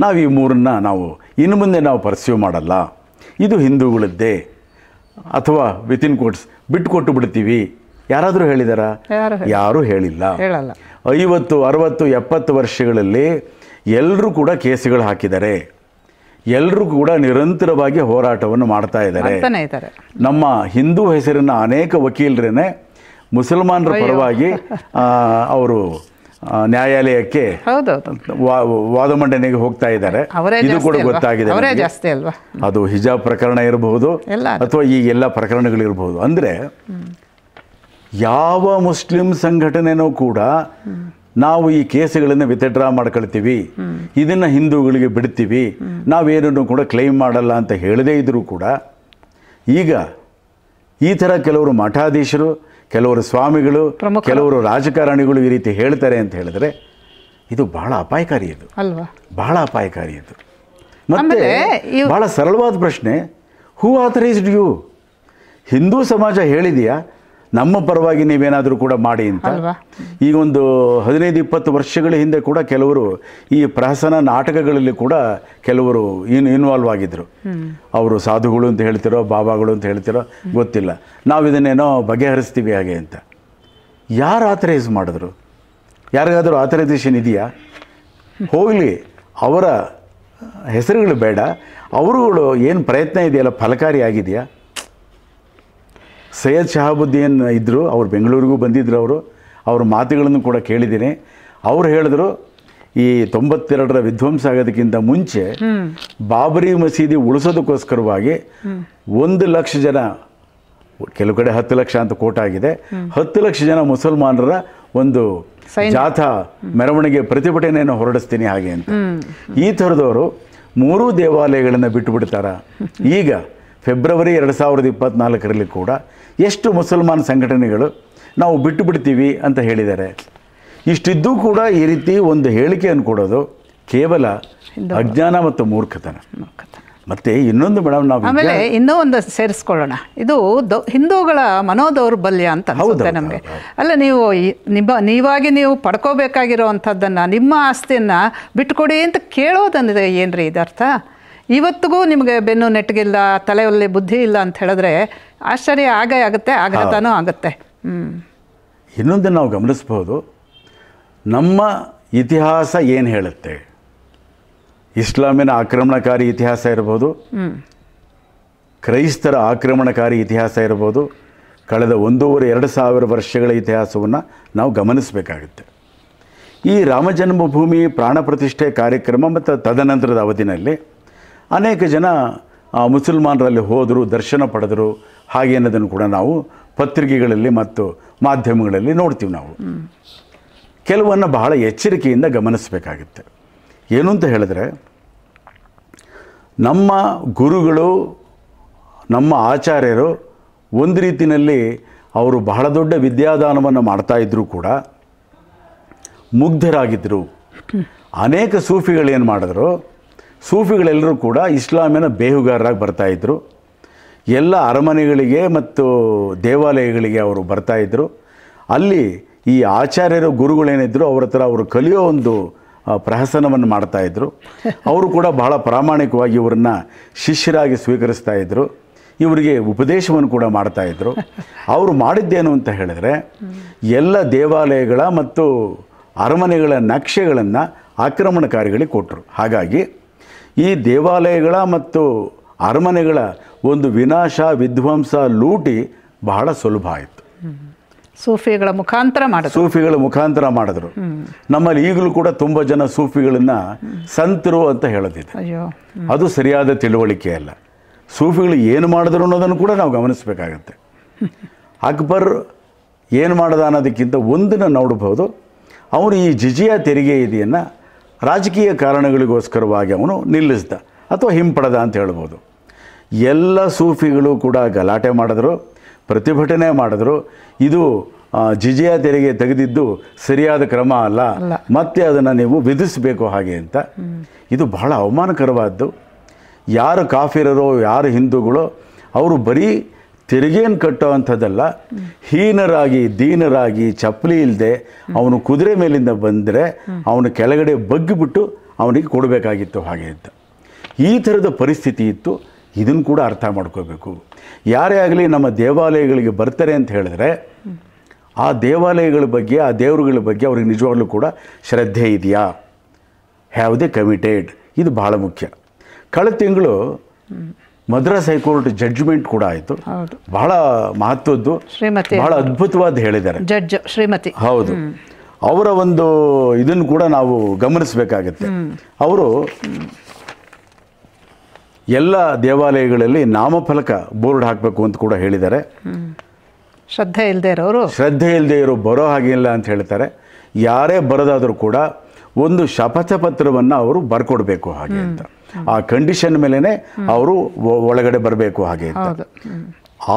ನಾವು ಈ 3ನ್ನ ನಾವು ಇನ್ನು ಮುಂದೆ ನಾವು ಪರ್ಸ್ಯೂ ಮಾಡಲ್ಲ, ಇದು ಹಿಂದೂಗಳದ್ದೇ, ಅಥವಾ ವಿತಿನ್ ಕೋಟ್ಸ್ ಬಿಟ್ಟು ಕೊಟ್ಟು ಬಿಡ್ತೀವಿ, ಯಾರಾದರೂ ಹೇಳಿದಾರಾ? ಯಾರೂ ಹೇಳಿಲ್ಲ. 50, 60, 70 ವರ್ಷಗಳಲ್ಲಿ ಎಲ್ಲರೂ ಕೂಡ ಕೇಸುಗಳು ಹಾಕಿದ್ದಾರೆ, ಎಲ್ಲರೂ ಕೂಡ ನಿರಂತರವಾಗಿ ಹೋರಾಟವನ್ನು ಮಾಡ್ತಾ ಇದ್ದಾರೆ. ನಮ್ಮ ಹಿಂದೂ ಹೆಸರಿನ ಅನೇಕ ವಕೀಲರನ್ನೇ ಮುಸಲ್ಮಾನರ ಪರವಾಗಿ ಅವರು ನ್ಯಾಯಾಲಯಕ್ಕೆ ಹೌದೌದು, ವಾದ ಮಂಡನೆಗೆ ಹೋಗ್ತಾ ಇದ್ದಾರೆ. ಅವರೇ ಇದು ಕೂಡ ಜಾಸ್ತಿ ಗೊತ್ತಾಗಿದೆ ಅವರೇ ನನಗೆ. ಜಾಸ್ತಿ ಅಲ್ವಾ? ಅದು ಹಿಜಾಬ್ ಪ್ರಕರಣ ಇರಬಹುದು ಎಲ್ಲ ಅಥವಾ ಈ ಎಲ್ಲ ಪ್ರಕರಣಗಳಿರಬಹುದು. ಅಂದರೆ ಯಾವ ಮುಸ್ಲಿಂ ಸಂಘಟನೆನೂ ಕೂಡ ನಾವು ಈ ಕೇಸುಗಳನ್ನು ವಿತ್ಡ್ರಾ ಮಾಡ್ಕೊಳ್ತೀವಿ, ಇದನ್ನು ಹಿಂದೂಗಳಿಗೆ ಬಿಡ್ತೀವಿ, ನಾವೇನನ್ನು ಕೂಡ ಕ್ಲೈಮ್ ಮಾಡಲ್ಲ ಅಂತ ಹೇಳದೇ ಇದ್ದರೂ ಕೂಡ ಈಗ ಈ ಥರ ಕೆಲವರು ಮಠಾಧೀಶರು, ಕೆಲವರು ಸ್ವಾಮಿಗಳು, ಕೆಲವರು ರಾಜಕಾರಣಿಗಳು ಈ ರೀತಿ ಹೇಳ್ತಾರೆ ಅಂತ ಹೇಳಿದ್ರೆ ಇದು ಬಹಳ ಅಪಾಯಕಾರಿ. ಇದು ಅಲ್ವಾ? ಬಹಳ ಅಪಾಯಕಾರಿ. ಇದು ಮತ್ತೆ ಬಹಳ ಸರಳವಾದ ಪ್ರಶ್ನೆ, ಹೂ ಆಥರೈಸ್ಡ್ ಯು? ಹಿಂದೂ ಸಮಾಜ ಹೇಳಿದೆಯಾ ನಮ್ಮ ಪರವಾಗಿ ನೀವೇನಾದರೂ ಕೂಡ ಮಾಡಿ ಅಂತ? ಈಗ ಒಂದು 15-20 ವರ್ಷಗಳ ಹಿಂದೆ ಕೂಡ ಕೆಲವರು ಈ ಪ್ರಹಸನ ನಾಟಕಗಳಲ್ಲಿ ಕೂಡ ಕೆಲವರು ಇನ್ವಾಲ್ವ್ ಆಗಿದ್ದರು. ಅವರು ಸಾಧುಗಳು ಅಂತ ಹೇಳ್ತಿರೋ, ಬಾಬಾಗಳು ಅಂತ ಹೇಳ್ತಿರೋ ಗೊತ್ತಿಲ್ಲ, ನಾವು ಇದನ್ನೇನೋ ಬಗೆಹರಿಸ್ತೀವಿ ಹಾಗೆ ಅಂತ. ಯಾರು ಆಥರೈಸ್ ಮಾಡಿದ್ರು? ಯಾರಿಗಾದರೂ ಆಥರೈಸೇಷನ್ ಇದೆಯಾ? ಹೋಗಲಿ, ಅವರ ಹೆಸರುಗಳು ಬೇಡ, ಅವರುಗಳು ಏನು ಪ್ರಯತ್ನ ಇದೆಯಲ್ಲ ಫಲಕಾರಿ ಆಗಿದೆಯಾ? ಸೈಯದ್ ಶಹಾಬುದ್ದೀನ್ ಇದ್ದರು, ಅವರು ಬೆಂಗಳೂರಿಗೂ ಬಂದಿದ್ದರು. ಅವ್ರ ಮಾತುಗಳನ್ನು ಕೂಡ ಕೇಳಿದ್ದೀನಿ. ಅವ್ರು ಹೇಳಿದ್ರು, ಈ 92ರ ವಿಧ್ವಂಸ ಆಗೋದಕ್ಕಿಂತ ಮುಂಚೆ ಬಾಬರಿ ಮಸೀದಿ ಉಳಿಸೋದಕ್ಕೋಸ್ಕರವಾಗಿ 1 ಲಕ್ಷ ಜನ, ಕೆಲವು ಕಡೆ 10 ಲಕ್ಷ ಅಂತ ಕೋಟ್ ಆಗಿದೆ, 10 ಲಕ್ಷ ಜನ ಮುಸಲ್ಮಾನರ ಒಂದು ಜಾಥಾ ಮೆರವಣಿಗೆ ಪ್ರತಿಭಟನೆಯನ್ನು ಹೊರಡಿಸ್ತೀನಿ ಹಾಗೆ ಅಂತ. ಈ ಥರದವರು 3 ದೇವಾಲಯಗಳನ್ನು ಬಿಟ್ಟುಬಿಡ್ತಾರ? ಈಗ ಫೆಬ್ರವರಿ 2024ರಲ್ಲಿ ಕೂಡ ಎಷ್ಟು ಮುಸಲ್ಮಾನ್ ಸಂಘಟನೆಗಳು ನಾವು ಬಿಟ್ಟು ಬಿಡ್ತೀವಿ ಅಂತ ಹೇಳಿದ್ದಾರೆ. ಇಷ್ಟಿದ್ದೂ ಕೂಡ ಈ ರೀತಿ ಒಂದು ಹೇಳಿಕೆಯನ್ನು ಕೊಡೋದು ಕೇವಲ ಅಜ್ಞಾನ ಮತ್ತು ಮೂರ್ಖತನ. ಮತ್ತೆ ಇನ್ನೊಂದು ಮೇಡಮ್, ನಾವು ಆಮೇಲೆ ಇನ್ನೂ ಒಂದು ಸೇರಿಸ್ಕೊಳ್ಳೋಣ, ಇದು ಹಿಂದೂಗಳ ಮನೋದೌರ್ಬಲ್ಯ ಅಂತ ಅನ್ಸುತ್ತೆ ನಮಗೆ. ಅಲ್ಲ, ನೀವಾಗಿ ನೀವು ಪಡ್ಕೋಬೇಕಾಗಿರೋ ಅಂಥದ್ದನ್ನು, ನಿಮ್ಮ ಆಸ್ತಿಯನ್ನು ಬಿಟ್ಕೊಡಿ ಅಂತ ಕೇಳೋದಂದ್ರೆ ಏನ್ರಿ ಇದರ್ಥ? ಇವತ್ತಿಗೂ ನಿಮಗೆ ಬೆನ್ನು ನೆಟ್ಟಗಿಲ್ಲ, ತಲೆಯಲ್ಲಿ ಬುದ್ಧಿ ಇಲ್ಲ ಅಂತ ಹೇಳಿದ್ರೆ ಆಶ್ಚರ್ಯ ಆಗೇ ಆಗುತ್ತೆ, ಆಘಾತನೂ ಆಗುತ್ತೆ. ಇನ್ನೊಂದು ನಾವು ಗಮನಿಸ್ಬೋದು, ನಮ್ಮ ಇತಿಹಾಸ ಏನು ಹೇಳುತ್ತೆ? ಇಸ್ಲಾಮಿನ ಆಕ್ರಮಣಕಾರಿ ಇತಿಹಾಸ ಇರ್ಬೋದು, ಕ್ರೈಸ್ತರ ಆಕ್ರಮಣಕಾರಿ ಇತಿಹಾಸ ಇರ್ಬೋದು, ಕಳೆದ 1,500-2,000 ವರ್ಷಗಳ ಇತಿಹಾಸವನ್ನು ನಾವು ಗಮನಿಸಬೇಕಾಗುತ್ತೆ. ಈ ರಾಮ ಜನ್ಮಭೂಮಿ ಪ್ರಾಣ ಪ್ರತಿಷ್ಠೆ ಕಾರ್ಯಕ್ರಮ ಮತ್ತು ತದನಂತರದ ಅವಧಿನಲ್ಲಿ ಅನೇಕ ಜನ ಮುಸಲ್ಮಾನರಲ್ಲಿ ಹೋದರು, ದರ್ಶನ ಪಡೆದರು, ಹಾಗೆ ಅನ್ನೋದನ್ನು ಕೂಡ ನಾವು ಪತ್ರಿಕೆಗಳಲ್ಲಿ ಮತ್ತು ಮಾಧ್ಯಮಗಳಲ್ಲಿ ನೋಡ್ತೀವಿ. ನಾವು ಕೆಲವನ್ನು ಬಹಳ ಎಚ್ಚರಿಕೆಯಿಂದ ಗಮನಿಸಬೇಕಾಗುತ್ತೆ. ಏನು ಅಂತ ಹೇಳಿದ್ರೆ, ನಮ್ಮ ಗುರುಗಳು, ನಮ್ಮ ಆಚಾರ್ಯರು ಒಂದು ರೀತಿಯಲ್ಲಿ ಅವರು ಬಹಳ ದೊಡ್ಡ ವಿದ್ಯಾದಾನವನ್ನು ಮಾಡ್ತಾಯಿದ್ರು ಕೂಡ ಮುಗ್ಧರಾಗಿದ್ದರು. ಅನೇಕ ಸೂಫಿಗಳೇನು ಮಾಡಿದ್ರು, ಸೂಫಿಗಳೆಲ್ಲರೂ ಕೂಡ ಇಸ್ಲಾಮಿನ ಬೇಹುಗಾರರಾಗಿ ಬರ್ತಾಯಿದ್ರು. ಎಲ್ಲ ಅರಮನೆಗಳಿಗೆ ಮತ್ತು ದೇವಾಲಯಗಳಿಗೆ ಅವರು ಬರ್ತಾಯಿದ್ರು. ಅಲ್ಲಿ ಈ ಆಚಾರ್ಯರು, ಗುರುಗಳೇನಿದ್ರು ಅವ್ರ ಹತ್ರ ಅವರು ಕಲಿಯೋ ಒಂದು ಪ್ರಹಸನವನ್ನು ಮಾಡ್ತಾಯಿದ್ರು. ಅವರು ಕೂಡ ಬಹಳ ಪ್ರಾಮಾಣಿಕವಾಗಿ ಇವರನ್ನು ಶಿಷ್ಯರಾಗಿ ಸ್ವೀಕರಿಸ್ತಾ ಇದ್ದರು. ಇವರಿಗೆ ಉಪದೇಶವನ್ನು ಕೂಡ ಮಾಡ್ತಾಯಿದ್ರು. ಅವರು ಮಾಡಿದ್ದೇನು ಅಂತ ಹೇಳಿದ್ರೆ, ಎಲ್ಲ ದೇವಾಲಯಗಳ ಮತ್ತು ಅರಮನೆಗಳ ನಕ್ಷೆಗಳನ್ನು ಆಕ್ರಮಣಕಾರಿಗಳಿಗೆ ಕೊಟ್ಟರು. ಹಾಗಾಗಿ ಈ ದೇವಾಲಯಗಳ ಮತ್ತು ಅರಮನೆಗಳ ಒಂದು ವಿನಾಶ, ವಿಧ್ವಂಸ, ಲೂಟಿ ಬಹಳ ಸುಲಭ ಆಯಿತು. ಸೂಫಿಗಳ ಮುಖಾಂತರ ಮಾಡಿದ್ರು. ನಮ್ಮಲ್ಲಿ ಈಗಲೂ ಕೂಡ ತುಂಬ ಜನ ಸೂಫಿಗಳನ್ನು ಸಂತರು ಅಂತ ಹೇಳೋದಿದೆ. ಅದು ಸರಿಯಾದ ತಿಳುವಳಿಕೆ ಅಲ್ಲ. ಸೂಫಿಗಳು ಏನು ಮಾಡಿದ್ರು ಅನ್ನೋದನ್ನು ಕೂಡ ನಾವು ಗಮನಿಸಬೇಕಾಗತ್ತೆ. ಅಕ್ಬರ್ ಏನು ಮಾಡ್ದ ಅನ್ನೋದಕ್ಕಿಂತ ಒಂದನ್ನು ನೋಡಬಹುದು, ಅವನು ಈ ಜಿಜಿಯಾ ತೆರಿಗೆ ಇದೆಯನ್ನು ರಾಜಕೀಯ ಕಾರಣಗಳಿಗೋಸ್ಕರವಾಗಿ ಅವನು ನಿಲ್ಲಿಸ್ದ ಅಥವಾ ಹಿಂಪಡೆದ ಅಂತ ಹೇಳ್ಬೋದು. ಎಲ್ಲ ಸೂಫಿಗಳು ಕೂಡ ಗಲಾಟೆ ಮಾಡಿದ್ರು, ಪ್ರತಿಭಟನೆ ಮಾಡಿದ್ರು. ಇದು ಜಿಜಿಯಾ ತೆರಿಗೆ ತೆಗೆದಿದ್ದು ಸರಿಯಾದ ಕ್ರಮ ಅಲ್ಲ, ಮತ್ತೆ ಅದನ್ನು ನೀವು ವಿಧಿಸಬೇಕು ಹಾಗೆ ಅಂತ. ಇದು ಬಹಳ ಅವಮಾನಕರವಾದ್ದು. ಯಾರು ಕಾಫಿರರೋ, ಯಾರು ಹಿಂದೂಗಳೋ, ಅವರು ಬರೀ ತೆರಿಗೆಯನ್ನು ಕಟ್ಟೋ ಅಂಥದ್ದಲ್ಲ, ಹೀನರಾಗಿ, ದೀನರಾಗಿ, ಚಪ್ಪಲಿ ಇಲ್ಲದೆ ಅವನು ಕುದುರೆ ಮೇಲಿಂದ ಬಂದರೆ ಅವನು ಕೆಳಗಡೆ ಬಗ್ಗಿಬಿಟ್ಟು ಅವನಿಗೆ ಕೊಡಬೇಕಾಗಿತ್ತು ಹಾಗೆ ಅಂತ. ಈ ಥರದ ಪರಿಸ್ಥಿತಿ ಇತ್ತು. ಇದನ್ನು ಕೂಡ ಅರ್ಥ ಮಾಡ್ಕೋಬೇಕು. ಯಾರೇ ಆಗಲಿ ನಮ್ಮ ದೇವಾಲಯಗಳಿಗೆ ಬರ್ತಾರೆ ಅಂತ ಹೇಳಿದ್ರೆ ಆ ದೇವಾಲಯಗಳ ಬಗ್ಗೆ, ಆ ದೇವರುಗಳ ಬಗ್ಗೆ ಅವ್ರಿಗೆ ನಿಜವಾಗ್ಲೂ ಕೂಡ ಶ್ರದ್ಧೆ ಇದೆಯಾ, ಹ್ಯಾವ್ ದೇ ಕಮಿಟೆಡ್, ಇದು ಭಾಳ ಮುಖ್ಯ. ಕಳೆದ ತಿಂಗಳು ಮದ್ರಾಸ್ ಹೈಕೋರ್ಟ್ ಜಡ್ಜ್ಮೆಂಟ್ ಕೂಡ ಆಯಿತು. ಬಹಳ ಮಹತ್ವದ್ದು, ಬಹಳ ಅದ್ಭುತವಾದ ಹೇಳಿದ್ದಾರೆ ಜಡ್ಜ್ ಶ್ರೀಮತಿ. ಹೌದು, ಅವರ ಒಂದು ಇದನ್ನು ಕೂಡ ನಾವು ಗಮನಿಸಬೇಕಾಗತ್ತೆ. ಅವರು ಎಲ್ಲ ದೇವಾಲಯಗಳಲ್ಲಿ ನಾಮಫಲಕ ಬೋರ್ಡ್ ಹಾಕಬೇಕು ಅಂತ ಕೂಡ ಹೇಳಿದ್ದಾರೆ. ಶ್ರದ್ಧೆ ಇಲ್ಲದೆ ಇರೋ ಬರೋ ಹಾಗಿಲ್ಲ ಅಂತ ಹೇಳ್ತಾರೆ. ಯಾರೇ ಬರೋದಾದರೂ ಕೂಡ ಒಂದು ಶಪಥ ಪತ್ರವನ್ನು ಅವರು ಬರ್ಕೊಡ್ಬೇಕು ಹಾಗೆ ಅಂತ. ಆ ಕಂಡೀಷನ್ ಮೇಲೇ ಅವರು ಒಳಗಡೆ ಬರಬೇಕು ಹಾಗೆ ಅಂತ.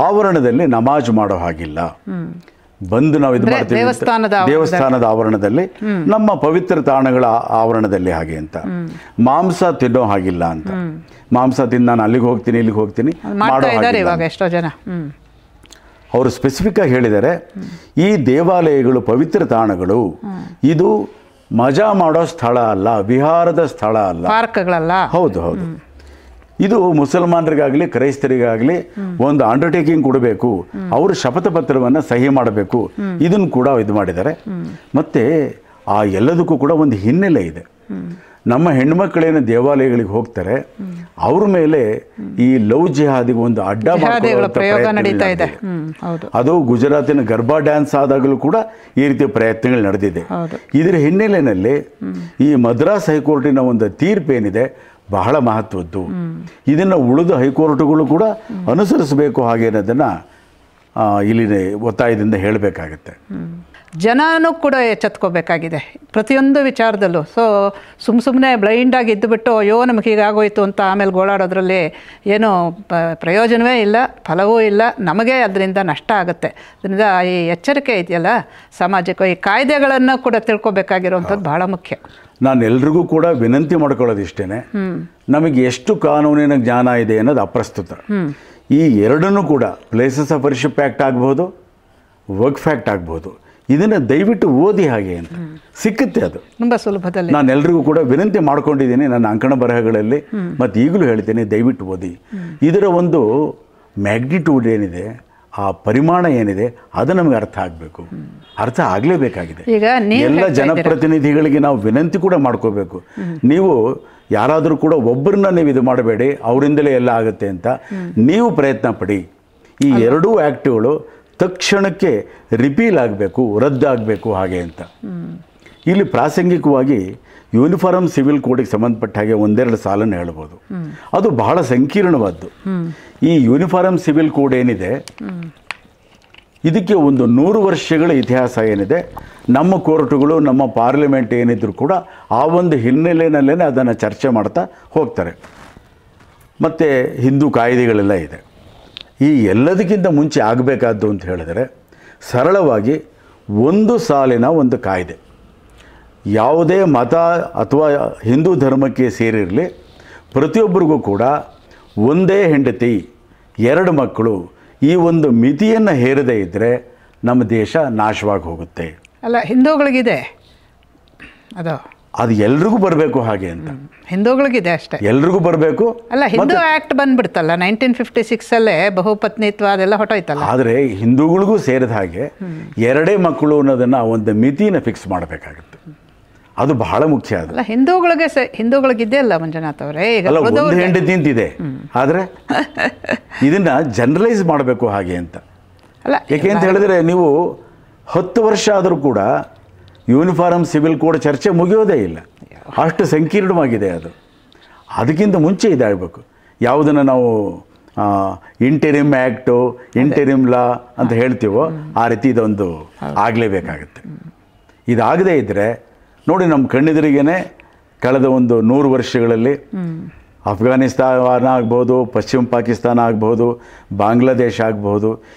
ಆವರಣದಲ್ಲಿ ನಮಾಜ್ ಮಾಡೋ ಹಾಗಿಲ್ಲ. ಬಂದು ನಾವು ಇದು ಮಾಡ್ತೀವಿ ದೇವಸ್ಥಾನದ ಆವರಣದಲ್ಲಿ, ನಮ್ಮ ಪವಿತ್ರ ತಾಣಗಳ ಆವರಣದಲ್ಲಿ ಹಾಗೆ ಅಂತ. ಮಾಂಸ ತಿನ್ನೋ ಹಾಗಿಲ್ಲ ಅಂತ. ಮಾಂಸ ತಿಂದು ನಾನು ಅಲ್ಲಿಗೆ ಹೋಗ್ತೀನಿ ಇಲ್ಲಿಗೆ ಹೋಗ್ತೀನಿ ಮಾಡೋ ಹಾಗಿಲ್ಲ. ಅವರು ಸ್ಪೆಸಿಫಿಕ್ ಆಗಿ ಹೇಳಿದ್ದಾರೆ, ಈ ದೇವಾಲಯಗಳು ಪವಿತ್ರ ತಾಣಗಳು, ಇದು ಮಜಾ ಮಾಡೋ ಸ್ಥಳ ಅಲ್ಲ, ವಿಹಾರದ ಸ್ಥಳ ಅಲ್ಲ, ಪಾರ್ಕ್ಗಳಲ್ಲ. ಹೌದು. ಇದು ಮುಸಲ್ಮಾನರಿಗಾಗಲಿ ಕ್ರೈಸ್ತರಿಗಾಗಲಿ ಒಂದು ಅಂಡರ್ಟೇಕಿಂಗ್ ಕೊಡಬೇಕು, ಅವರು ಶಪಥ ಪತ್ರವನ್ನು ಸಹಿ ಮಾಡಬೇಕು. ಇದನ್ನು ಕೂಡ ಇದು ಮಾಡಿದ್ದಾರೆ. ಮತ್ತು ಆ ಎಲ್ಲದಕ್ಕೂ ಕೂಡ ಒಂದು ಹಿನ್ನೆಲೆ ಇದೆ. ನಮ್ಮ ಹೆಣ್ಮಕ್ಳೇನು ದೇವಾಲಯಗಳಿಗೆ ಹೋಗ್ತಾರೆ, ಅವ್ರ ಮೇಲೆ ಈ ಲವ್ ಜಿಹಾದಿಗೆ ಒಂದು ಅಡ್ಡ ನಡೀತಾ. ಅದು ಗುಜರಾತಿನ ಗರ್ಬಾ ಡ್ಯಾನ್ಸ್ ಆದಾಗಲೂ ಕೂಡ ಈ ರೀತಿಯ ಪ್ರಯತ್ನಗಳು ನಡೆದಿದೆ. ಇದರ ಹಿನ್ನೆಲೆಯಲ್ಲಿ ಈ ಮದ್ರಾಸ್ ಹೈಕೋರ್ಟಿನ ಒಂದು ತೀರ್ಪೇನಿದೆ ಬಹಳ ಮಹತ್ವದ್ದು. ಇದನ್ನು ಉಳಿದ ಹೈಕೋರ್ಟ್ಗಳು ಕೂಡ ಅನುಸರಿಸಬೇಕು ಹಾಗೆ ಅನ್ನೋದನ್ನು ಇಲ್ಲಿ ಒತ್ತಾಯದಿಂದ ಹೇಳಬೇಕಾಗತ್ತೆ. ಜನನೂ ಕೂಡ ಎಚ್ಚೆತ್ಕೋಬೇಕಾಗಿದೆ ಪ್ರತಿಯೊಂದು ವಿಚಾರದಲ್ಲೂ. ಸೊ ಸುಮ್ಮನೆ ಬ್ಲೈಂಡಾಗಿ ಇದ್ದುಬಿಟ್ಟು ಅಯ್ಯೋ ನಮಗೆ ಹೀಗಾಗೋಯ್ತು ಅಂತ ಆಮೇಲೆ ಗೋಳಾಡೋದ್ರಲ್ಲಿ ಏನೂ ಪ್ರಯೋಜನವೇ ಇಲ್ಲ, ಫಲವೂ ಇಲ್ಲ, ನಮಗೆ ಅದರಿಂದ ನಷ್ಟ ಆಗುತ್ತೆ. ಅದರಿಂದ ಈ ಎಚ್ಚರಿಕೆ ಇದೆಯಲ್ಲ ಸಾಮಾಜಿಕ, ಈ ಕಾಯ್ದೆಗಳನ್ನು ಕೂಡ ತಿಳ್ಕೊಬೇಕಾಗಿರುವಂಥದ್ದು ಬಹಳ ಮುಖ್ಯ. ನಾನು ಎಲ್ರಿಗೂ ಕೂಡ ವಿನಂತಿ ಮಾಡ್ಕೊಳ್ಳೋದು ಇಷ್ಟೇ, ನಮಗೆ ಎಷ್ಟು ಕಾನೂನಿನ ಜ್ಞಾನ ಇದೆ ಅನ್ನೋದು ಅಪ್ರಸ್ತುತ. ಈ ಎರಡನ್ನೂ ಕೂಡ ಪ್ಲೇಸಸ್ ಆಫ್ ವರ್ಷಿಪ್ ಆ್ಯಕ್ಟ್ ಆಗ್ಬೋದು, ವರ್ಕ್ ಫ್ಯಾಕ್ಟ್ ಆಗ್ಬೋದು, ಇದನ್ನು ದಯವಿಟ್ಟು ಓದಿ ಹಾಗೆ ಅಂತ ಸಿಕ್ಕುತ್ತೆ. ಅದು ತುಂಬ ಸುಲಭದಲ್ಲಿ ನಾನು ಎಲ್ರಿಗೂ ಕೂಡ ವಿನಂತಿ ಮಾಡ್ಕೊಂಡಿದ್ದೀನಿ ನನ್ನ ಅಂಕಣ ಬರಹಗಳಲ್ಲಿ, ಮತ್ತು ಈಗಲೂ ಹೇಳ್ತೀನಿ, ದಯವಿಟ್ಟು ಓದಿ. ಇದರ ಒಂದು ಮ್ಯಾಗ್ನಿಟ್ಯೂಡ್ ಏನಿದೆ, ಆ ಪರಿಮಾಣ ಏನಿದೆ, ಅದು ನಮಗೆ ಅರ್ಥ ಆಗಬೇಕು. ಅರ್ಥ ಆಗಲೇಬೇಕಾಗಿದೆ. ಎಲ್ಲ ಜನಪ್ರತಿನಿಧಿಗಳಿಗೆ ನಾವು ವಿನಂತಿ ಕೂಡ ಮಾಡ್ಕೋಬೇಕು. ನೀವು ಯಾರಾದರೂ ಕೂಡ ಒಬ್ಬರನ್ನ ನೀವು ಇದು ಮಾಡಬೇಡಿ, ಅವರಿಂದಲೇ ಎಲ್ಲ ಆಗುತ್ತೆ ಅಂತ ನೀವು ಪ್ರಯತ್ನ ಪಡಿ. ಈ ಎರಡೂ ಆ್ಯಕ್ಟ್ಗಳು ತಕ್ಷಣಕ್ಕೆ ರಿಪೀಲ್ ಆಗಬೇಕು, ರದ್ದಾಗಬೇಕು ಹಾಗೆ ಅಂತ. ಇಲ್ಲಿ ಪ್ರಾಸಂಗಿಕವಾಗಿ ಯೂನಿಫಾರ್ಮ್ ಸಿವಿಲ್ ಕೋಡಿಗೆ ಸಂಬಂಧಪಟ್ಟ ಹಾಗೆ ಒಂದೆರಡು ಸಾಲನ್ನು ಹೇಳ್ಬೋದು. ಅದು ಬಹಳ ಸಂಕೀರ್ಣವಾದ್ದು. ಈ ಯೂನಿಫಾರ್ಮ್ ಸಿವಿಲ್ ಕೋಡ್ ಏನಿದೆ, ಇದಕ್ಕೆ ಒಂದು 100 ವರ್ಷಗಳ ಇತಿಹಾಸ ಏನಿದೆ. ನಮ್ಮ ಕೋರ್ಟುಗಳು, ನಮ್ಮ ಪಾರ್ಲಿಮೆಂಟ್ ಏನಿದ್ರು ಕೂಡ ಆ ಒಂದು ಹಿನ್ನೆಲೆಯಲ್ಲೇ ಅದನ್ನು ಚರ್ಚೆ ಮಾಡ್ತಾ ಹೋಗ್ತಾರೆ. ಮತ್ತು ಹಿಂದೂ ಕಾಯ್ದೆಗಳೆಲ್ಲ ಇದೆ. ಈ ಎಲ್ಲದಕ್ಕಿಂತ ಮುಂಚೆ ಆಗಬೇಕಾದ್ದು ಅಂತ ಹೇಳಿದರೆ, ಸರಳವಾಗಿ ಒಂದು ಸಾಲಿನ ಒಂದು ಕಾಯ್ದೆ. ಯಾವುದೇ ಮತ ಅಥವಾ ಹಿಂದೂ ಧರ್ಮಕ್ಕೆ ಸೇರಿರಲಿ, ಪ್ರತಿಯೊಬ್ಬರಿಗೂ ಕೂಡ ಒಂದೇ ಹೆಂಡತಿ, 2 ಮಕ್ಕಳು, ಈ ಒಂದು ಮಿತಿಯನ್ನು ಹೇರದೇ ಇದ್ದರೆ ನಮ್ಮ ದೇಶ ನಾಶವಾಗಿ ಹೋಗುತ್ತೆ. ಅಲ್ಲ, ಹಿಂದೂಗಳಿಗಿದೆ ಅದು ಎಲ್ರಿಗೂ ಬರಬೇಕು ಹಾಗೆ ಅಂತ. ಹಿಂದೂಗಳಿಗಿದೆ ಅಷ್ಟೇ, ಎಲ್ರಿಗೂ ಬರಬೇಕು. ಅಲ್ಲ, ಹಿಂದೂ ಆ್ಯಕ್ಟ್ ಬಂದ್ಬಿಡ್ತಲ್ಲ 1956 ಬಹುಪತ್ನಿತ್ವ ಅದೆಲ್ಲ ಹೊಟ್ಟೋಯ್ತಲ್ಲ. ಆದರೆ ಹಿಂದೂಗಳಿಗೂ ಸೇರಿದ ಹಾಗೆ 2 ಮಕ್ಕಳು ಅನ್ನೋದನ್ನು ಒಂದು ಮಿತಿನ ಫಿಕ್ಸ್ ಮಾಡಬೇಕಾಗುತ್ತೆ. ಅದು ಬಹಳ ಮುಖ್ಯ. ಅಲ್ಲ, ಹಿಂದೂಗಳಿಗಿದೆ ಅಲ್ಲ ಮಂಜುನಾಥ್ ಅವರೇ, ಈಗ ಒಂದು ಹೆಂಡತಿ ಅಂತಿದೆ, ಆದರೆ ಇದನ್ನು ಜನರಲೈಸ್ ಮಾಡಬೇಕು ಹಾಗೆ ಅಂತ. ಅಲ್ಲ, ಏಕೆ ಅಂತ ಹೇಳಿದ್ರೆ, ನೀವು 10 ವರ್ಷ ಆದರೂ ಕೂಡ ಯೂನಿಫಾರ್ಮ್ ಸಿವಿಲ್ ಕೋಡ್ ಚರ್ಚೆ ಮುಗಿಯೋದೇ ಇಲ್ಲ. ಅಷ್ಟು ಸಂಕೀರ್ಣವಾಗಿದೆ ಅದು. ಅದಕ್ಕಿಂತ ಮುಂಚೆ ಇದಾಗಬೇಕು. ಯಾವುದನ್ನು ನಾವು ಇಂಟೆರಿಮ್ ಆ್ಯಕ್ಟು, ಇಂಟೆರಿಮ್ ಲಾ ಅಂತ ಹೇಳ್ತೀವೋ, ಆ ರೀತಿ ಇದೊಂದು ಆಗಲೇಬೇಕಾಗುತ್ತೆ. ಇದಾಗದೇ ಇದ್ದರೆ ನೋಡಿ, ನಮ್ಮ ಕಣ್ಣೆದುರಿಗೇ ಕಳೆದ ಒಂದು 100 ವರ್ಷಗಳಲ್ಲಿ ಅಫ್ಘಾನಿಸ್ತಾನ ಆಗ್ಬೋದು, ಪಶ್ಚಿಮ ಪಾಕಿಸ್ತಾನ ಆಗ್ಬೋದು, ಬಾಂಗ್ಲಾದೇಶ ಆಗ್ಬೋದು,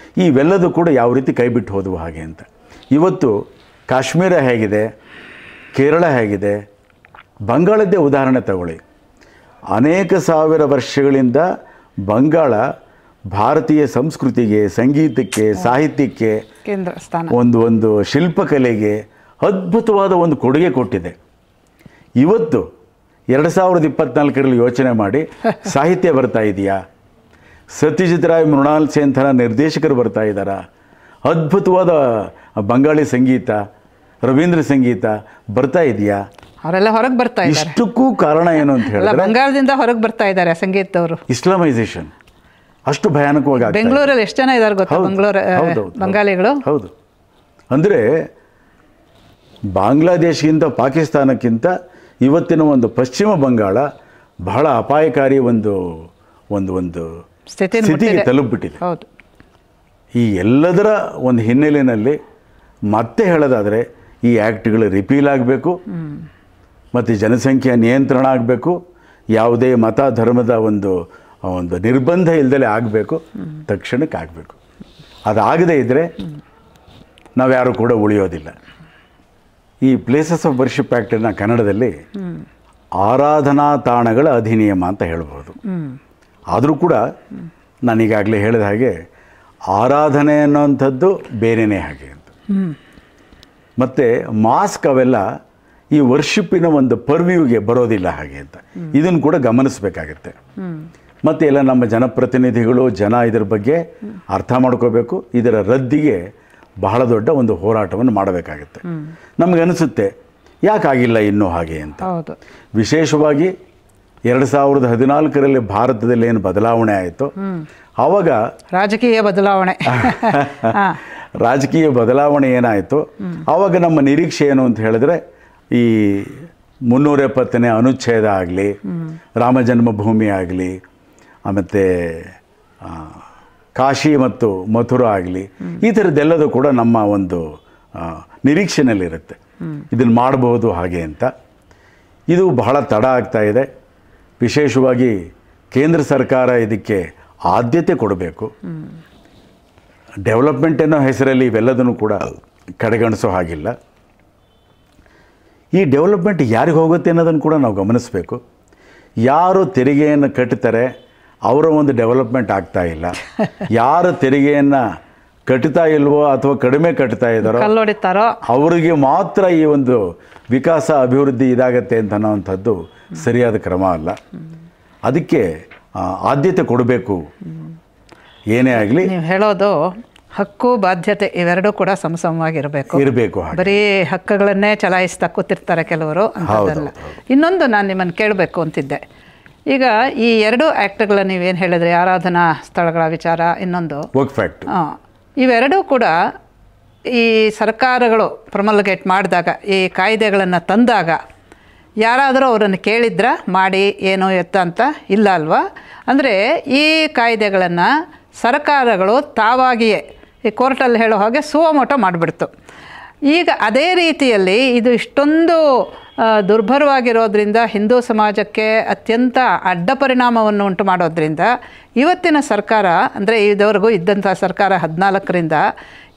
ಇವೆಲ್ಲದೂ ಕೂಡ ಯಾವ ರೀತಿ ಕೈ ಬಿಟ್ಟು ಹೋದವು ಹಾಗೆ ಅಂತ. ಇವತ್ತು ಕಾಶ್ಮೀರ ಹೇಗಿದೆ, ಕೇರಳ ಹೇಗಿದೆ, ಬಂಗಾಳದ್ದೇ ಉದಾಹರಣೆ ತಗೊಳ್ಳಿ. ಅನೇಕ ಸಾವಿರ ವರ್ಷಗಳಿಂದ ಬಂಗಾಳ ಭಾರತೀಯ ಸಂಸ್ಕೃತಿಗೆ, ಸಂಗೀತಕ್ಕೆ, ಸಾಹಿತ್ಯಕ್ಕೆ, ಕೇಂದ್ರ ಸ್ಥಾನ, ಒಂದು ಶಿಲ್ಪಕಲೆಗೆ ಅದ್ಭುತವಾದ ಒಂದು ಕೊಡುಗೆ ಕೊಟ್ಟಿದೆ. ಇವತ್ತು 2024ರಲ್ಲಿ ಯೋಚನೆ ಮಾಡಿ, ಸಾಹಿತ್ಯ ಬರ್ತಾ ಇದೆಯಾ? ಸತ್ಯಜಿತ್ ರಾಯ್, ಮೃಣಾಲ್ ಸೇನ್ ಥರ ನಿರ್ದೇಶಕರು ಬರ್ತಾ ಇದ್ದಾರಾ? ಅದ್ಭುತವಾದ ಬಂಗಾಳಿ ಸಂಗೀತ, ರವೀಂದ್ರ ಸಂಗೀತ ಬರ್ತಾ ಇದೆಯಾ? ಅವರೆಲ್ಲ ಹೊರಗೆ ಬರ್ತಾ ಇದ್ದಾರೆ. ಇಷ್ಟಕ್ಕೂ ಕಾರಣ ಏನು ಅಂತ ಹೇಳಿದ್ರೆ, ಬಂಗಾಳದಿಂದ ಹೊರಗೆ ಬರ್ತಾ ಇದ್ದಾರೆ ಸಂಗೀತದವರು. ಇಸ್ಲಾಮೈಸೇಷನ್ ಅಷ್ಟು ಭಯಾನಕವಾಗಿ. ಬೆಂಗಳೂರಲ್ಲಿ ಎಷ್ಟು ಜನ ಇದ್ದಾರೆ ಗೊತ್ತಾ ಬಂಗಾಳಿಗಳು? ಹೌದು. ಅಂದರೆ ಬಾಂಗ್ಲಾದೇಶಕ್ಕಿಂತ ಪಾಕಿಸ್ತಾನಕ್ಕಿಂತ ಇವತ್ತಿನ ಒಂದು ಪಶ್ಚಿಮ ಬಂಗಾಳ ಬಹಳ ಅಪಾಯಕಾರಿ ಒಂದು ಒಂದು ಒಂದು ಸ್ಥಿತಿಗೆ ತಲುಪಿಬಿಟ್ಟಿದೆ. ಹೌದು. ಈ ಎಲ್ಲದರ ಒಂದು ಹಿನ್ನೆಲೆಯಲ್ಲಿ ಮತ್ತೆ ಹೇಳೋದಾದರೆ ಈ ಆ್ಯಕ್ಟ್ಗಳು ರಿಪೀಲ್ ಆಗಬೇಕು ಮತ್ತು ಜನಸಂಖ್ಯೆಯ ನಿಯಂತ್ರಣ ಆಗಬೇಕು, ಯಾವುದೇ ಮತ ಧರ್ಮದ ಒಂದು ನಿರ್ಬಂಧ ಇಲ್ಲದಲೇ ಆಗಬೇಕು, ತಕ್ಷಣಕ್ಕೆ ಆಗಬೇಕು. ಅದಾಗದೇ ಇದ್ದರೆ ನಾವ್ಯಾರೂ ಕೂಡ ಉಳಿಯೋದಿಲ್ಲ. ಈ ಪ್ಲೇಸಸ್ ಆಫ್ ವರ್ಷಿಪ್ ಆ್ಯಕ್ಟನ್ನು ಕನ್ನಡದಲ್ಲಿ ಆರಾಧನಾ ತಾಣಗಳ ಅಧಿನಿಯಮ ಅಂತ ಹೇಳ್ಬೋದು. ಆದರೂ ಕೂಡ ನಾನೀಗಾಗಲೇ ಹೇಳಿದ ಹಾಗೆ ಆರಾಧನೆ ಅನ್ನೋಂಥದ್ದು ಬೇರೆಯೇ ಹಾಗೆ ಅಂತ. ಮತ್ತು ಮಾಸ್ಕ್ ಅವೆಲ್ಲ ಈ ವರ್ಷಿಪ್ಪಿನ ಒಂದು ಪರ್ವ್ಯೂಗೆ ಬರೋದಿಲ್ಲ ಹಾಗೆ ಅಂತ ಇದನ್ನು ಕೂಡ ಗಮನಿಸಬೇಕಾಗುತ್ತೆ. ಮತ್ತು ಎಲ್ಲ ನಮ್ಮ ಜನಪ್ರತಿನಿಧಿಗಳು ಇದರ ಬಗ್ಗೆ ಅರ್ಥ ಮಾಡ್ಕೋಬೇಕು. ಇದರ ರದ್ದಿಗೆ ಬಹಳ ದೊಡ್ಡ ಒಂದು ಹೋರಾಟವನ್ನು ಮಾಡಬೇಕಾಗುತ್ತೆ. ನಮಗನಿಸುತ್ತೆ ಯಾಕಾಗಿಲ್ಲ ಇನ್ನೂ ಹಾಗೆ ಅಂತ. ವಿಶೇಷವಾಗಿ 2014ರಲ್ಲಿ ಭಾರತದಲ್ಲಿ ಏನು ಬದಲಾವಣೆ ಆಯಿತು, ಆವಾಗ ರಾಜಕೀಯ ಬದಲಾವಣೆ ಏನಾಯಿತು, ಆವಾಗ ನಮ್ಮ ನಿರೀಕ್ಷೆ ಏನು ಅಂತ ಹೇಳಿದ್ರೆ ಈ 370ನೇ ಅನುಚ್ಛೇದ ಆಗಲಿ, ರಾಮ ಜನ್ಮಭೂಮಿ ಆಗಲಿ, ಮತ್ತು ಕಾಶಿ ಮತ್ತು ಮಥುರಾ ಆಗಲಿ, ಈ ಥರದ್ದೆಲ್ಲದೂ ಕೂಡ ನಮ್ಮ ಒಂದು ನಿರೀಕ್ಷೆನಲ್ಲಿರುತ್ತೆ. ಇದನ್ನು ಮಾಡಬಹುದು ಹಾಗೆ ಅಂತ. ಇದು ಬಹಳ ತಡ ಆಗ್ತಾ ಇದೆ. ವಿಶೇಷವಾಗಿ ಕೇಂದ್ರ ಸರ್ಕಾರ ಇದಕ್ಕೆ ಆದ್ಯತೆ ಕೊಡಬೇಕು. ಡೆವಲಪ್ಮೆಂಟ್ ಅನ್ನೋ ಹೆಸರಲ್ಲಿ ಇವೆಲ್ಲದನ್ನು ಕೂಡ ಕಡೆಗಣಿಸೋ ಹಾಗಿಲ್ಲ. ಈ ಡೆವಲಪ್ಮೆಂಟ್ ಯಾರಿಗೆ ಹೋಗುತ್ತೆ ಅನ್ನೋದನ್ನು ಕೂಡ ನಾವು ಗಮನಿಸಬೇಕು. ಯಾರು ತೆರಿಗೆಯನ್ನು ಕಟ್ತಾರೆ ಅವರ ಒಂದು ಡೆವಲಪ್ಮೆಂಟ್ ಆಗ್ತಾ ಇಲ್ಲ. ಯಾರು ತೆರಿಗೆಯನ್ನು ಕಟ್ತಾ ಇಲ್ವೋ ಅಥವಾ ಕಡಿಮೆ ಕಟ್ತಾ ಇದ್ದಾರೋ ಅವರಿಗೆ ಮಾತ್ರ ಈ ಒಂದು ವಿಕಾಸ ಅಭಿವೃದ್ಧಿ ಇದಾಗತ್ತೆ ಅಂತ ಅನ್ನೋವಂಥದ್ದು ಸರಿಯಾದ ಕ್ರಮ ಅಲ್ಲ. ಅದಕ್ಕೆ ಆದ್ಯತೆ ಕೊಡಬೇಕು. ಏನೇ ಆಗಲಿ, ನೀವು ಹೇಳೋದು ಹಕ್ಕು ಬಾಧ್ಯತೆ ಇವೆರಡೂ ಕೂಡ ಸಮಸಮವಾಗಿರಬೇಕು. ಬರೀ ಹಕ್ಕುಗಳನ್ನೇ ಚಲಾಯಿಸ್ತಾ ಕೂತಿರ್ತಾರೆ ಕೆಲವರು ಅಂತದಲ್ಲ. ಇನ್ನೊಂದು ನಾನು ನಿಮ್ಮನ್ನು ಕೇಳಬೇಕು ಅಂತಿದ್ದೆ. ಈಗ ಈ ಎರಡು ಆ್ಯಕ್ಟ್ಗಳ ನೀವೇನು ಹೇಳಿದ್ರಿ, ಆರಾಧನಾ ಸ್ಥಳಗಳ ವಿಚಾರ, ಇನ್ನೊಂದು ವರ್ಕ್ ಫ್ಯಾಕ್ಟ್, ಇವೆರಡೂ ಕೂಡ ಈ ಸರ್ಕಾರಗಳು ಪ್ರೊಮಲ್ಗೇಟ್ ಮಾಡಿದಾಗ, ಈ ಕಾಯ್ದೆಗಳನ್ನು ತಂದಾಗ ಯಾರಾದರೂ ಅವರನ್ನು ಕೇಳಿದ್ರ ಮಾಡಿ ಏನೋ ಎತ್ತ ಅಂತ ಇಲ್ಲ ಅಲ್ವಾ? ಅಂದರೆ ಈ ಕಾಯ್ದೆಗಳನ್ನು ಸರ್ಕಾರಗಳು ತಾವಾಗಿಯೇ ಈ ಕೋರ್ಟಲ್ಲಿ ಹೇಳೋ ಹಾಗೆ ಸುವಮೋಟೋ ಮಾಡಿಬಿಡ್ತು. ಈಗ ಅದೇ ರೀತಿಯಲ್ಲಿ ಇದು ಇಷ್ಟೊಂದು ದುರ್ಭರವಾಗಿರೋದ್ರಿಂದ ಹಿಂದೂ ಸಮಾಜಕ್ಕೆ ಅತ್ಯಂತ ಅಡ್ಡ ಪರಿಣಾಮವನ್ನು ಉಂಟು ಮಾಡೋದ್ರಿಂದ ಇವತ್ತಿನ ಸರ್ಕಾರ, ಅಂದರೆ ಇದುವರೆಗೂ ಇದ್ದಂಥ ಸರ್ಕಾರ 14ರಿಂದ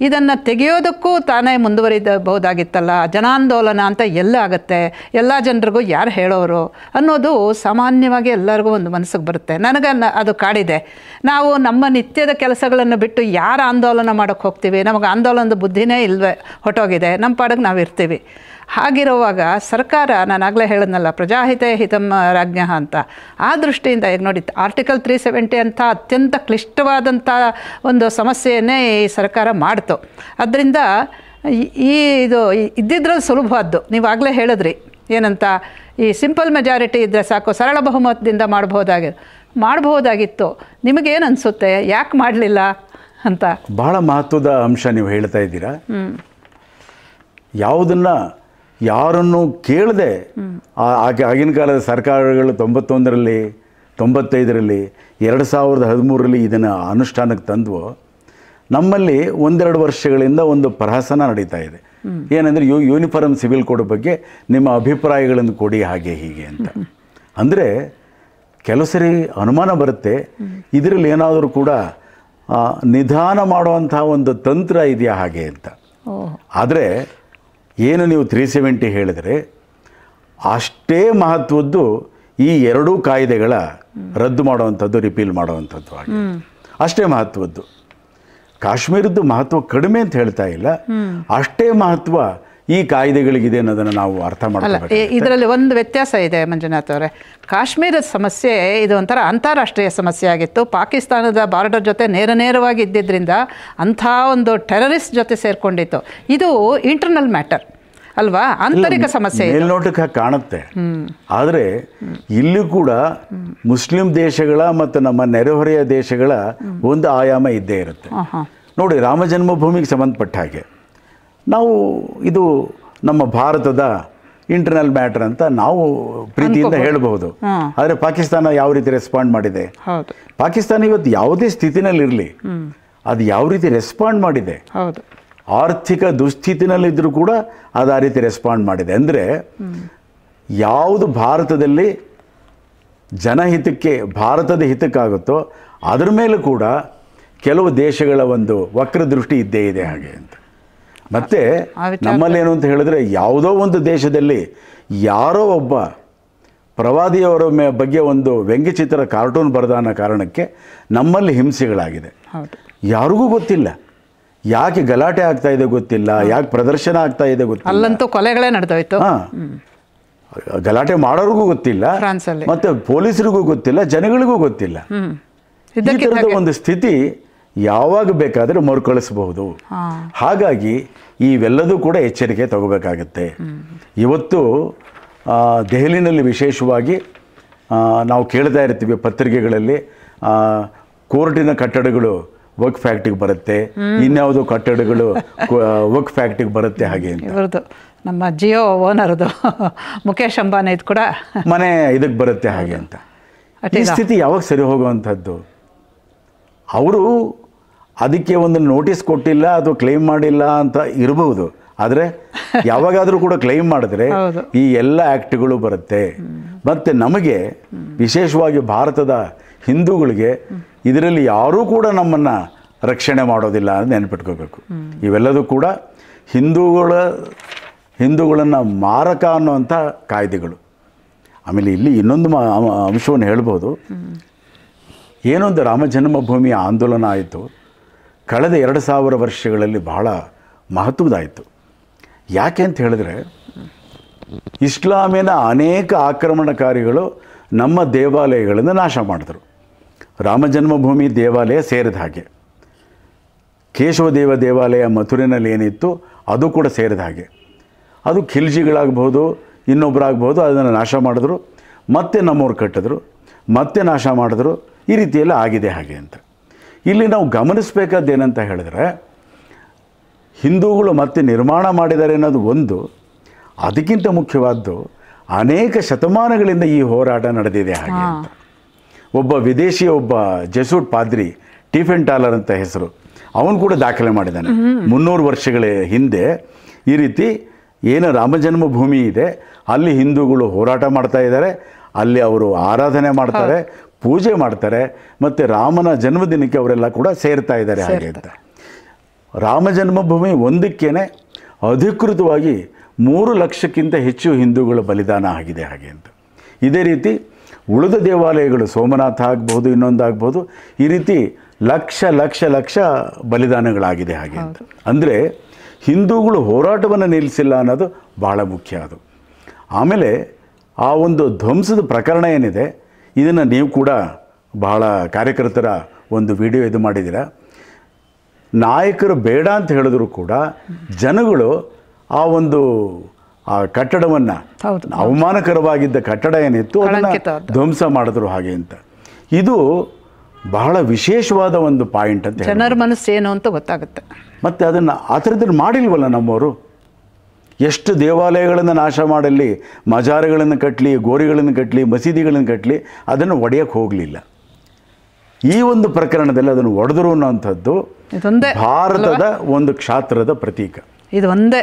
ಇದನ್ನು ತೆಗೆಯೋದಕ್ಕೂ ತಾನೇ ಮುಂದುವರಿದಬಹುದಾಗಿತ್ತಲ್ಲ. ಜನಾಂದೋಲನ ಅಂತ ಎಲ್ಲ ಆಗುತ್ತೆ, ಎಲ್ಲ ಜನರಿಗೂ ಯಾರು ಹೇಳೋರು ಅನ್ನೋದು ಸಾಮಾನ್ಯವಾಗಿ ಎಲ್ಲರಿಗೂ ಒಂದು ಮನಸ್ಸಿಗೆ ಬರುತ್ತೆ. ನನಗೆ ಅದು ಕಾಡಿದೆ. ನಾವು ನಮ್ಮ ನಿತ್ಯದ ಕೆಲಸಗಳನ್ನು ಬಿಟ್ಟು ಯಾರು ಆಂದೋಲನ ಮಾಡೋಕ್ಕೆ ಹೋಗ್ತೀವಿ? ನಮಗೆ ಆಂದೋಲನದ ಬುದ್ಧಿನೇ ಇಲ್ವೇ ಹೊಟ್ಟೋಗಿದೆ. ನಮ್ಮ ಪಾಡಿಗೆ ನಾವು ಇರ್ತೀವಿ. ಹಾಗಿರುವಾಗ ಸರ್ಕಾರ, ನಾನಾಗಲೇ ಹೇಳಿದ್ನಲ್ಲ ಪ್ರಜಾಹಿತೇ ಹಿತಂ ರಾಜ್ಞಃ ಅಂತ, ಆ ದೃಷ್ಟಿಯಿಂದ ಈಗ ನೋಡಿ ಆರ್ಟಿಕಲ್ 370 ಅಂತ ಅತ್ಯಂತ ಕ್ಲಿಷ್ಟವಾದಂಥ ಒಂದು ಸಮಸ್ಯೆಯನ್ನೇ ಈ ಸರ್ಕಾರ ಮಾಡ್ತು. ಅದರಿಂದ ಇದು ಇದ್ದಿದ್ರಲ್ಲಿ ಸುಲಭವಾದ್ದು. ನೀವಾಗಲೇ ಹೇಳಿದ್ರಿ ಏನಂತ, ಈ ಸಿಂಪಲ್ ಮೆಜಾರಿಟಿ ಇದ್ದರೆ ಸಾಕು, ಸರಳ ಬಹುಮತದಿಂದ ಮಾಡಬಹುದಾಗಿತ್ತು. ನಿಮಗೇನು ಅನಿಸುತ್ತೆ, ಯಾಕೆ ಮಾಡಲಿಲ್ಲ ಅಂತ? ಬಹಳ ಮಹತ್ವದ ಅಂಶ ನೀವು ಹೇಳ್ತಾ ಇದ್ದೀರಾ. ಯಾವುದನ್ನು ಯಾರನ್ನು ಕೇಳದೆ ಆಗಿನ ಕಾಲದ ಸರ್ಕಾರಗಳು 91ರಲ್ಲಿ 95ರಲ್ಲಿ 2013ರಲ್ಲಿ ಇದನ್ನು ಅನುಷ್ಠಾನಕ್ಕೆ ತಂದವೋ, ನಮ್ಮಲ್ಲಿ 1-2 ವರ್ಷಗಳಿಂದ ಒಂದು ಪ್ರಹಸನ ನಡೀತಾ ಇದೆ. ಏನಂದರೆ ಯೂನಿಫಾರ್ಮ್ ಸಿವಿಲ್ ಕೋಡ್ ಬಗ್ಗೆ ನಿಮ್ಮ ಅಭಿಪ್ರಾಯಗಳನ್ನು ಕೊಡಿ ಹಾಗೆ ಹೀಗೆ ಅಂತ. ಅಂದರೆ ಕೆಲವು ಸರಿ ಅನುಮಾನ ಬರುತ್ತೆ, ಇದರಲ್ಲಿ ಏನಾದರೂ ಕೂಡ ನಿಧಾನ ಮಾಡುವಂಥ ಒಂದು ತಂತ್ರ ಇದೆಯಾ ಹಾಗೆ ಅಂತ. ಆದರೆ ಏನು ನೀವು 370 ಹೇಳಿದರೆ ಅಷ್ಟೇ ಮಹತ್ವದ್ದು ಈ ಎರಡೂ ಕಾಯ್ದೆಗಳ ರದ್ದು ಮಾಡುವಂಥದ್ದು, ರಿಪೀಲ್ ಮಾಡುವಂಥದ್ದು ಹಾಗೆ ಅಷ್ಟೇ ಮಹತ್ವದ್ದು. ಕಾಶ್ಮೀರದ್ದು ಮಹತ್ವ ಕಡಿಮೆ ಅಂತ ಹೇಳ್ತಾ ಇಲ್ಲ, ಅಷ್ಟೇ ಮಹತ್ವ ಈ ಕಾಯ್ದೆಗಳಿಗಿದೆ ಅನ್ನೋದನ್ನು ನಾವು ಅರ್ಥ ಮಾಡಬೇಕು. ಇದರಲ್ಲಿ ಒಂದು ವ್ಯತ್ಯಾಸ ಇದೆ ಮಂಜುನಾಥ್ ಅವರೇ. ಕಾಶ್ಮೀರದ ಸಮಸ್ಯೆ ಇದು ಒಂಥರ ಅಂತಾರಾಷ್ಟ್ರೀಯ ಸಮಸ್ಯೆ ಆಗಿತ್ತು. ಪಾಕಿಸ್ತಾನದ ಬಾರ್ಡರ್ ಜೊತೆ ನೇರವಾಗಿ ಇದ್ದಿದ್ದರಿಂದ ಅಂಥ ಒಂದು ಟೆರರಿಸ್ಟ್ ಜೊತೆ ಸೇರಿಕೊಂಡಿತ್ತು. ಇದು ಇಂಟರ್ನಲ್ ಮ್ಯಾಟರ್ ಅಲ್ವಾ, ಆಂತರಿಕ ಸಮಸ್ಯೆ. ಮೇಲ್ನೋಟಕ್ಕೆ ಕಾಣುತ್ತೆ, ಆದರೆ ಇಲ್ಲಿ ಕೂಡ ಮುಸ್ಲಿಂ ದೇಶಗಳ ಮತ್ತು ನಮ್ಮ ನೆರೆಹೊರೆಯ ದೇಶಗಳ ಒಂದು ಆಯಾಮ ಇದ್ದೇ ಇರುತ್ತೆ. ನೋಡಿ, ರಾಮ ಜನ್ಮಭೂಮಿಗೆ ಸಂಬಂಧಪಟ್ಟ ಹಾಗೆ ನಾವು ಇದು ನಮ್ಮ ಭಾರತದ ಇಂಟರ್ನಲ್ ಮ್ಯಾಟರ್ ಅಂತ ನಾವು ಪ್ರೀತಿಯಿಂದ ಹೇಳಬಹುದು. ಆದರೆ ಪಾಕಿಸ್ತಾನ ಯಾವ ರೀತಿ ರೆಸ್ಪಾಂಡ್ ಮಾಡಿದೆ? ಹೌದು, ಪಾಕಿಸ್ತಾನ ಇವತ್ತು ಯಾವುದೇ ಸ್ಥಿತಿನಲ್ಲಿರಲಿ ಅದು ಯಾವ ರೀತಿ ರೆಸ್ಪಾಂಡ್ ಮಾಡಿದೆ? ಹೌದು, ಆರ್ಥಿಕ ದುಸ್ಥಿತಿನಲ್ಲಿದ್ದರೂ ಕೂಡ ಅದು ಆ ರೀತಿ ರೆಸ್ಪಾಂಡ್ ಮಾಡಿದೆ. ಅಂದರೆ ಯಾವುದು ಭಾರತದಲ್ಲಿ ಜನಹಿತಕ್ಕೆ, ಭಾರತದ ಹಿತಕ್ಕಾಗುತ್ತೋ ಅದರ ಮೇಲೂ ಕೂಡ ಕೆಲವು ದೇಶಗಳ ಒಂದು ವಕ್ರದೃಷ್ಟಿ ಇದ್ದೇ ಇದೆ ಹಾಗೆ ಅಂತ. ಮತ್ತು ನಮ್ಮಲ್ಲೇನು ಅಂತ ಹೇಳಿದ್ರೆ, ಯಾವುದೋ ಒಂದು ದೇಶದಲ್ಲಿ ಯಾರೋ ಒಬ್ಬ ಪ್ರವಾದಿಯವರ ಬಗ್ಗೆ ಒಂದು ವ್ಯಂಗ್ಯಚಿತ್ರ ಕಾರ್ಟೂನ್ ಬರೆದ ಅನ್ನೋ ಕಾರಣಕ್ಕೆ ನಮ್ಮಲ್ಲಿ ಹಿಂಸೆಗಳಾಗಿದೆ. ಯಾರಿಗೂ ಗೊತ್ತಿಲ್ಲ ಯಾಕೆ ಗಲಾಟೆ ಆಗ್ತಾ ಇದೆ ಗೊತ್ತಿಲ್ಲ, ಯಾಕೆ ಪ್ರದರ್ಶನ ಆಗ್ತಾ ಇದೆ ಗೊತ್ತಿಲ್ಲ. ಅಲ್ಲಂತೂ ಕೊಲೆಗಳೇ ನಡೆದೋಯ್ತು. ಗಲಾಟೆ ಮಾಡೋರಿಗೂ ಗೊತ್ತಿಲ್ಲ, ಮತ್ತೆ ಪೊಲೀಸರಿಗೂ ಗೊತ್ತಿಲ್ಲ, ಜನಗಳಿಗೂ ಗೊತ್ತಿಲ್ಲ. ಈ ಥರದ ಒಂದು ಸ್ಥಿತಿ ಯಾವಾಗ ಬೇಕಾದರೆ ಮರುಕಳಿಸಬಹುದು. ಹಾಗಾಗಿ ಇವೆಲ್ಲದೂ ಕೂಡ ಎಚ್ಚರಿಕೆ ತಗೋಬೇಕಾಗತ್ತೆ. ಇವತ್ತು ದೆಹಲಿನಲ್ಲಿ ವಿಶೇಷವಾಗಿ ನಾವು ಕೇಳ್ತಾ ಇರ್ತೀವಿ ಪತ್ರಿಕೆಗಳಲ್ಲಿ, ಕೋರ್ಟಿನ ಕಟ್ಟಡಗಳು ವರ್ಕ್ ಫ್ಯಾಕ್ಟ್ರಿಗೆ ಬರುತ್ತೆ, ಇನ್ಯಾವುದೋ ಕಟ್ಟಡಗಳು ವರ್ಕ್ ಫ್ಯಾಕ್ಟ್ರಿಗೆ ಬರುತ್ತೆ ಹಾಗೆ ಅಂತ. ಇವ್ರದ್ದು ನಮ್ಮ ಜಿಯೋ ಓನರ್ದು ಮುಖೇಶ್ ಅಂಬಾನಿ ಇದು ಕೂಡ ಮನೆ ಇದಕ್ಕೆ ಬರುತ್ತೆ ಹಾಗೆ ಅಂತ. ಈ ಸ್ಥಿತಿ ಯಾವಾಗ ಸರಿ ಹೋಗುವಂಥದ್ದು? ಅವರು ಅದಕ್ಕೆ ಒಂದು ನೋಟಿಸ್ ಕೊಟ್ಟಿಲ್ಲ ಅಥವಾ ಕ್ಲೈಮ್ ಮಾಡಿಲ್ಲ ಅಂತ ಇರಬಹುದು, ಆದರೆ ಯಾವಾಗಾದರೂ ಕೂಡ ಕ್ಲೈಮ್ ಮಾಡಿದ್ರೆ ಈ ಎಲ್ಲ ಆ್ಯಕ್ಟ್ಗಳು ಬರುತ್ತೆ. ಮತ್ತು ನಮಗೆ ವಿಶೇಷವಾಗಿ ಭಾರತದ ಹಿಂದೂಗಳಿಗೆ ಇದರಲ್ಲಿ ಯಾರೂ ಕೂಡ ನಮ್ಮನ್ನು ರಕ್ಷಣೆ ಮಾಡೋದಿಲ್ಲ ಅಂತ ನೆನಪಿಟ್ಕೋಬೇಕು. ಇವೆಲ್ಲದೂ ಕೂಡ ಹಿಂದೂಗಳನ್ನು ಮಾರಕ ಅನ್ನುವಂಥ ಕಾಯ್ದೆಗಳು. ಆಮೇಲೆ ಇಲ್ಲಿ ಇನ್ನೊಂದು ಅಂಶವನ್ನು ಹೇಳ್ಬೋದು. ಏನೊಂದು ರಾಮ ಜನ್ಮಭೂಮಿಯ ಆಂದೋಲನ ಆಯಿತು, ಕಳೆದ 2000 ವರ್ಷಗಳಲ್ಲಿ ಬಹಳ ಮಹತ್ವದಾಯಿತು. ಯಾಕೆ ಅಂತ ಹೇಳಿದ್ರೆ, ಇಸ್ಲಾಮಿನ ಅನೇಕ ಆಕ್ರಮಣಕಾರಿಗಳು ನಮ್ಮ ದೇವಾಲಯಗಳನ್ನು ನಾಶ ಮಾಡಿದ್ರು. ರಾಮ ಜನ್ಮಭೂಮಿ ದೇವಾಲಯ ಸೇರಿದ ಹಾಗೆ, ಕೇಶವದೇವ ದೇವಾಲಯ ಮಥುರಿನಲ್ಲಿ ಏನಿತ್ತು ಅದು ಕೂಡ ಸೇರಿದ ಹಾಗೆ. ಅದು ಖಿಲ್ಜಿಗಳಾಗ್ಬೋದು, ಇನ್ನೊಬ್ಬರಾಗ್ಬೋದು, ಅದನ್ನು ನಾಶ ಮಾಡಿದ್ರು, ಮತ್ತೆ ನಮ್ಮವ್ರು ಕಟ್ಟಿದ್ರು, ಮತ್ತೆ ನಾಶ ಮಾಡಿದ್ರು. ಈ ರೀತಿಯೆಲ್ಲ ಆಗಿದೆ ಹಾಗೆ ಅಂತ. ಇಲ್ಲಿ ನಾವು ಗಮನಿಸಬೇಕಾದ್ದೇನಂತ ಹೇಳಿದ್ರೆ, ಹಿಂದೂಗಳು ಮತ್ತೆ ನಿರ್ಮಾಣ ಮಾಡಿದ್ದಾರೆ ಅನ್ನೋದು ಒಂದು, ಅದಕ್ಕಿಂತ ಮುಖ್ಯವಾದ್ದು ಅನೇಕ ಶತಮಾನಗಳಿಂದ ಈ ಹೋರಾಟ ನಡೆದಿದೆ ಹಾಗೆ ಅಂತ. ಒಬ್ಬ ವಿದೇಶಿ, ಒಬ್ಬ ಜೆಸೂಟ್ ಪಾದ್ರಿ, ಟಿಫೆನ್ ಟಾಲರ್ ಅಂತ ಹೆಸರು, ಅವನು ಕೂಡ ದಾಖಲೆ ಮಾಡಿದ್ದಾನೆ. 300 ವರ್ಷಗಳ ಹಿಂದೆ ಈ ರೀತಿ ಏನು ರಾಮ ಜನ್ಮಭೂಮಿ ಇದೆ ಅಲ್ಲಿ ಹಿಂದೂಗಳು ಹೋರಾಟ ಮಾಡ್ತಾ ಇದ್ದಾರೆ, ಅಲ್ಲಿ ಅವರು ಆರಾಧನೆ ಮಾಡ್ತಾರೆ, ಪೂಜೆ ಮಾಡ್ತಾರೆ, ಮತ್ತು ರಾಮನ ಜನ್ಮದಿನಕ್ಕೆ ಅವರೆಲ್ಲ ಕೂಡ ಸೇರ್ತಾ ಇದ್ದಾರೆ ಹಾಗೆ ಅಂತ. ರಾಮ ಜನ್ಮಭೂಮಿ ಒಂದಕ್ಕೇನೆ ಅಧಿಕೃತವಾಗಿ 3 ಲಕ್ಷಕ್ಕಿಂತ ಹೆಚ್ಚು ಹಿಂದೂಗಳ ಬಲಿದಾನ ಆಗಿದೆ ಹಾಗೆ ಅಂತ. ಇದೇ ರೀತಿ ಉಳಿದ ದೇವಾಲಯಗಳು, ಸೋಮನಾಥ ಆಗ್ಬೋದು, ಇನ್ನೊಂದಾಗ್ಬೋದು, ಈ ರೀತಿ ಲಕ್ಷ ಲಕ್ಷ ಲಕ್ಷ ಬಲಿದಾನಗಳಾಗಿದೆ ಹಾಗೆ ಅಂತ. ಅಂದರೆ ಹಿಂದೂಗಳು ಹೋರಾಟವನ್ನು ನಿಲ್ಲಿಸಿಲ್ಲ ಅನ್ನೋದು ಭಾಳ ಮುಖ್ಯ. ಅದು ಆಮೇಲೆ ಆ ಒಂದು ಧ್ವಂಸದ ಪ್ರಕರಣ ಏನಿದೆ, ಇದನ್ನು ನೀವು ಕೂಡ ಬಹಳ ಕಾರ್ಯಕರ್ತರ ಒಂದು ವಿಡಿಯೋ ಇದು ಮಾಡಿದ್ದೀರ. ನಾಯಕರು ಬೇಡ ಅಂತ ಹೇಳಿದ್ರು ಕೂಡ ಜನಗಳು ಆ ಒಂದು ಆ ಕಟ್ಟಡವನ್ನು, ಅವಮಾನಕರವಾಗಿದ್ದ ಕಟ್ಟಡ ಏನಿತ್ತು ಅದನ್ನು ಧ್ವಂಸ ಮಾಡಿದ್ರು ಹಾಗೆ ಅಂತ. ಇದು ಬಹಳ ವಿಶೇಷವಾದ ಒಂದು ಪಾಯಿಂಟ್ ಅಂತ. ಜನರ ಮನಸ್ಸು ಏನು ಅಂತ ಗೊತ್ತಾಗುತ್ತೆ. ಮತ್ತು ಅದನ್ನು ಆ ಥರದನ್ನು ಮಾಡಿಲ್ವಲ್ಲ ನಮ್ಮವರು. ಎಷ್ಟು ದೇವಾಲಯಗಳನ್ನು ನಾಶ ಮಾಡಲಿ, ಮಜಾರಗಳನ್ನು ಕಟ್ಟಲಿ, ಗೋರಿಗಳನ್ನು ಕಟ್ಟಲಿ, ಮಸೀದಿಗಳನ್ನು ಕಟ್ಟಲಿ, ಅದನ್ನು ಒಡೆಯಕ್ಕೆ ಹೋಗಲಿಲ್ಲ. ಈ ಒಂದು ಪ್ರಕರಣದಲ್ಲಿ ಅದನ್ನು ಒಡೆದರು ಅನ್ನೋಂಥದ್ದು ಭಾರತದ ಒಂದು ಕ್ಷಾತ್ರದ ಪ್ರತೀಕ. ಇದು ಒಂದೇ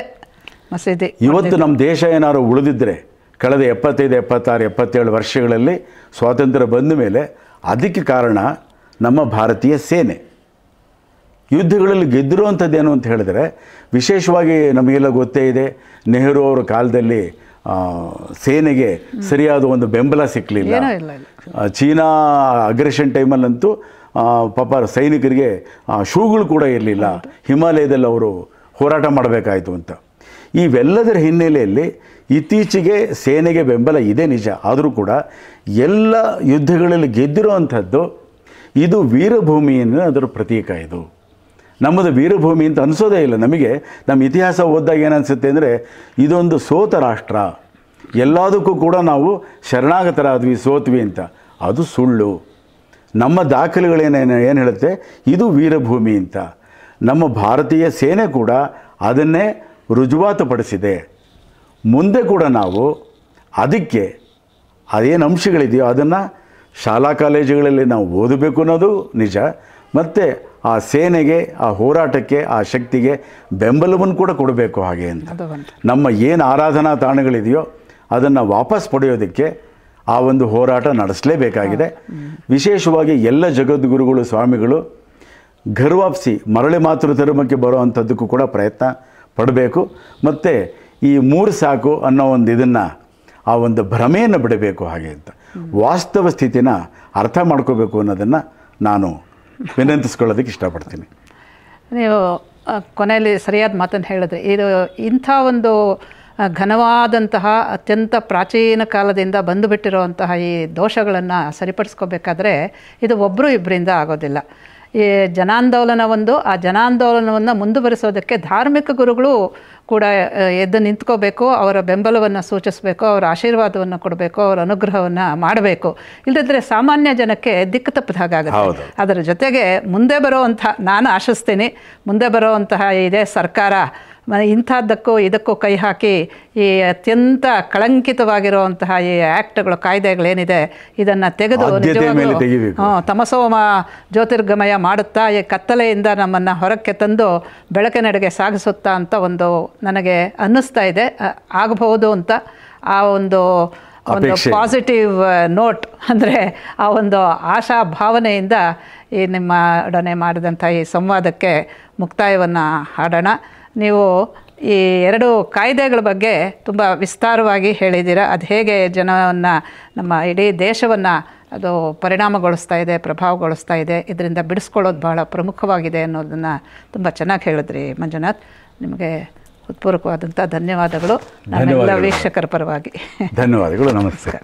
ಮಸೀದಿ. ಇವತ್ತು ನಮ್ಮ ದೇಶ ಏನಾದ್ರು ಉಳಿದಿದ್ದರೆ ಕಳೆದ 75, 76, 77 ವರ್ಷಗಳಲ್ಲಿ ಸ್ವಾತಂತ್ರ್ಯ ಬಂದ ಮೇಲೆ ಅದಕ್ಕೆ ಕಾರಣ ನಮ್ಮ ಭಾರತೀಯ ಸೇನೆ. ಯುದ್ಧಗಳಲ್ಲಿ ಗೆದ್ದಿರುವಂಥದ್ದೇನು ಅಂತ ಹೇಳಿದ್ರೆ, ವಿಶೇಷವಾಗಿ ನಮಗೆಲ್ಲ ಗೊತ್ತೇ ಇದೆ, ನೆಹರು ಅವರ ಕಾಲದಲ್ಲಿ ಸೇನೆಗೆ ಸರಿಯಾದ ಒಂದು ಬೆಂಬಲ ಸಿಕ್ಕಲಿಲ್ಲ. ಚೀನಾ ಅಗ್ರೆಷನ್ ಟೈಮಲ್ಲಂತೂ ಪಾಪ ಸೈನಿಕರಿಗೆ ಶೂಗಳು ಕೂಡ ಇರಲಿಲ್ಲ, ಹಿಮಾಲಯದಲ್ಲಿ ಅವರು ಹೋರಾಟ ಮಾಡಬೇಕಾಯಿತು ಅಂತ. ಇವೆಲ್ಲದರ ಹಿನ್ನೆಲೆಯಲ್ಲಿ ಇತ್ತೀಚೆಗೆ ಸೇನೆಗೆ ಬೆಂಬಲ ಇದೆ ನಿಜ, ಆದರೂ ಕೂಡ ಎಲ್ಲ ಯುದ್ಧಗಳಲ್ಲಿ ಗೆದ್ದಿರುವಂಥದ್ದು ಇದು ವೀರಭೂಮಿಯನ್ನು ಅದರ ಪ್ರತೀಕ. ಇದು ನಮ್ಮದು ವೀರಭೂಮಿ ಅಂತ ಅನಿಸೋದೇ ಇಲ್ಲ ನಮಗೆ. ನಮ್ಮ ಇತಿಹಾಸ ಓದಿದಾಗ ಏನನ್ಸುತ್ತೆ ಅಂದರೆ, ಇದೊಂದು ಸೋತ ರಾಷ್ಟ್ರ, ಎಲ್ಲದಕ್ಕೂ ಕೂಡ ನಾವು ಶರಣಾಗತರಾದ್ವಿ, ಸೋತ್ವಿ ಅಂತ. ಅದು ಸುಳ್ಳು. ನಮ್ಮ ದಾಖಲೆಗಳೇನೇನು ಏನು ಹೇಳುತ್ತೆ, ಇದು ವೀರಭೂಮಿ ಅಂತ. ನಮ್ಮ ಭಾರತೀಯ ಸೇನೆ ಕೂಡ ಅದನ್ನೇ ರುಜುವಾತುಪಡಿಸಿದೆ. ಮುಂದೆ ಕೂಡ ನಾವು ಅದಕ್ಕೆ ಅದೇನು ಅಂಶಗಳಿದೆಯೋ ಅದನ್ನು ಶಾಲಾ ಕಾಲೇಜುಗಳಲ್ಲಿ ನಾವು ಓದಬೇಕು ಅನ್ನೋದು ನಿಜ. ಮತ್ತು ಆ ಸೇನೆಗೆ, ಆ ಹೋರಾಟಕ್ಕೆ, ಆ ಶಕ್ತಿಗೆ ಬೆಂಬಲವನ್ನು ಕೂಡ ಕೊಡಬೇಕು ಹಾಗೆ ಅಂತ. ನಮ್ಮ ಏನು ಆರಾಧನಾ ತಾಣಗಳಿದೆಯೋ ಅದನ್ನು ವಾಪಸ್ ಪಡೆಯೋದಕ್ಕೆ ಆ ಒಂದು ಹೋರಾಟ ನಡೆಸಲೇಬೇಕಾಗಿದೆ. ವಿಶೇಷವಾಗಿ ಎಲ್ಲ ಜಗದ್ಗುರುಗಳು, ಸ್ವಾಮಿಗಳು ಗರ್ವಾಪ್ಸಿ ಮರಳಿ ಮಾತೃ ಧರ್ಮಕ್ಕೆ ಬರುವಂಥದ್ದಕ್ಕೂ ಕೂಡ ಪ್ರಯತ್ನ ಪಡಬೇಕು. ಮತ್ತು ಈ ಮೂರು ಸಾಕು ಅನ್ನೋ ಒಂದು ಇದನ್ನು, ಆ ಒಂದು ಭ್ರಮೆಯನ್ನು ಬಿಡಬೇಕು ಹಾಗೆ ಅಂತ. ವಾಸ್ತವ ಸ್ಥಿತಿನ ಅರ್ಥ ಮಾಡ್ಕೋಬೇಕು ಅನ್ನೋದನ್ನು ನಾನು ವಿನಂತಿಸ್ಕೊಳ್ಳೋದಕ್ಕೆ ಇಷ್ಟಪಡ್ತೀನಿ. ನೀವು ಕೊನೆಯಲ್ಲಿ ಸರಿಯಾದ ಮಾತನ್ನು ಹೇಳಿದ್ರಿ. ಇದು ಇಂಥ ಒಂದು ಘನವಾದಂತಹ ಅತ್ಯಂತ ಪ್ರಾಚೀನ ಕಾಲದಿಂದ ಬಂದುಬಿಟ್ಟಿರುವಂತಹ ಈ ದೋಷಗಳನ್ನು ಸರಿಪಡಿಸ್ಕೋಬೇಕಾದ್ರೆ ಇದು ಒಬ್ಬರು ಇಬ್ಬರಿಂದ ಆಗೋದಿಲ್ಲ. ಈ ಜನಾಂದೋಲನ ಆ ಜನಾಂದೋಲನವನ್ನು ಮುಂದುವರಿಸೋದಕ್ಕೆ ಧಾರ್ಮಿಕ ಗುರುಗಳು ಕೂಡ ಎದ್ದು ನಿಂತ್ಕೋಬೇಕು, ಅವರ ಬೆಂಬಲವನ್ನು ಸೂಚಿಸಬೇಕು, ಅವರ ಆಶೀರ್ವಾದವನ್ನು ಕೊಡಬೇಕು, ಅವರ ಅನುಗ್ರಹವನ್ನು ಮಾಡಬೇಕು. ಇಲ್ಲದಿದ್ದರೆ ಸಾಮಾನ್ಯ ಜನಕ್ಕೆ ದಿಕ್ಕು ತಪ್ಪಿದ ಹಾಗಾಗುತ್ತೆ. ಅದರ ಜೊತೆಗೆ ಮುಂದೆ ಬರುವಂಥ, ನಾನು ಆಶಿಸ್ತೀನಿ, ಮುಂದೆ ಬರುವಂತಹ ಇದೇ ಸರ್ಕಾರ ಇಂಥದ್ದಕ್ಕೂ ಇದಕ್ಕೂ ಕೈ ಹಾಕಿ ಈ ಅತ್ಯಂತ ಕಳಂಕಿತವಾಗಿರುವಂತಹ ಈ ಆ್ಯಕ್ಟ್ಗಳು, ಕಾಯ್ದೆಗಳೇನಿದೆ ಇದನ್ನು ತೆಗೆದು ನಿಜವಾಗ್ಲೂ ತಮಸೋಮ ಜ್ಯೋತಿರ್ಗಮಯ ಮಾಡುತ್ತಾ ಈ ಕತ್ತಲೆಯಿಂದ ನಮ್ಮನ್ನು ಹೊರಕ್ಕೆ ತಂದು ಬೆಳಕಿನೆಡೆಗೆ ಸಾಗಿಸುತ್ತಾ ಅಂತ ಒಂದು ನನಗೆ ಅನ್ನಿಸ್ತಾ ಇದೆ. ಆಗಬಹುದು ಅಂತ ಆ ಒಂದು ಪಾಸಿಟಿವ್ ನೋಟ್, ಅಂದರೆ ಆ ಒಂದು ಆಶಾ ಭಾವನೆಯಿಂದ ಈ ನಿಮ್ಮೊಡನೆ ಮಾಡಿದಂಥ ಈ ಸಂವಾದಕ್ಕೆ ಮುಕ್ತಾಯವನ್ನು ಹಾಡೋಣ. ನೀವು ಈ 2 ಕಾಯ್ದೆಗಳ ಬಗ್ಗೆ ತುಂಬ ವಿಸ್ತಾರವಾಗಿ ಹೇಳಿದ್ದೀರಾ. ಅದು ಹೇಗೆ ಜನವನ್ನು, ನಮ್ಮ ಇಡೀ ದೇಶವನ್ನು ಅದು ಪರಿಣಾಮಗೊಳಿಸ್ತಾ ಇದೆ, ಪ್ರಭಾವಗೊಳಿಸ್ತಾ ಇದೆ, ಇದರಿಂದ ಬಿಡಿಸ್ಕೊಳ್ಳೋದು ಬಹಳ ಪ್ರಮುಖವಾಗಿದೆ ಅನ್ನೋದನ್ನು ತುಂಬ ಚೆನ್ನಾಗಿ ಹೇಳಿದ್ರಿ ಮಂಜುನಾಥ್. ನಿಮಗೆ ಹೃತ್ಪೂರ್ವಕವಾದಂಥ ಧನ್ಯವಾದಗಳು ನಮ್ಮೆಲ್ಲ ವೀಕ್ಷಕರ ಪರವಾಗಿ. ಧನ್ಯವಾದಗಳು. ನಮಸ್ಕಾರ.